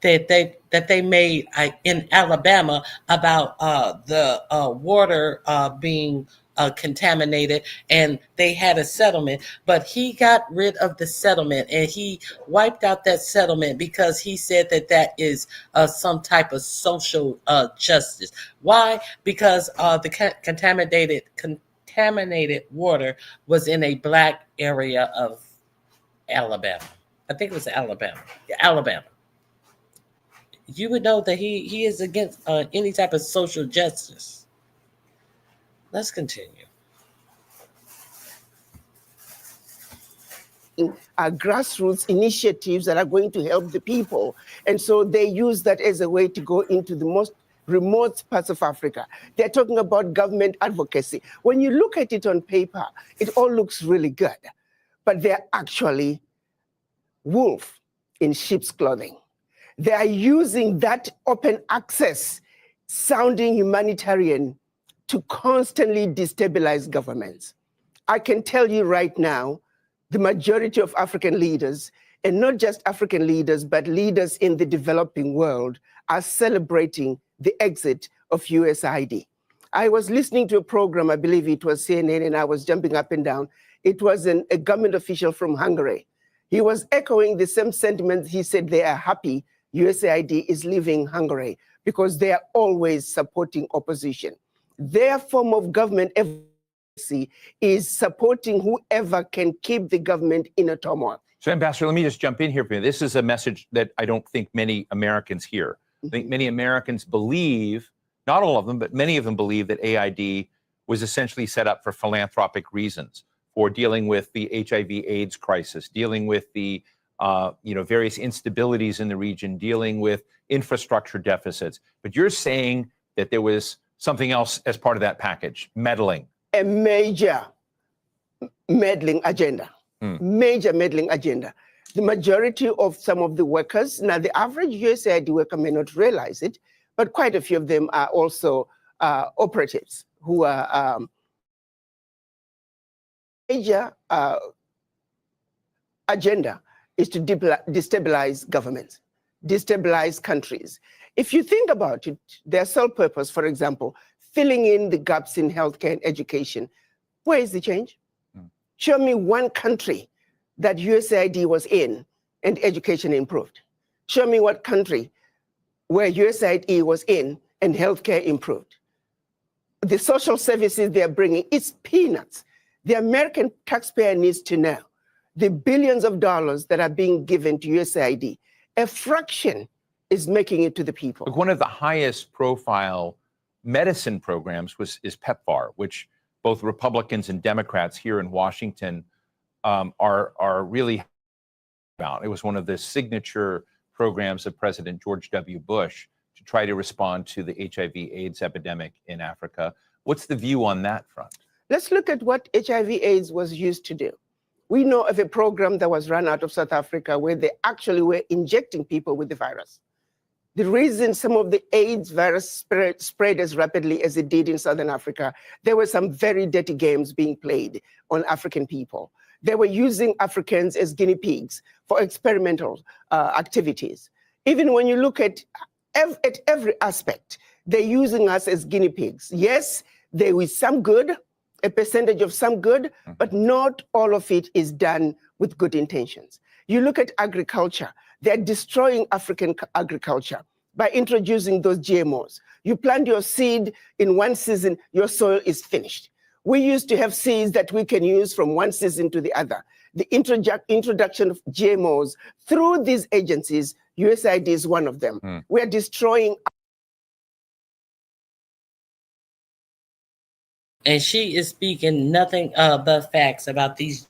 they made in Alabama about the water being contaminated, and they had a settlement, but he got rid of the settlement and he wiped out that settlement because he said that is some type of social justice. Why? Because the contaminated water was in a black area of Alabama. I think it was Alabama. Alabama. You would know that he is against any type of social justice. Let's continue. Grassroots initiatives that are going to help the people. And so they use that as a way to go into the most remote parts of Africa. They're talking about government advocacy. When you look at it on paper, it all looks really good, but they're actually wolf in sheep's clothing. They are using that open access sounding humanitarian to constantly destabilize governments. I can tell you right now, the majority of African leaders, and not just African leaders, but leaders in the developing world, are celebrating the exit of USAID. I was listening to a program, I believe it was CNN, and I was jumping up and down. It was a government official from Hungary. He was echoing the same sentiments. He said they are happy USAID is leaving Hungary because they are always supporting opposition. Their form of government advocacy is supporting whoever can keep the government in a turmoil. So, Ambassador, let me just jump in here for you. This is a message that I don't think many Americans hear. I think many Americans believe, not all of them, but many of them believe that AID was essentially set up for philanthropic reasons, for dealing with the HIV/AIDS crisis, dealing with the various instabilities in the region, dealing with infrastructure deficits. But you're saying that there was something else as part of that package, meddling. A major meddling agenda. Major meddling agenda. The majority of some of the workers, now the average USAID worker may not realize it, but quite a few of them are also operatives who are major agenda is to destabilize governments, destabilize countries. If you think about it, their sole purpose, for example, filling in the gaps in healthcare and education, where is the change? Show me one country that USAID was in and education improved. Show me what country where USAID was in and healthcare improved. The social services they're bringing, it's peanuts. The American taxpayer needs to know the billions of dollars that are being given to USAID, a fraction is making it to the people. Look, one of the highest profile medicine programs is PEPFAR, which both Republicans and Democrats here in Washington are really about. It was one of the signature programs of President George W. Bush to try to respond to the HIV/AIDS epidemic in Africa. What's the view on that front? Let's look at what HIV/AIDS was used to do. We know of a program that was run out of South Africa where they actually were injecting people with the virus. The reason some of the AIDS virus spread as rapidly as it did in Southern Africa, there were some very dirty games being played on African people. They were using Africans as guinea pigs for experimental activities. Even when you look at every aspect, they're using us as guinea pigs. Yes, there is some good, a percentage of some good, but not all of it is done with good intentions. You look at agriculture, they're destroying African agriculture by introducing those GMOs. You plant your seed in one season, your soil is finished. We used to have seeds that we can use from one season to the other. The introduction of GMOs through these agencies, USAID is one of them. We're destroying. And she is speaking nothing but facts about these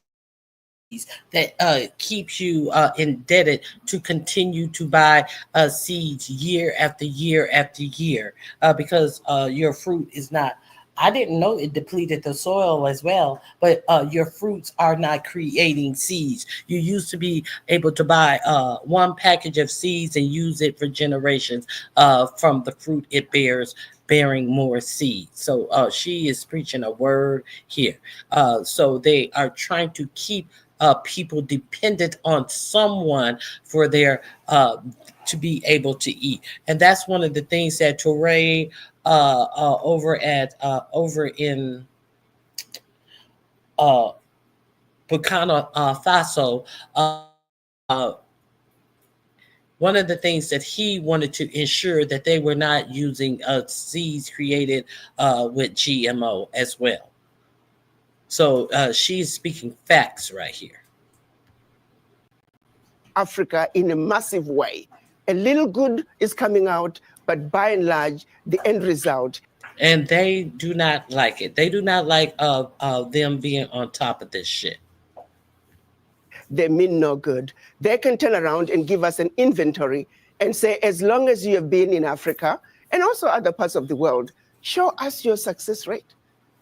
that keeps you indebted to continue to buy seeds year after year after year because your fruit is not. I didn't know it depleted the soil as well, but your fruits are not creating seeds. You used to be able to buy one package of seeds and use it for generations from the fruit it bears, bearing more seeds. So she is preaching a word here. So they are trying to keep people dependent on someone for their to be able to eat, and that's one of the things that Touré over in Burkina Faso. One of the things that he wanted to ensure that they were not using seeds created with GMO as well. So she's speaking facts right here. Africa in a massive way. A little good is coming out, but by and large, the end result. And they do not like it. They do not like them being on top of this shit. They mean no good. They can turn around and give us an inventory and say, as long as you have been in Africa and also other parts of the world, show us your success rate.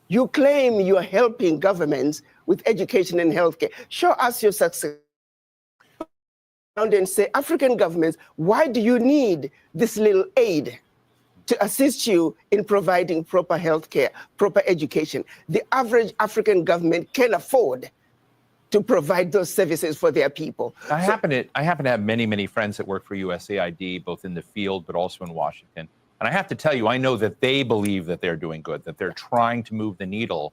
You claim you are helping governments with education and healthcare. Show us your success. And say, African governments, why do you need this little aid to assist you in providing proper healthcare, proper education? The average African government can afford to provide those services for their people. I happen to have many friends that work for USAID, both in the field but also in Washington. And I have to tell you, I know that they believe that they're doing good, that they're trying to move the needle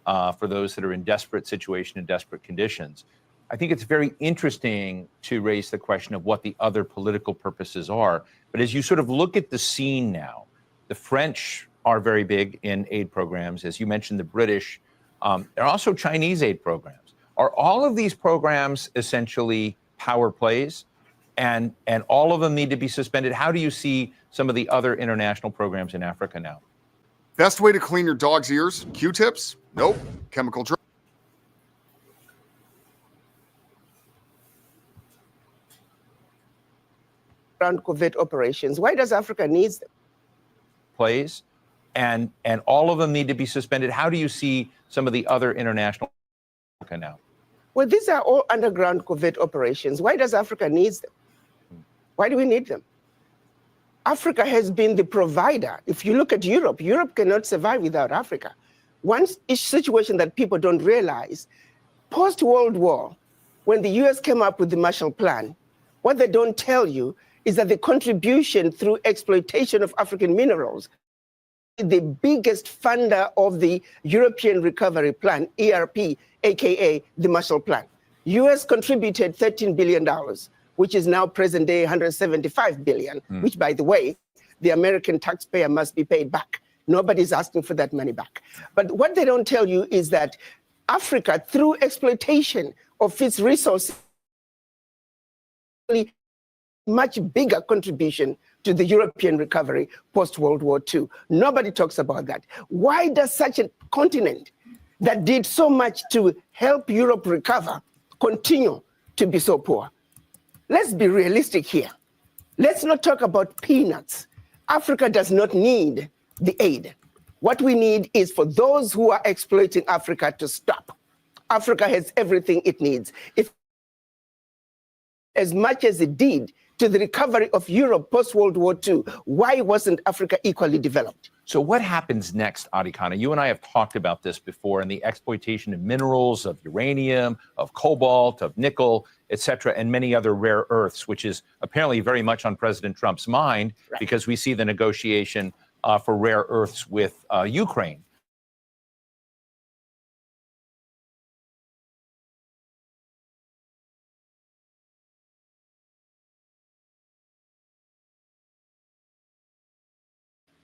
for those that are in desperate situation and desperate conditions. I think it's very interesting to raise the question of what the other political purposes are. But as you sort of look at the scene now, the French are very big in aid programs. As you mentioned, the British, there are also Chinese aid programs. Are all of these programs essentially power plays and all of them need to be suspended? How do you see some of the other international programs in Africa now? Best way to clean your dog's ears? Q-tips? Nope. Chemical dry. Ground covert operations. Why does Africa need them? Plays, and all of them need to be suspended. How do you see some of the other international now? Well, these are all underground covert operations. Why does Africa need them? Why do we need them? Africa has been the provider. If you look at Europe, Europe cannot survive without Africa. One situation that people don't realize, post-World War, when the US came up with the Marshall Plan, what they don't tell you is that the contribution through exploitation of African minerals, the biggest funder of the European Recovery Plan, ERP, aka the Marshall Plan. US contributed $13 billion, which is now present day $175 billion, which, by the way, the American taxpayer must be paid back. Nobody's asking for that money back. But what they don't tell you is that Africa, through exploitation of its resources, much bigger contribution to the European recovery post-World War II. Nobody talks about that. Why does such a continent that did so much to help Europe recover continue to be so poor? Let's be realistic here. Let's not talk about peanuts. Africa does not need the aid. What we need is for those who are exploiting Africa to stop. Africa has everything it needs. If as much as it did to the recovery of Europe post-World War II, why wasn't Africa equally developed? So what happens next, Adikana? You and I have talked about this before, and the exploitation of minerals, of uranium, of cobalt, of nickel, et cetera, and many other rare earths, which is apparently very much on President Trump's mind, because we see the negotiation for rare earths with Ukraine.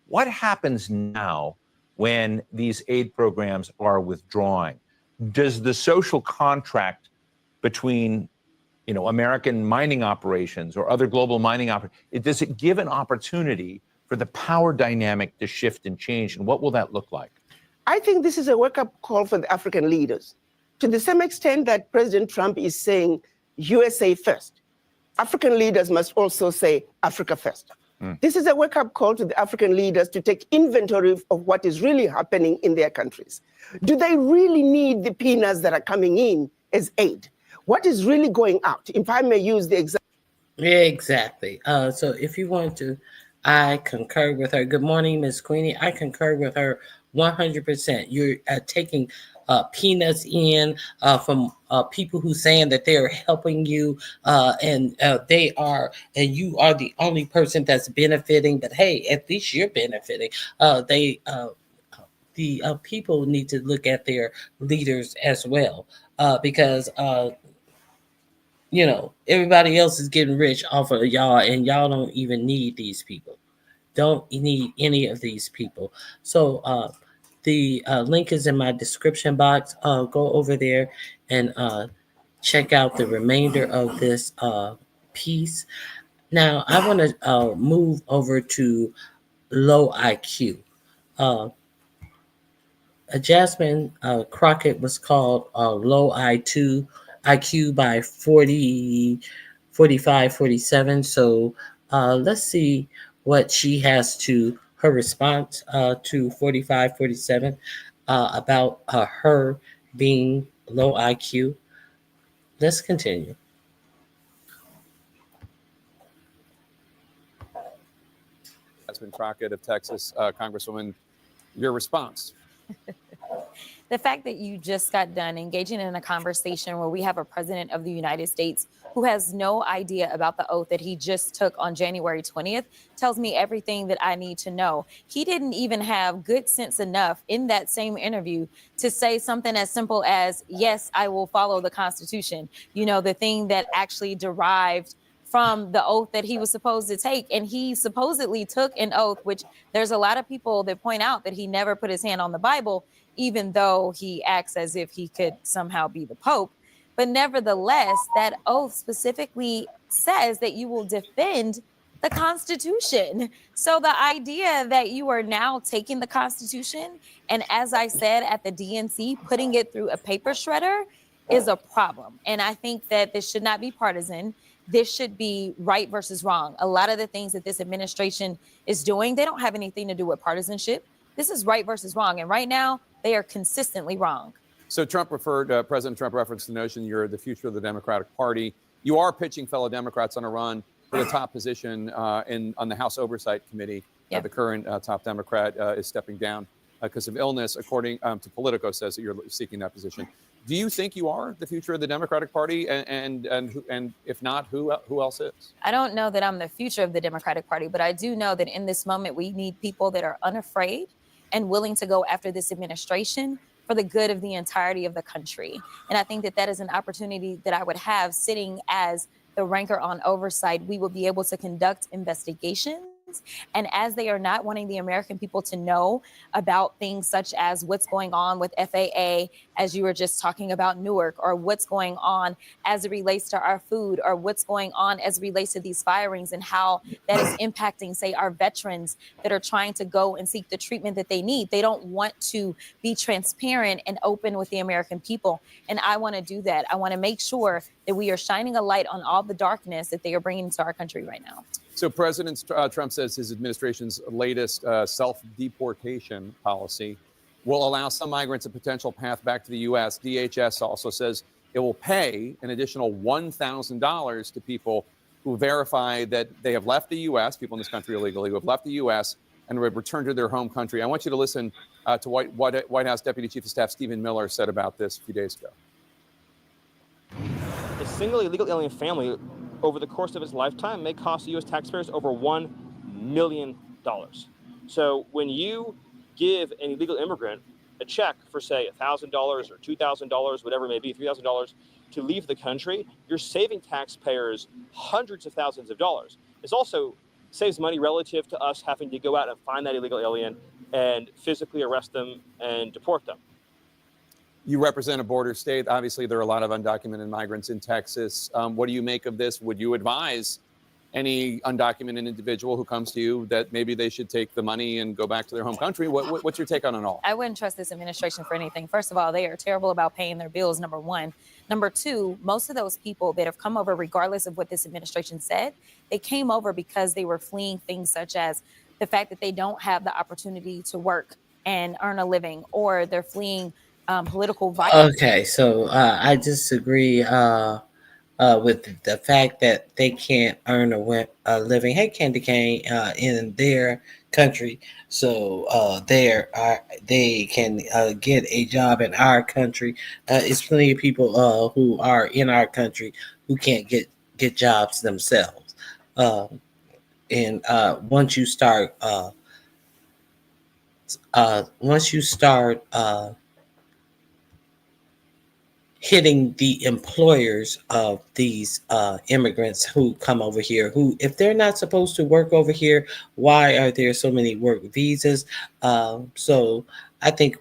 What happens now when these aid programs are withdrawing? Does the social contract between, American mining operations or other global mining operations, does it give an opportunity for the power dynamic to shift and change? And what will that look like? I think this is a wake-up call for the African leaders. To the same extent that President Trump is saying USA first, African leaders must also say Africa first. This is a wake-up call to the African leaders to take inventory of what is really happening in their countries. Do they really need the peanuts that are coming in as aid? What is really going out? If I may use the example. Yeah, exactly. So if you want to, I concur with her. Good morning, Ms. Queenie. I concur with her 100%. You're taking peanuts in from people who saying that they are helping you and they are, and you are the only person that's benefiting, but hey, at least you're benefiting. The people need to look at their leaders as well because everybody else is getting rich off of y'all, and y'all don't even need these people. Don't need any of these people. So the link is in my description box. Go over there and check out the remainder of this piece. Now, I want to move over to low IQ. Jasmine Crockett was called low IQ by 40, 45, 47. So let's see what she has to her response to 45, 47 about her being low IQ. Let's continue. Jasmine Crockett of Texas, Congresswoman, your response. The fact that you just got done engaging in a conversation where we have a president of the United States who has no idea about the oath that he just took on January 20th tells me everything that I need to know. He didn't even have good sense enough in that same interview to say something as simple as, yes, I will follow the Constitution. The thing that actually derived from the oath that he was supposed to take. And he supposedly took an oath, which there's a lot of people that point out that he never put his hand on the Bible, even though he acts as if he could somehow be the Pope. But nevertheless, that oath specifically says that you will defend the Constitution. So the idea that you are now taking the Constitution and, as I said at the DNC, putting it through a paper shredder is a problem. And I think that this should not be partisan. This should be right versus wrong. A lot of the things that this administration is doing, they don't have anything to do with partisanship. This is right versus wrong. And right now, they are consistently wrong. So President Trump referenced the notion you're the future of the Democratic Party. You are pitching fellow Democrats on a run for the top position on the House Oversight Committee. Yeah. The current top Democrat is stepping down because of illness, according to Politico, says that you're seeking that position. Do you think you are the future of the Democratic Party? And if not, who else is? I don't know that I'm the future of the Democratic Party, but I do know that in this moment, we need people that are unafraid and willing to go after this administration for the good of the entirety of the country. And I think that that is an opportunity that I would have sitting as the ranker on oversight. We will be able to conduct investigations. And as they are not wanting the American people to know about things such as what's going on with FAA, as you were just talking about Newark, or what's going on as it relates to our food, or what's going on as it relates to these firings and how that is impacting, say, our veterans that are trying to go and seek the treatment that they need. They don't want to be transparent and open with the American people. And I want to do that. I want to make sure that we are shining a light on all the darkness that they are bringing to our country right now. So President Trump says his administration's latest self-deportation policy will allow some migrants a potential path back to the U.S. DHS also says it will pay an additional $1,000 to people who verify that they have left the U.S., people in this country illegally, who have left the U.S. and have returned to their home country. I want you to listen to what White House Deputy Chief of Staff Stephen Miller said about this a few days ago. A single illegal alien family over the course of its lifetime may cost U.S. taxpayers over $1 million. So when you give an illegal immigrant a check for, say, $1,000 or $2,000, whatever it may be, $3,000 to leave the country, you're saving taxpayers hundreds of thousands of dollars. This also saves money relative to us having to go out and find that illegal alien and physically arrest them and deport them. You represent a border state. Obviously, there are a lot of undocumented migrants in Texas. What do you make of this? Would you advise any undocumented individual who comes to you that maybe they should take the money and go back to their home country? What's your take on it all? I wouldn't trust this administration for anything. First of all, they are terrible about paying their bills, number one. Number two, most of those people that have come over, regardless of what this administration said, they came over because they were fleeing things such as the fact that they don't have the opportunity to work and earn a living, or they're fleeing political violence. Okay, so I disagree with the fact that they can't earn a living. Hey, Candy Cane, in their country, so they can get a job in our country. It's plenty of people who are in our country who can't get jobs themselves. And once you start hitting the employers of these immigrants who come over here, who, if they're not supposed to work over here, why are there so many work visas? So I think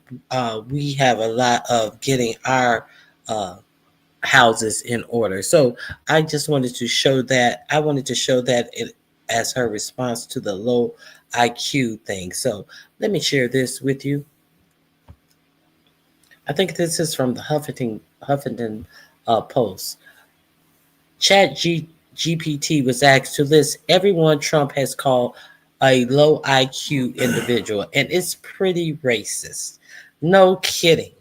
we have a lot of getting our houses in order. So I just wanted to show that. I wanted to show that as her response to the low IQ thing. So let me share this with you. I think this is from the Huffington Post. GPT was asked to list everyone Trump has called a low IQ individual, and it's pretty racist. No kidding.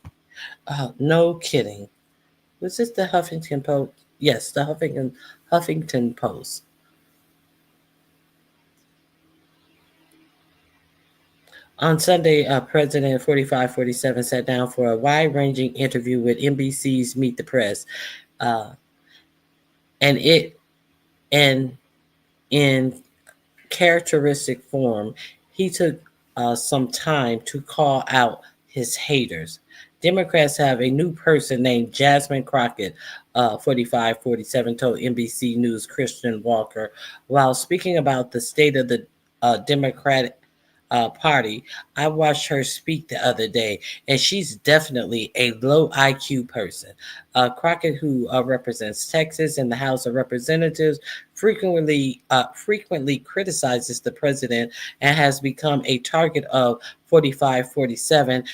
No kidding. Was this the Huffington Post? Yes, the Huffington Post. On Sunday, President 47's sat down for a wide-ranging interview with NBC's Meet the Press, and in characteristic form, he took some time to call out his haters. Democrats have a new person named Jasmine Crockett, 47 told NBC News' Christian Walker, while speaking about the state of the Democratic Party. I watched her speak the other day, and she's definitely a low IQ person. Crockett, who represents Texas in the House of Representatives, frequently criticizes the president and has become a target of 45-47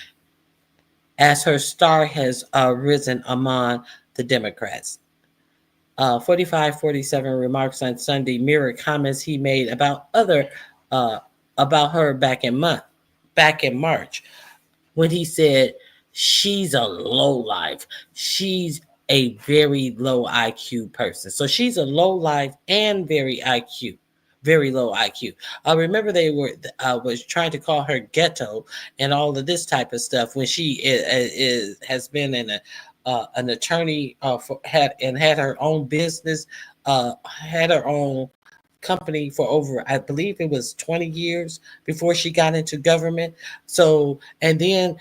as her star has risen among the Democrats. 45-47 remarks on Sunday mirror comments he made about her back in March, when he said she's a lowlife. She's a very low IQ person. So she's a lowlife and very low IQ. I remember they was trying to call her ghetto and all of this type of stuff when she has been in an attorney had her own business, had her own company for over, I believe it was 20 years before she got into government. So, and then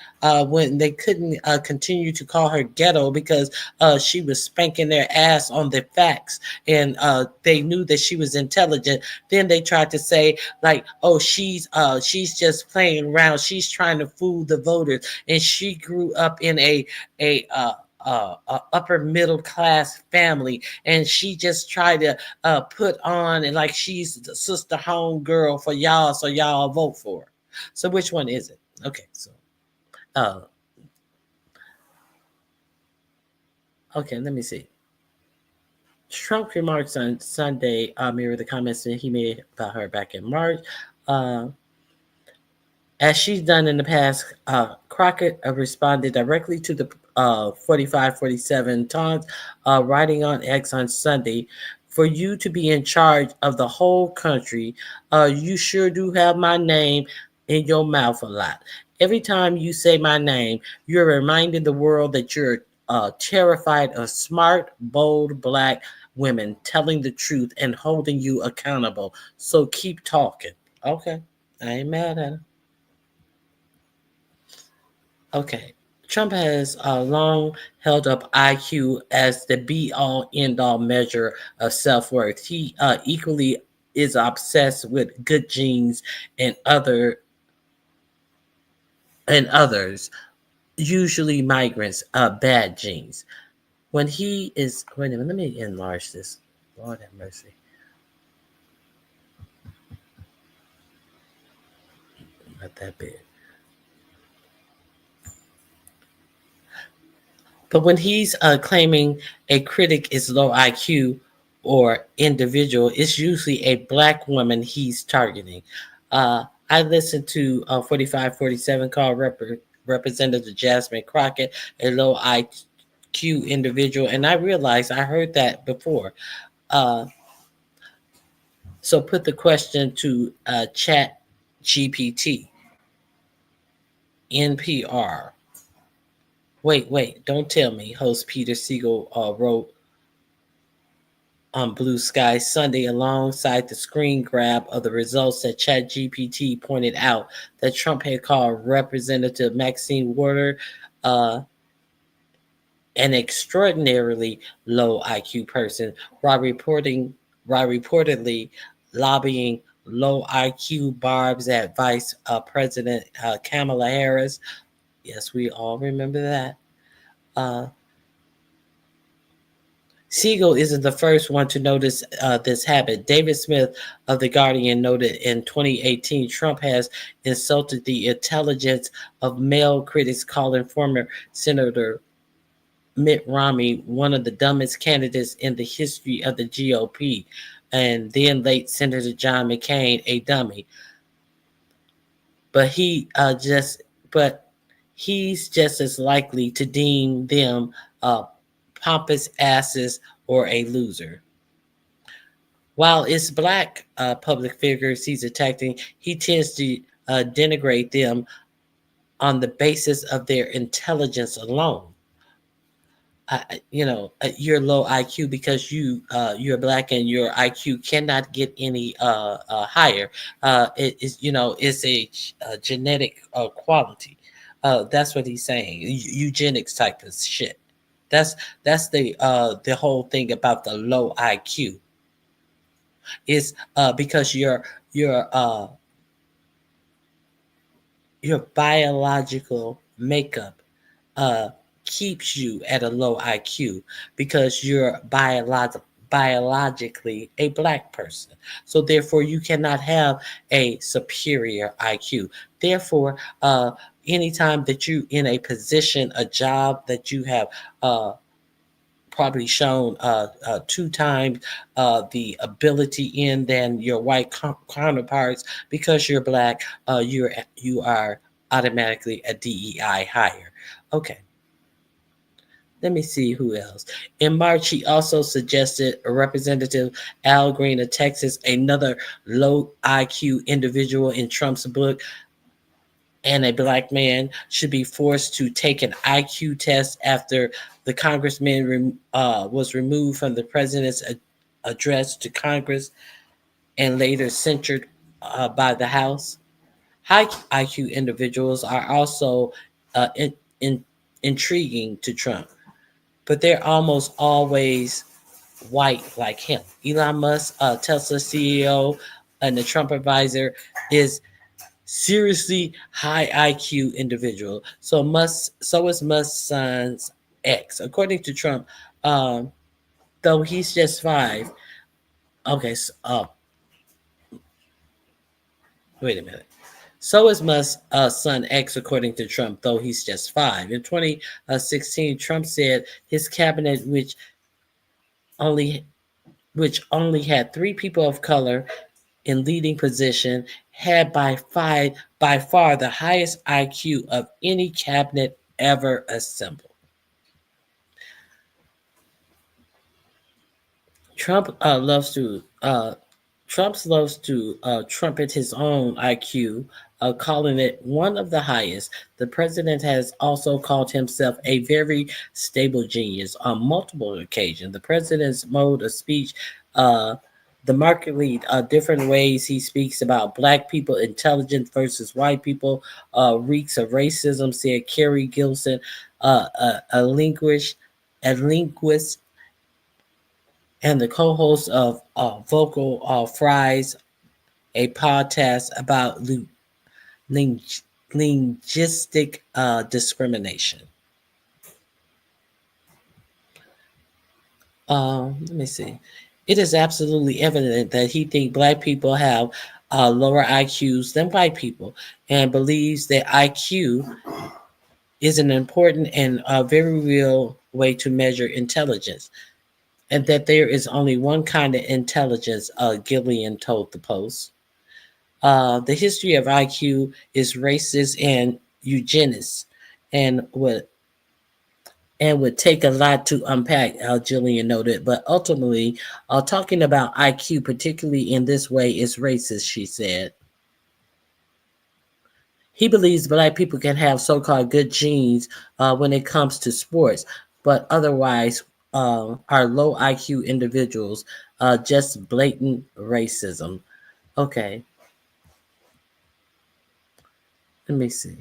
when they couldn't continue to call her ghetto because she was spanking their ass on the facts, and they knew that she was intelligent, then they tried to say like, oh, she's just playing around. She's trying to fool the voters, and she grew up in a upper middle class family, and she just tried to put on and like she's the sister home girl for y'all, so y'all vote for her. So which one is it? Okay, so okay, let me see. Trump remarks on Sunday mirror the comments that he made about her back in March. As she's done in the past, Crockett responded directly to the 45-47 taunts, writing on X on Sunday, "For you to be in charge of the whole country, you sure do have my name in your mouth a lot. Every time you say my name, you're reminding the world that you're terrified of smart, bold Black women telling the truth and holding you accountable. So keep talking." Okay, I ain't mad at him. Okay. Trump has long held up IQ as the be-all, end-all measure of self-worth. He equally is obsessed with good genes and others, usually migrants, bad genes. When he is, wait a minute, let me enlarge this. Lord have mercy. Not that big. But when he's claiming a critic is low IQ or individual, it's usually a Black woman he's targeting. I listened to 45-47 call Representative Jasmine Crockett a low IQ individual, and I realized I heard that before. So put the question to Chat GPT, NPR. Wait, don't tell me, host Peter Siegel wrote on Blue Sky Sunday alongside the screen grab of the results that ChatGPT pointed out that Trump had called Representative Maxine Waters an extraordinarily low IQ person while reportedly lobbying low IQ barbs at Vice President Kamala Harris. Yes, we all remember that. Siegel isn't the first one to notice this habit. David Smith of The Guardian noted in 2018, Trump has insulted the intelligence of male critics, calling former Senator Mitt Romney one of the dumbest candidates in the history of the GOP, and then late Senator John McCain a dummy. But he's just as likely to deem them pompous asses or a loser. While it's Black public figures he's attacking, he tends to denigrate them on the basis of their intelligence alone. You're low IQ because you're Black and your IQ cannot get any higher. It's a genetic quality. That's what he's saying. Eugenics type of shit. That's the whole thing about the low IQ. Is because you're your biological makeup keeps you at a low IQ because you're biologically a black person. So therefore, you cannot have a superior IQ. Therefore, anytime that you in a position, a job that you have probably shown 2 times the ability in than your white counterparts, because you're black, you are automatically a DEI hire. Okay. Let me see who else. In March, he also suggested Representative Al Green of Texas, another low IQ individual in Trump's book, and a black man should be forced to take an IQ test after the congressman was removed from the president's address to Congress and later censured by the House. High IQ individuals are also intriguing to Trump, but they're almost always white like him. Elon Musk, Tesla CEO, and the Trump advisor is seriously high IQ individual. So is Musk's son's X. According to Trump, though he's just 5. Okay, so, wait a minute. So is Musk's son X, according to Trump, though he's just 5. In 2016, Trump said his cabinet, which only had 3 people of color in leading position, had by far the highest IQ of any cabinet ever assembled. Trump loves to trumpet his own IQ, calling it one of the highest. The president has also called himself a very stable genius on multiple occasions. The president's mode of speech, the markedly different ways he speaks about black people, intelligent versus white people, reeks of racism, said Kerry Gilson, a linguist, and the co-host of Vocal Fries, a podcast about linguistic discrimination. Let me see. It is absolutely evident that he thinks black people have lower IQs than white people, and believes that IQ is an important and very real way to measure intelligence, and that there is only one kind of intelligence, Gillian told the Post. The history of IQ is racist and eugenist, and would take a lot to unpack, Gillian noted. But ultimately, talking about IQ, particularly in this way, is racist, she said. He believes black people can have so-called good genes when it comes to sports, but otherwise are low IQ individuals, just blatant racism. Okay. Let me see.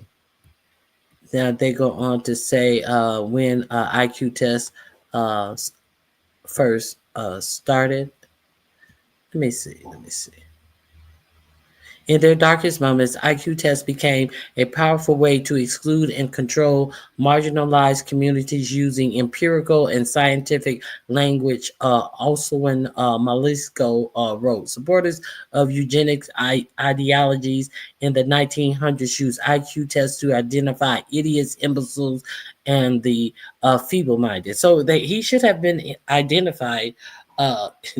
Now they go on to say when IQ tests first started. Let me see. In their darkest moments, IQ tests became a powerful way to exclude and control marginalized communities using empirical and scientific language. Also, when Malisco wrote, supporters of eugenics ideologies in the 1900s used IQ tests to identify idiots, imbeciles, and the feeble-minded. So he should have been identified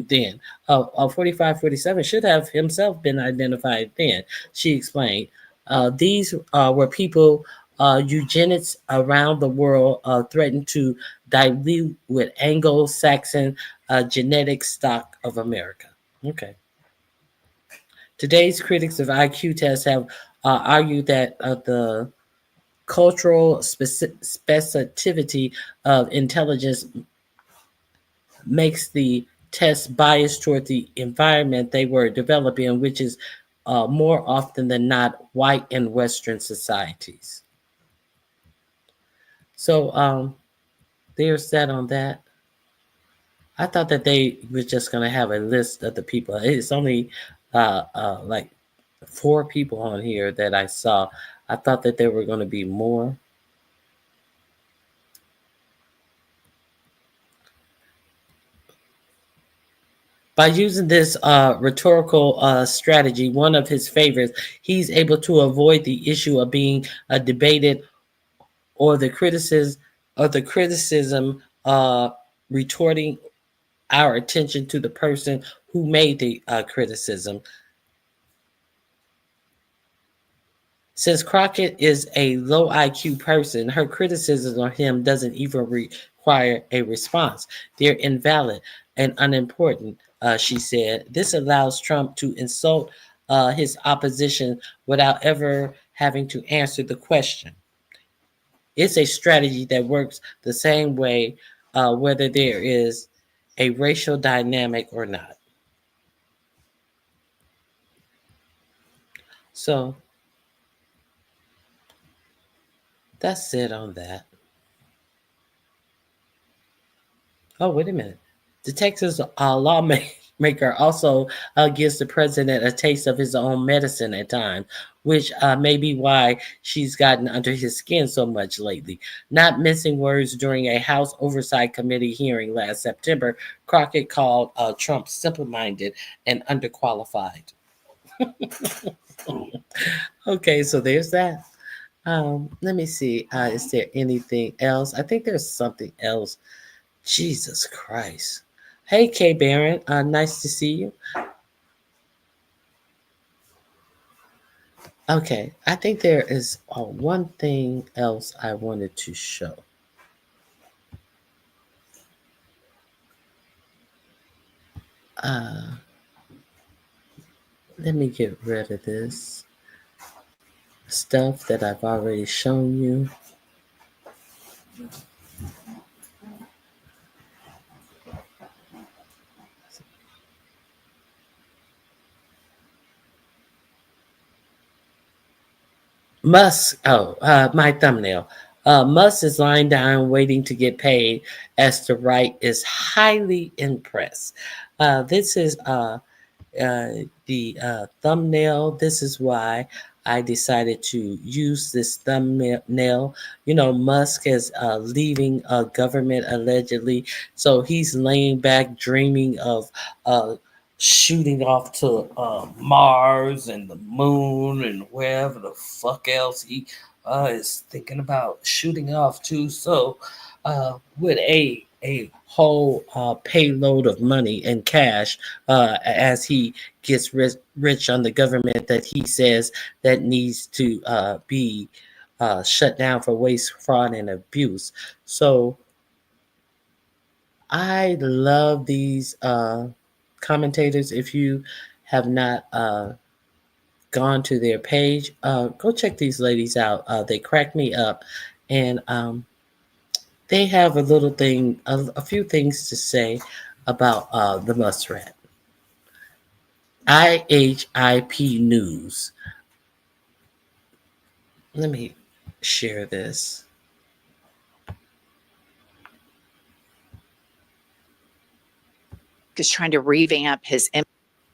then. 47 should have himself been identified then, she explained. These were people eugenics around the world threatened to dilute with Anglo-Saxon genetic stock of America. Okay. Today's critics of IQ tests have argued that the cultural specificity of intelligence makes the test biased toward the environment they were developing, which is more often than not white and Western societies. So there's that on that. I thought that they were just going to have a list of the people. It's only like 4 people on here that I saw. I thought that there were going to be more. By using this rhetorical strategy, one of his favorites, he's able to avoid the issue of being debated or the criticism retorting our attention to the person who made the criticism. Since Crockett is a low IQ person, her criticism of him doesn't even require a response. They're invalid and unimportant, she said. This allows Trump to insult his opposition without ever having to answer the question. It's a strategy that works the same way, whether there is a racial dynamic or not. So that's it on that. Oh, wait a minute. The Texas lawmaker also gives the president a taste of his own medicine at times, which may be why she's gotten under his skin so much lately. Not missing words during a House Oversight Committee hearing last September, Crockett called Trump simple-minded and underqualified. Okay, so there's that. Let me see. Is there anything else? I think there's something else. Jesus Christ. Hey, Kay Barron. Nice to see you. Okay, I think there is one thing else I wanted to show. Let me get rid of this stuff that I've already shown you. Musk, my thumbnail. Musk is lying down waiting to get paid as the right is highly impressed. This is the thumbnail. This is why I decided to use this thumbnail. You know, Musk is leaving government allegedly. So he's laying back dreaming of shooting off to Mars and the moon and wherever the fuck else he is thinking about shooting off to. So with a whole payload of money and cash as he gets rich on the government that he says that needs to be shut down for waste, fraud, and abuse. So I love these commentators. If you have not gone to their page, go check these ladies out. They crack me up, and they have a few things to say about the muskrat. IHIP News. Let me share this. Is trying to revamp his image.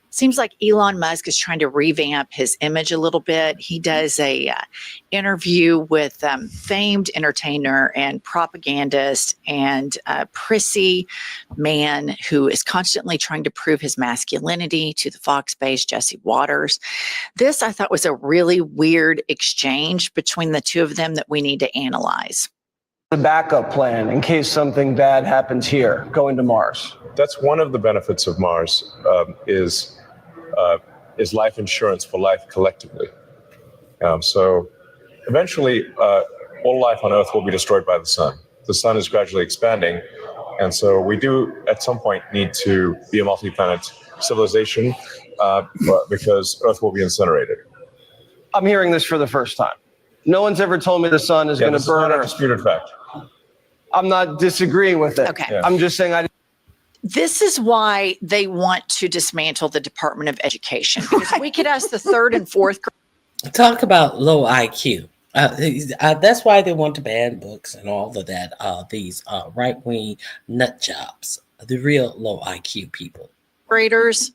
Seems like Elon Musk is trying to revamp his image a little bit. He does a interview with famed entertainer and propagandist and prissy man who is constantly trying to prove his masculinity to the Fox-based Jesse Waters. This I thought was a really weird exchange between the two of them that we need to analyze. The backup plan in case something bad happens here, going to Mars. That's one of the benefits of Mars is life insurance for life collectively. So eventually, all life on Earth will be destroyed by the sun. The sun is gradually expanding, and so we do at some point need to be a multi-planet civilization because Earth will be incinerated. I'm hearing this for the first time. No one's ever told me the sun is going to burn Earth. Earth. Disputed fact. I'm not disagreeing with it. Okay. I'm just saying This is why they want to dismantle the Department of Education, because we could ask the third and fourth. Talk about low IQ. That's why they want to ban books and all of that. These right-wing nut jobs, the real low IQ people. graders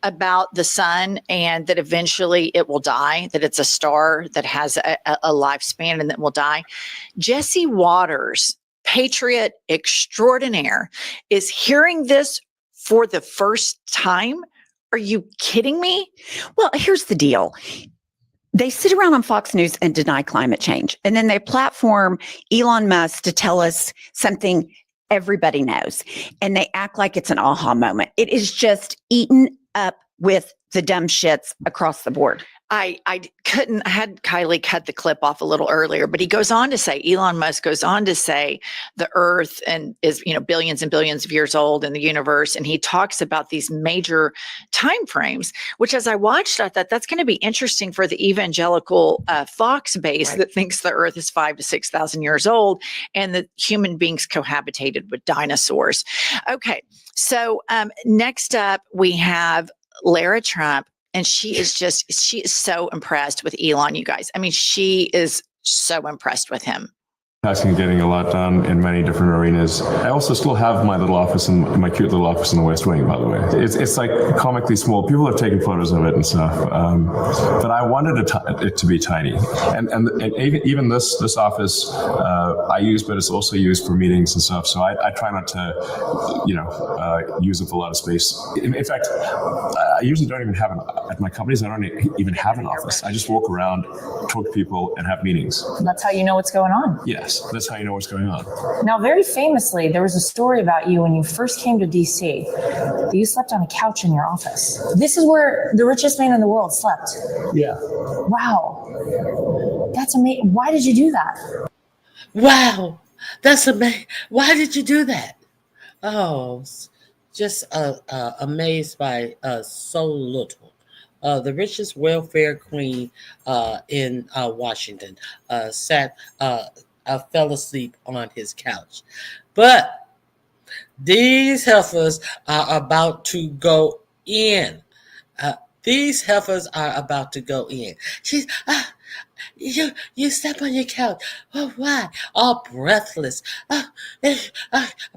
about the sun and that eventually it will die, that it's a star that has a lifespan and that will die. Jesse Waters, patriot extraordinaire, is hearing this for the first time. Are you kidding me? Well, here's the deal. They sit around on Fox News and deny climate change. And then they platform Elon Musk to tell us something everybody knows. And they act like it's an aha moment. It is just eaten up with the dumb shits across the board. I had Kylie cut the clip off a little earlier, but he goes on to say, Elon Musk goes on to say the earth and is, billions and billions of years old in the universe. And he talks about these major time frames, which as I watched, I thought that's going to be interesting for the evangelical Fox base that thinks the earth is 5,000 to 6,000 years old and that human beings cohabitated with dinosaurs. Okay. So next up we have Lara Trump. And she is so impressed with Elon, you guys. I mean, she is so impressed with him. Asking, getting a lot done in many different arenas. I also still have my little office and my cute little office in the West Wing, by the way. It's like comically small. People have taken photos of it and stuff, but I wanted it to be tiny. And even this office I use, but it's also used for meetings and stuff. So I try not to, use up a lot of space. In fact, I usually don't even have at my companies. I don't even have an office. I just walk around, talk to people, and have meetings. That's how you know what's going on. Yes. That's how you know what's going on. Now, very famously, there was a story about you when you first came to DC. You slept on a couch in your office. This is where the richest man in the world slept. Yeah. Wow. That's amazing. Why did you do that? Wow. That's amazing. Why did you do that? Oh, just amazed by so little. The richest welfare queen in Washington fell asleep on his couch. But these heifers are about to go in. These heifers are about to go in. She's, you step on your couch. Oh, why? All breathless.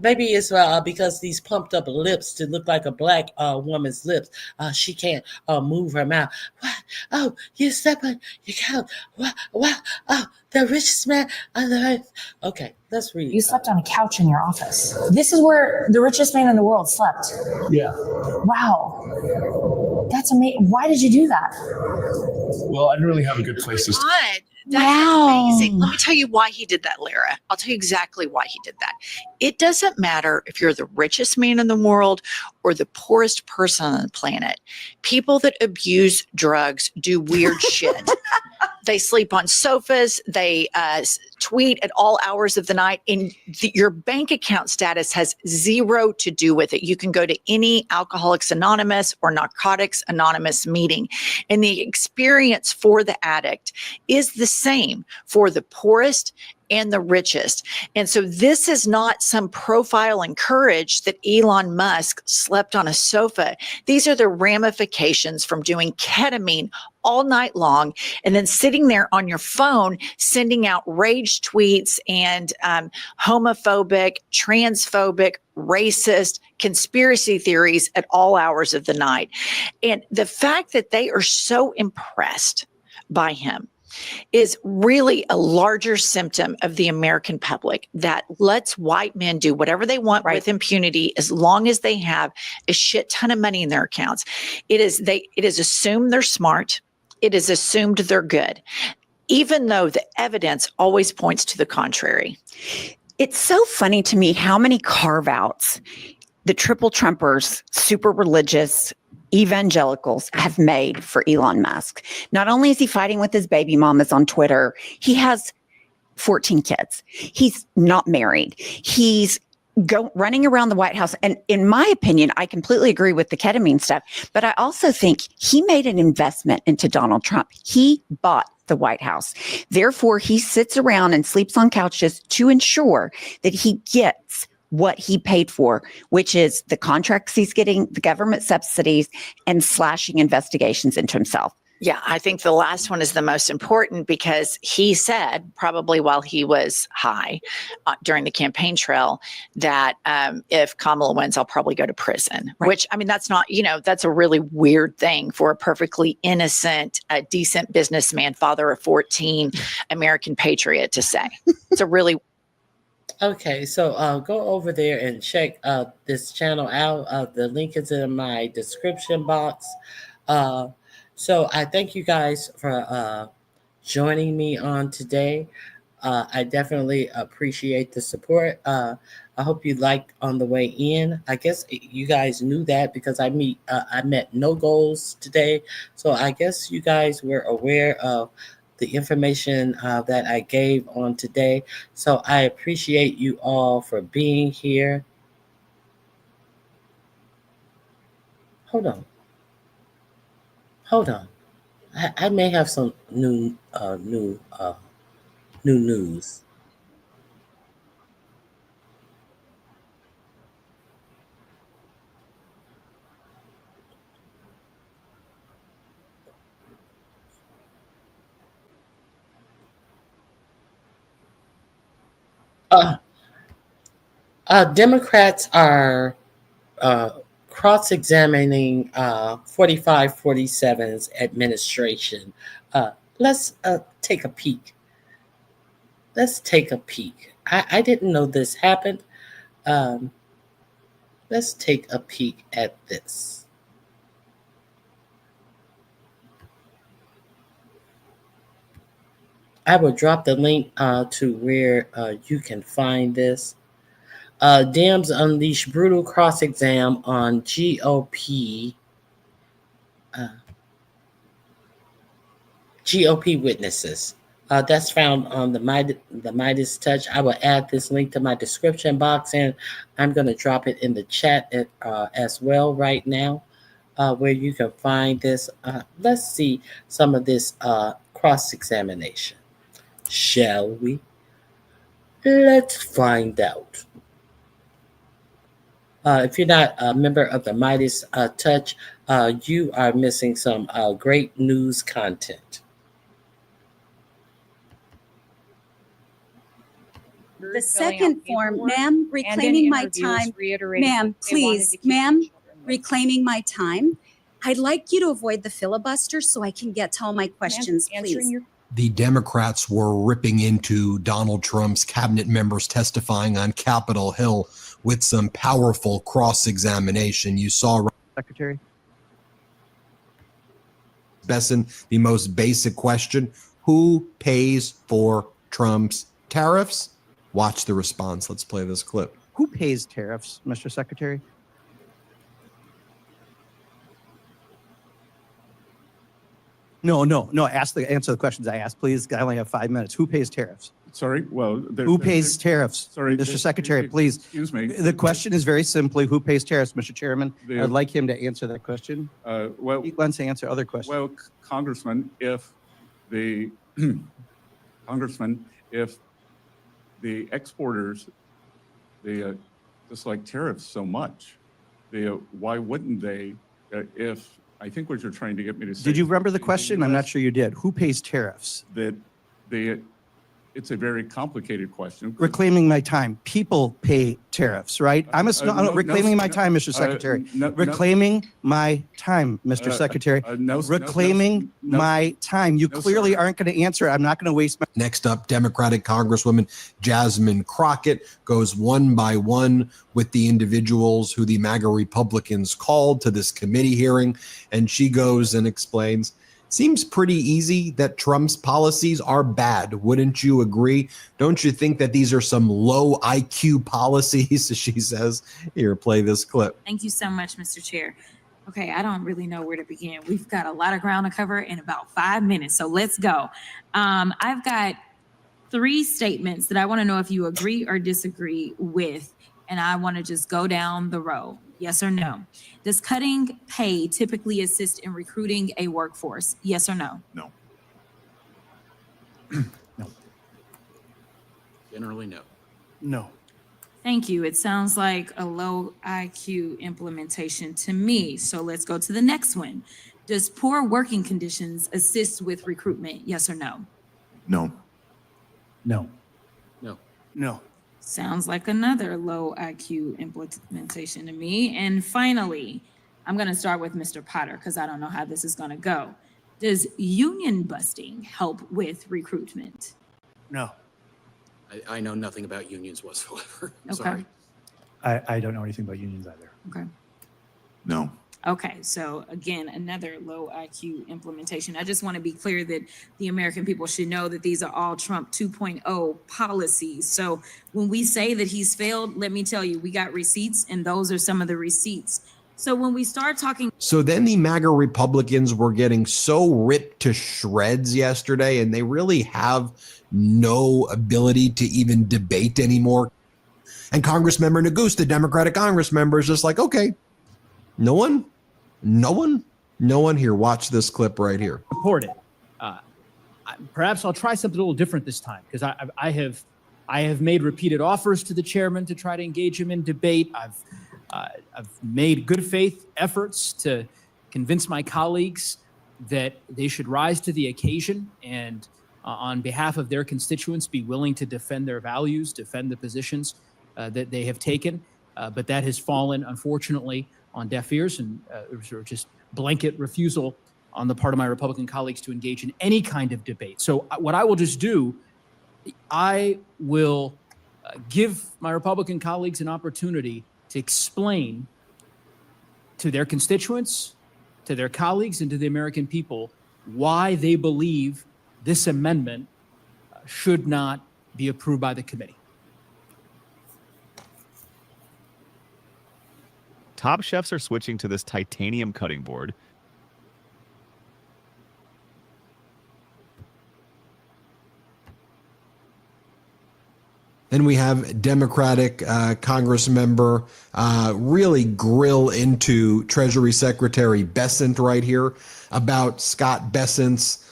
Maybe it's because these pumped up lips to look like a black woman's lips. She can't move her mouth. What? Oh, you step on your couch. What? Oh, the richest man on the earth. Okay, let's read. You slept on a couch in your office. This is where the richest man in the world slept. Yeah. Wow. That's amazing. Why did you do that? Well, I didn't really have a good place to start. That's amazing. Let me tell you why he did that, Lara. I'll tell you exactly why he did that. It doesn't matter if you're the richest man in the world or the poorest person on the planet. People that abuse drugs do weird shit. They sleep on sofas. They tweet at all hours of the night. And your bank account status has zero to do with it. You can go to any Alcoholics Anonymous or Narcotics Anonymous meeting. And the experience for the addict is the same for the poorest and the richest. And so this is not some profile and courage that Elon Musk slept on a sofa. These are the ramifications from doing ketamine all night long and then sitting there on your phone, sending out rage tweets and homophobic, transphobic, racist conspiracy theories at all hours of the night. And the fact that they are so impressed by him is really a larger symptom of the American public that lets white men do whatever they want with impunity as long as they have a shit ton of money in their accounts. It is assumed they're smart. It is assumed they're good, even though the evidence always points to the contrary. It's so funny to me how many carve-outs the triple Trumpers, super religious evangelicals have made for Elon Musk. Not only is he fighting with his baby mamas on Twitter, he has 14 kids. He's not married. He's running around the White House. And in my opinion, I completely agree with the ketamine stuff, but I also think he made an investment into Donald Trump. He bought the White House. Therefore, he sits around and sleeps on couches to ensure that he gets what he paid for, which is the contracts he's getting, the government subsidies, and slashing investigations into himself. Yeah, I think the last one is the most important because he said, probably while he was high during the campaign trail, that if Kamala wins, I'll probably go to prison. Right. Which, I mean, that's not, that's a really weird thing for a perfectly innocent, decent businessman, father of 14, American patriot to say. It's a really Okay, so go over there and check this channel out. The link is in my description box. So I thank you guys for joining me on today. I definitely appreciate the support. I hope you liked on the way in. I guess you guys knew that because I met no goals today. So I guess you guys were aware of the information that I gave on today. So I appreciate you all for being here. Hold on. I may have some new news. Democrats are cross-examining 47's administration. Let's take a peek. I didn't know this happened. Let's take a peek at this. I will drop the link to where you can find this. Dems unleash brutal cross-exam on GOP witnesses. That's found on the Midas Touch. I will add this link to my description box, and I'm going to drop it in the chat as well right now, where you can find this. Let's see some of this cross-examination, shall we? Let's find out. If you're not a member of the Midas Touch, you are missing some great news content. The second form, ma'am, reclaiming my time. Ma'am, please, ma'am, reclaiming my time. I'd like you to avoid the filibuster so I can get to all my questions, please. The Democrats were ripping into Donald Trump's cabinet members testifying on Capitol Hill with some powerful cross-examination. You saw Secretary Besson, the most basic question: who pays for Trump's tariffs? Watch the response. Let's play this clip. Who pays tariffs, Mr. Secretary? No. Answer the questions I asked, please. I only have 5 minutes. Who pays tariffs? Sorry. Well, who pays tariffs? Sorry, Mr. Secretary, please. Excuse me. The question is very simply, who pays tariffs, Mr. Chairman? I'd like him to answer that question. Well, he wants to answer other questions. Well, Congressman, if the exporters, they dislike tariffs so much, why wouldn't they? If I think what you're trying to get me to say. Did you remember the question? I'm not sure you did. Who pays tariffs? It's a very complicated question. Reclaiming my time. People pay tariffs, right? Reclaiming my time, Mr. Secretary. Reclaiming my time, Mr. Secretary. Reclaiming my time. You clearly aren't going to answer it. I'm not going to waste my. Next up, Democratic Congresswoman Jasmine Crockett goes one by one with the individuals who the MAGA Republicans called to this committee hearing, and she goes and explains. Seems pretty easy that Trump's policies are bad. Wouldn't you agree? Don't you think that these are some low IQ policies, she says. Here, play this clip. Thank you so much, Mr. Chair. Okay, I don't really know where to begin. We've got a lot of ground to cover in about 5 minutes, so let's go. I've got 3 statements that I want to know if you agree or disagree with, and I want to just go down the row. Yes or no? Does cutting pay typically assist in recruiting a workforce? Yes or no? No. No. Generally, no. No. Thank you. It sounds like a low IQ implementation to me. So let's go to the next one. Does poor working conditions assist with recruitment? Yes or no? No. No. No. No. Sounds like another low IQ implementation to me. And finally, I'm going to start with Mr. Potter because I don't know how this is going to go. Does union busting help with recruitment? No. I know nothing about unions whatsoever. I'm Okay. sorry. I don't know anything about unions either. Okay. No. Okay, so again, another low IQ implementation. I just want to be clear that the American people should know that these are all Trump 2.0 policies. So when we say that he's failed, let me tell you, we got receipts, and those are some of the receipts. So when we start talking. So then the MAGA Republicans were getting so ripped to shreds yesterday, and they really have no ability to even debate anymore. And Congressmember Neguse, the Democratic Congress member, is just like, okay, no one here. Watch this clip right here. Support it. Perhaps I'll try something a little different this time because I have made repeated offers to the chairman to try to engage him in debate. I've made good faith efforts to convince my colleagues that they should rise to the occasion and on behalf of their constituents be willing to defend their values, defend the positions that they have taken. But that has fallen, unfortunately, on deaf ears and sort of just blanket refusal on the part of my Republican colleagues to engage in any kind of debate. So what I will just do, I will give my Republican colleagues an opportunity to explain to their constituents, to their colleagues, and to the American people why they believe this amendment should not be approved by the committee. Top chefs are switching to this titanium cutting board. Then we have Democratic Congress member really grill into Treasury Secretary Bessent right here about Scott Bessent's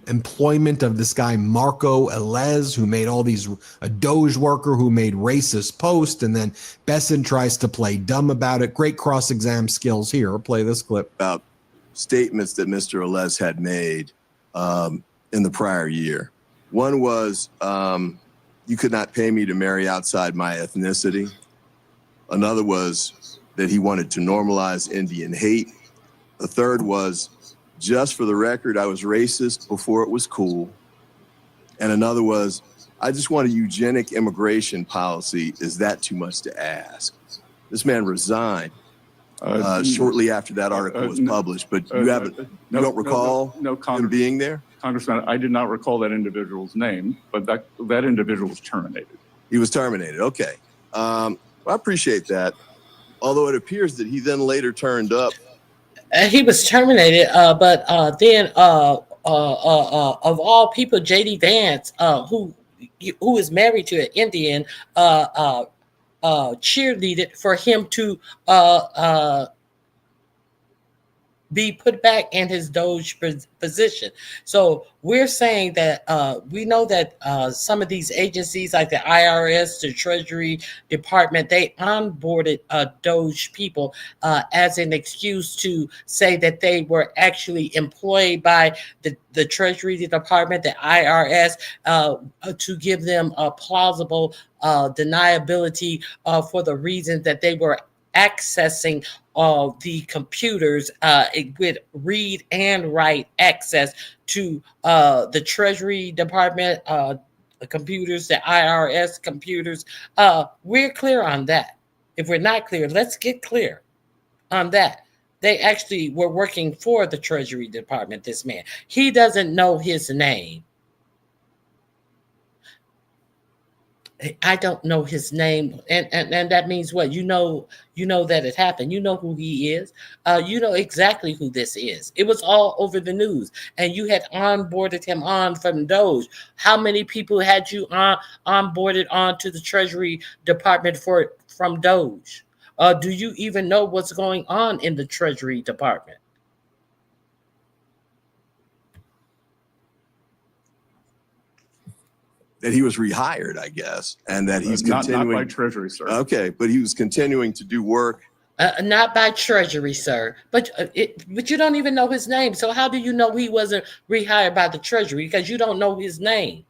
employment of this guy Marco Elez, who made all these, a Doge worker who made racist posts, and then Bessent tries to play dumb about it. Great cross-exam skills here. Play this clip. About statements that Mr. Elez had made in the prior year. One was, you could not pay me to marry outside my ethnicity. Another was that he wanted to normalize Indian hate. The third was, just for the record, I was racist before it was cool. And another was, I just want a eugenic immigration policy. Is that too much to ask? This man resigned shortly after that article was published, but you don't recall him being there? Congressman, I did not recall that individual's name, but that individual was terminated. He was terminated. Okay. Well, I appreciate that. Although it appears that he then later turned up. He was terminated, but then of all people, J.D. Vance, who is married to an Indian, cheerleaded for him to be put back in his Doge position. So we're saying that we know that some of these agencies like the IRS, the Treasury Department, they onboarded Doge people as an excuse to say that they were actually employed by the Treasury Department, the IRS, to give them a plausible deniability for the reason that they were accessing the computers with read and write access to the Treasury Department, the computers, the IRS computers. We're clear on that. If we're not clear, let's get clear on that. They actually were working for the Treasury Department, this man. He doesn't know his name. I don't know his name, and that means what? You know that it happened. You know who he is. You know exactly who this is. It was all over the news, and you had onboarded him on from Doge. How many people had you onboarded on to the Treasury Department from Doge? Do you even know what's going on in the Treasury Department? That he was rehired, I guess, and that he's continuing. Not by Treasury, sir. Okay, but he was continuing to do work Not by Treasury, sir. But you don't even know his name. So how do you know he wasn't rehired by the Treasury? Because you don't know his name.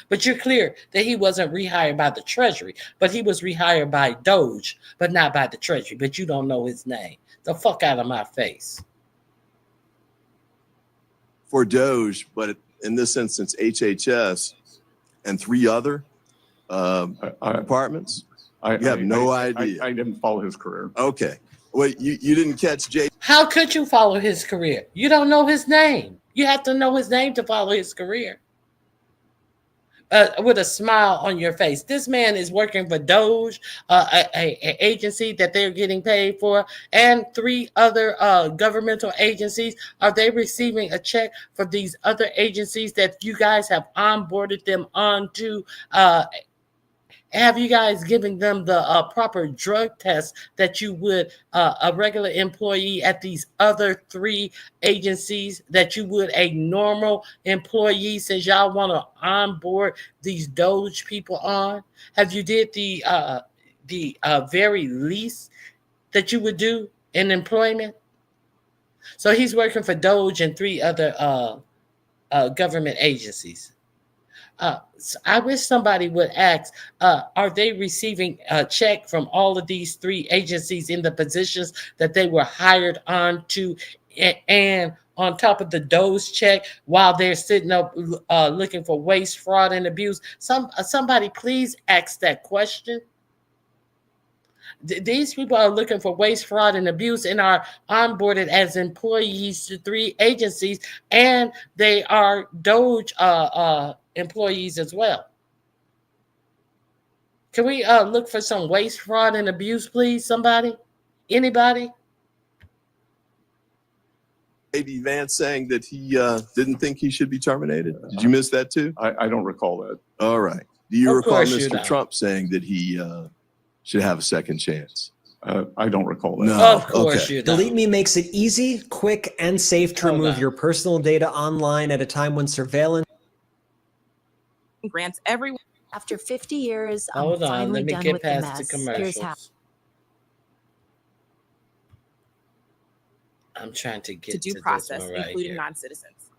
But you're clear that he wasn't rehired by the Treasury, but he was rehired by Doge, but not by the Treasury. But you don't know his name. The fuck out of my face. For Doge, but in this instance, HHS and 3 other departments. You have no idea. I didn't follow his career. Okay. Wait, you didn't catch Jay? How could you follow his career? You don't know his name. You have to know his name to follow his career. With a smile on your face. This man is working for Doge, an agency that they're getting paid for, and 3 other governmental agencies. Are they receiving a check from these other agencies that you guys have onboarded them onto? Have you guys given them the proper drug test that you would a regular employee at these other 3 agencies, that you would a normal employee, since y'all want to onboard these Doge people on? Have you did the very least that you would do in employment? So he's working for Doge and 3 other government agencies. I wish somebody would ask, are they receiving a check from all of these 3 agencies in the positions that they were hired on to, and on top of the Doge check, while they're sitting up looking for waste, fraud, and abuse? Somebody please ask that question. These people are looking for waste, fraud, and abuse and are onboarded as employees to 3 agencies, and they are Doge employees as well. Can we look for some waste, fraud, and abuse, please? Somebody? Anybody? J.D. Vance saying that he didn't think he should be terminated. Did you miss that too? I don't recall that. All right. Do you recall course you Mr. don't. Trump saying that he should have a second chance? I don't recall that. No. Of course Okay. you don't. Delete Me makes it easy, quick, and safe to Hold remove on. your personal data online at a time when surveillance grants everyone. After 50 years, Hold I'm on, finally let me done get with the past mess. the Here's how. commercials. I'm trying to get To due to process, this one right including here. non-citizens.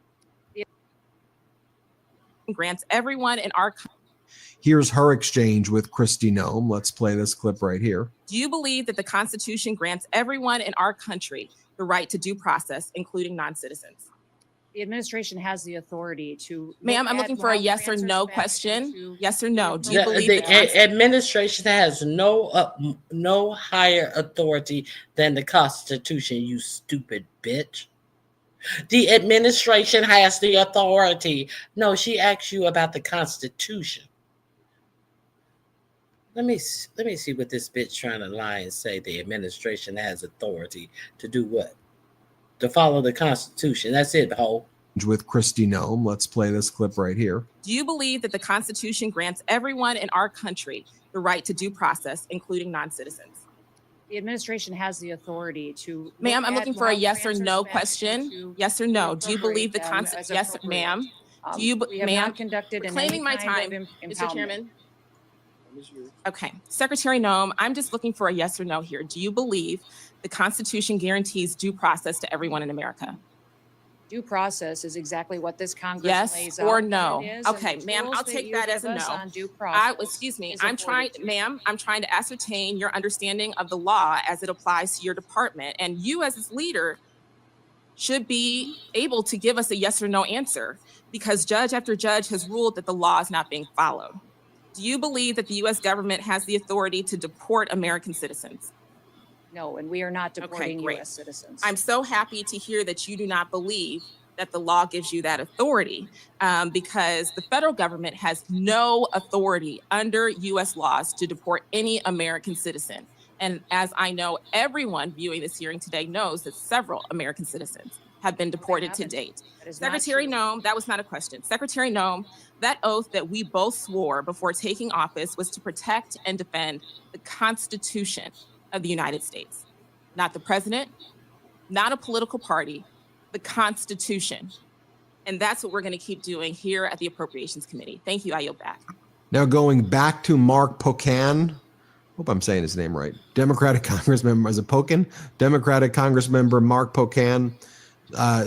Grants everyone in our country. Here's her exchange with Kristi Noem. Let's play this clip right here. Do you believe that the Constitution grants everyone in our country the right to due process, including non-citizens? The administration has the authority to. Ma'am, I'm looking for a yes or no question. Yes or no. Do you believe The administration has no higher authority than the Constitution, you stupid bitch. The administration has the authority. No, she asked you about the Constitution. Let me see what this bitch trying to lie and say. The administration has authority to do what? To follow the Constitution. That's it, ho. With Kristi Noem. Let's play this clip right here. Do you believe that the Constitution grants everyone in our country the right to due process, including non-citizens? The administration has the authority to. Ma'am, I'm looking for a yes or no question. Yes or no. Do you believe the Constitution? Yes, ma'am. Do you, ma'am? Claiming my time, Mr. Chairman. Okay, Secretary Noem, I'm just looking for a yes or no here. Do you believe the Constitution guarantees due process to everyone in America? Due process is exactly what this Congress Yes lays out. or no? It is, Okay, and the ma'am, tools I'll that take you that as give a us no. on due process Excuse me, is I'm trying, afforded to ma'am, I'm trying to ascertain your understanding of the law as it applies to your department. And you as its leader should be able to give us a yes or no answer, because judge after judge has ruled that the law is not being followed. Do you believe that the U.S. government has the authority to deport American citizens? No, and we are not deporting great. U.S. citizens. I'm so happy to hear that you do not believe that the law gives you that authority, because the federal government has no authority under U.S. laws to deport any American citizen. And as I know, everyone viewing this hearing today knows that several American citizens have been deported to date. Secretary Noem, that was not a question. Secretary Noem, that oath that we both swore before taking office was to protect and defend the Constitution of the United States, not the president, not a political party, the Constitution. And that's what we're going to keep doing here at the Appropriations Committee. Thank you. I yield back. Now going back to Mark Pocan, Hope I'm saying his name right. Democratic Congressmember, is it Pocan? Democratic Congressmember Mark Pocan,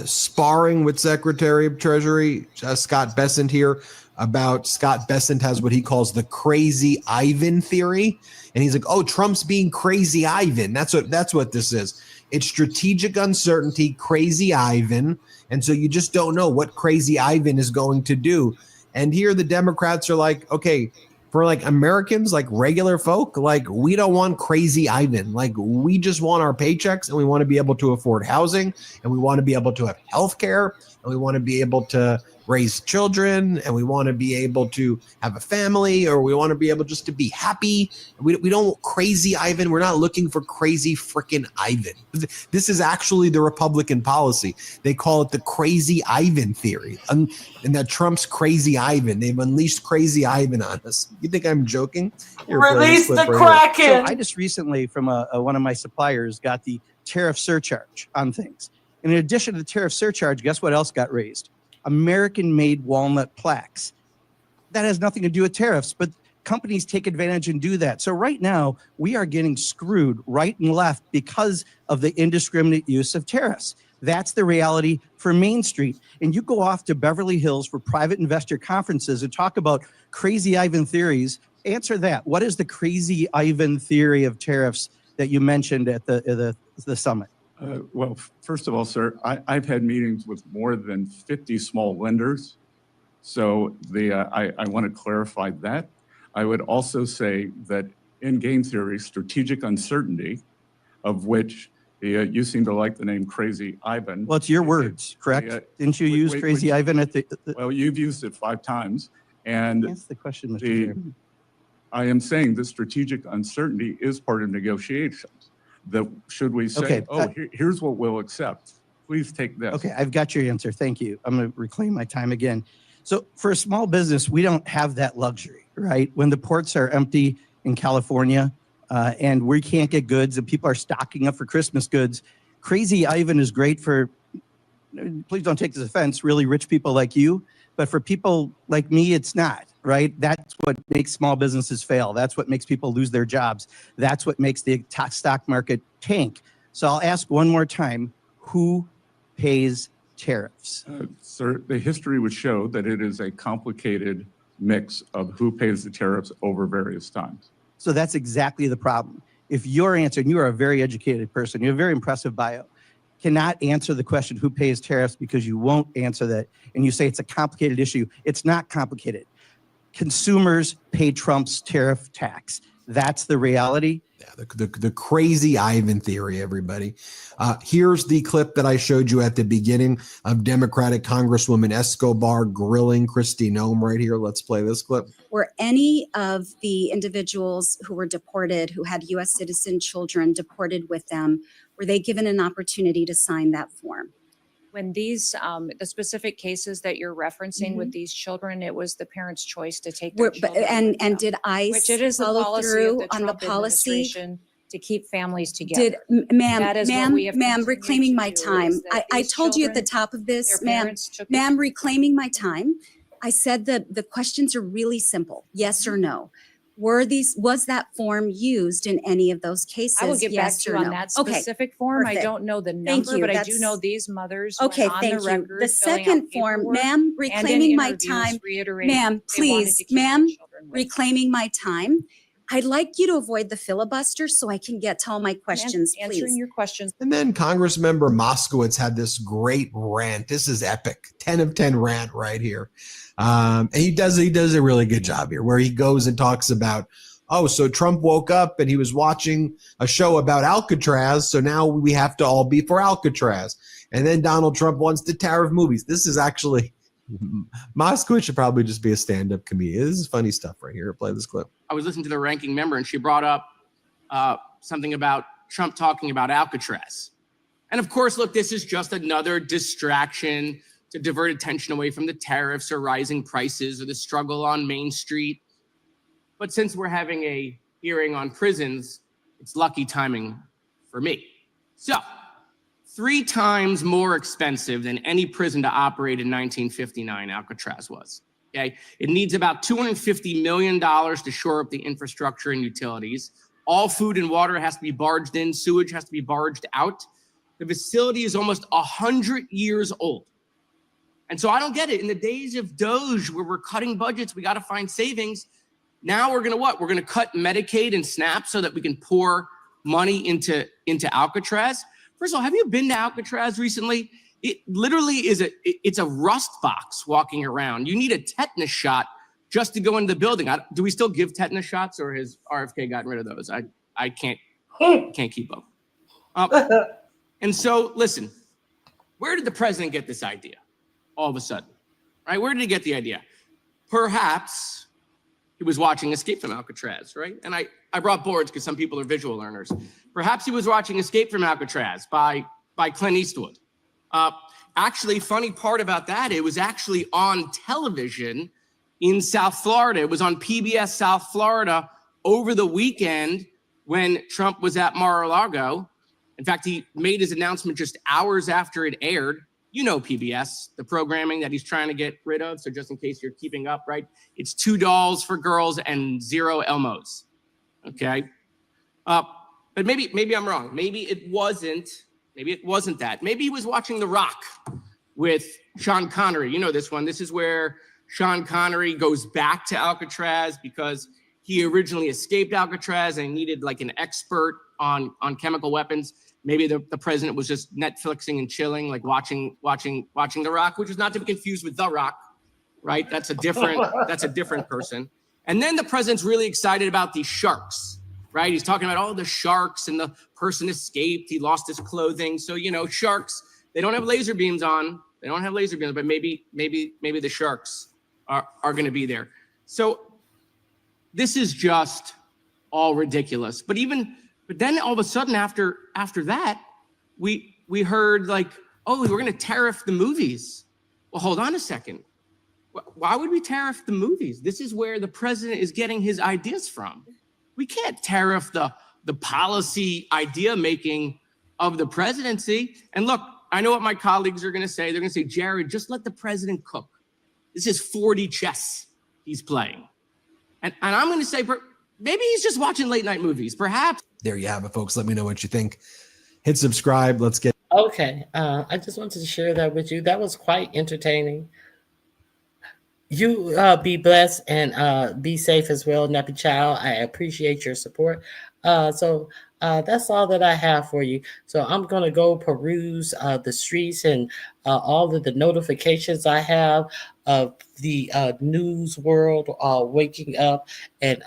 sparring with Secretary of Treasury Scott Bessent here about Scott Bessent has what he calls the crazy Ivan theory. And he's like, oh, Trump's being crazy Ivan. That's what this is. It's strategic uncertainty, crazy Ivan. And so you just don't know what crazy Ivan is going to do. And here the Democrats are like, okay, for like Americans, like regular folk, like we don't want crazy Ivan. Like we just want our paychecks and we want to be able to afford housing and we want to be able to have health care and we want to be able to raise children and we want to be able to have a family or we want to be able just to be happy. We don't crazy Ivan. We're not looking for crazy freaking Ivan. This is actually the Republican policy. They call it the crazy Ivan theory. And that Trump's crazy Ivan. They've unleashed crazy Ivan on us. You think I'm joking? Release the Kraken. So I just recently from one of my suppliers got the tariff surcharge on things. And in addition to the tariff surcharge, guess what else got raised? American-made walnut plaques. That has nothing to do with tariffs, but companies take advantage and do that. So right now, we are getting screwed right and left because of the indiscriminate use of tariffs. That's the reality for Main Street. And you go off to Beverly Hills for private investor conferences and talk about crazy Ivan theories. Answer that. What is the crazy Ivan theory of tariffs that you mentioned at the summit? Well, first of all, sir, I've had meetings with more than 50 small lenders. So I want to clarify that. I would also say that in game theory, strategic uncertainty, of which you seem to like the name Crazy Ivan. Well, it's your words, correct? Didn't you use Crazy Ivan at the Well, you've used it 5 times. And that's the question, Mr. Chairman. I am saying the strategic uncertainty is part of negotiations. That should we say, here's what we'll accept. Please take this. Okay, I've got your answer. Thank you. I'm going to reclaim my time again. So for a small business, we don't have that luxury, right? When the ports are empty in California and we can't get goods and people are stocking up for Christmas goods, Crazy Ivan is great for, please don't take this offense, really rich people like you. But for people like me, it's not, right? That's what makes small businesses fail. That's what makes people lose their jobs. That's what makes the stock market tank. So I'll ask one more time, who pays tariffs? Sir, the history would show that it is a complicated mix of who pays the tariffs over various times. So that's exactly the problem. If your answer, and you are a very educated person, you have a very impressive bio, cannot answer the question who pays tariffs because you won't answer that, and you say it's a complicated issue. It's not complicated. Consumers pay Trump's tariff tax. That's the reality. Yeah, the crazy Ivan theory, everybody. Here's the clip that I showed you at the beginning of Democratic Congresswoman Escobar grilling Kristi Noem right here. Let's play this clip. Were any of the individuals who were deported, who had U.S. citizen children deported with them, were they given an opportunity to sign that form? When these, the specific cases that you're referencing with these children, it was the parents' choice to take their children. And did ICE which it is the follow policy through of the on the Trump policy? administration to keep families together. Did That is what we have ma'am, continued reclaiming to my do, time. is that I these told you at the children, top of this, their ma'am, parents took it. ma'am, reclaiming my time. I said that the questions are really simple. Yes or no. Was that form used in any of those cases? I will get back Yes to you or on no? that Okay, specific form. I perfect. don't know the Thank number, you. but I do That's- know these mothers Okay, went on thank the you. record. The filling out second form, paperwork ma'am, and in reclaiming my interviews time. reiterated Ma'am, they wanted to please, keep their ma'am, children with them. reclaiming my time. I'd like you to avoid the filibuster so I can get to all my questions, Answering please. your questions. And then Congressmember Moskowitz had this great rant. This is epic. 10 of 10 rant right here. And he does a really good job here where he goes and talks about, oh, so Trump woke up and he was watching a show about Alcatraz. So now we have to all be for Alcatraz. And then Donald Trump wants to tariff movies. This is actually, Moskowitz should probably just be a stand-up comedian. This is funny stuff right here. Play this clip. I was listening to the ranking member and she brought up something about Trump talking about Alcatraz. And of course, look, this is just another distraction to divert attention away from the tariffs or rising prices or the struggle on Main Street. But since we're having a hearing on prisons, it's lucky timing for me. So, 3 times more expensive than any prison to operate in 1959, Alcatraz was. Okay, it needs about $250 million to shore up the infrastructure and utilities. All food and water has to be barged in. Sewage has to be barged out. The facility is almost 100 years old. And so I don't get it. In the days of Doge, where we're cutting budgets, we got to find savings. Now we're going to what? We're going to cut Medicaid and SNAP so that we can pour money into Alcatraz. First of all, have you been to Alcatraz recently? It literally it's a rust box walking around. You need a tetanus shot just to go into the building. Do we still give tetanus shots, or has RFK gotten rid of those? I can't keep up. And so, listen, where did the president get this idea all of a sudden, right? Where did he get the idea? Perhaps he was watching Escape from Alcatraz, right? And I brought boards because some people are visual learners. Perhaps he was watching Escape from Alcatraz by Clint Eastwood. Actually, funny part about that, it was actually on television in South Florida. It was on PBS South Florida over the weekend when Trump was at Mar-a-Lago. In fact, he made his announcement just hours after it aired. You know PBS, the programming that he's trying to get rid of. So just in case you're keeping up, right? It's 2 dolls for girls and 0 Elmos. Okay. But maybe I'm wrong. Maybe it wasn't that. Maybe he was watching The Rock with Sean Connery. You know this one. This is where Sean Connery goes back to Alcatraz because he originally escaped Alcatraz and needed like an expert on chemical weapons. Maybe the president was just Netflixing and chilling, like watching The Rock, which is not to be confused with The Rock, right? That's a different person. And then the president's really excited about these sharks, right? He's talking about all the sharks and the person escaped. He lost his clothing. So, sharks, they don't have laser beams on. They don't have laser beams, but maybe the sharks are going to be there. So this is just all ridiculous. But then all of a sudden after that, we heard like, oh, we're going to tariff the movies. Well, hold on a second. Why would we tariff the movies? This is where the president is getting his ideas from. We can't tariff the policy idea making of the presidency. And look, I know what my colleagues are going to say. They're going to say, Jared, just let the president cook. This is 4D chess he's playing. And I'm going to say, maybe he's just watching late night movies. Perhaps. There you have it, folks. Let me know what you think. Hit subscribe. Let's get. Okay. I just wanted to share that with you. That was quite entertaining. You be blessed and be safe as well, Nappy Child. I appreciate your support. So that's all that I have for you. So I'm going to go peruse the streets and all of the notifications I have of the news world waking up, and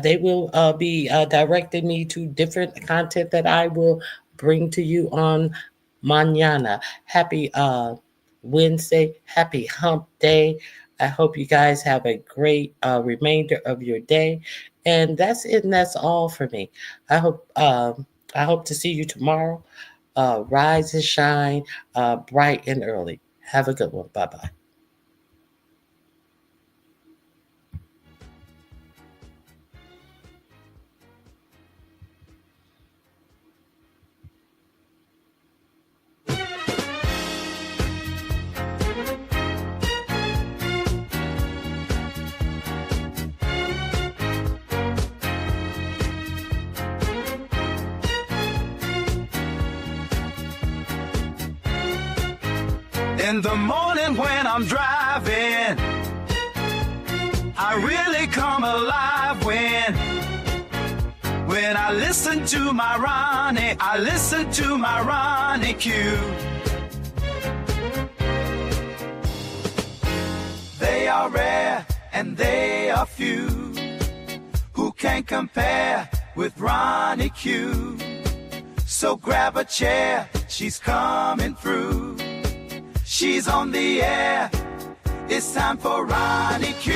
they will be directing me to different content that I will bring to you on mañana. Happy Wednesday. Happy hump day. I hope you guys have a great remainder of your day. And that's it. And that's all for me. I hope to see you tomorrow. Rise and shine bright and early. Have a good one. Bye-bye. In the morning when I'm driving, I really come alive when I listen to my Ronnie, Q. They are rare and they are few who can compare with Ronnie Q. So grab a chair, she's coming through. She's on the air. It's time for Ronnie Q.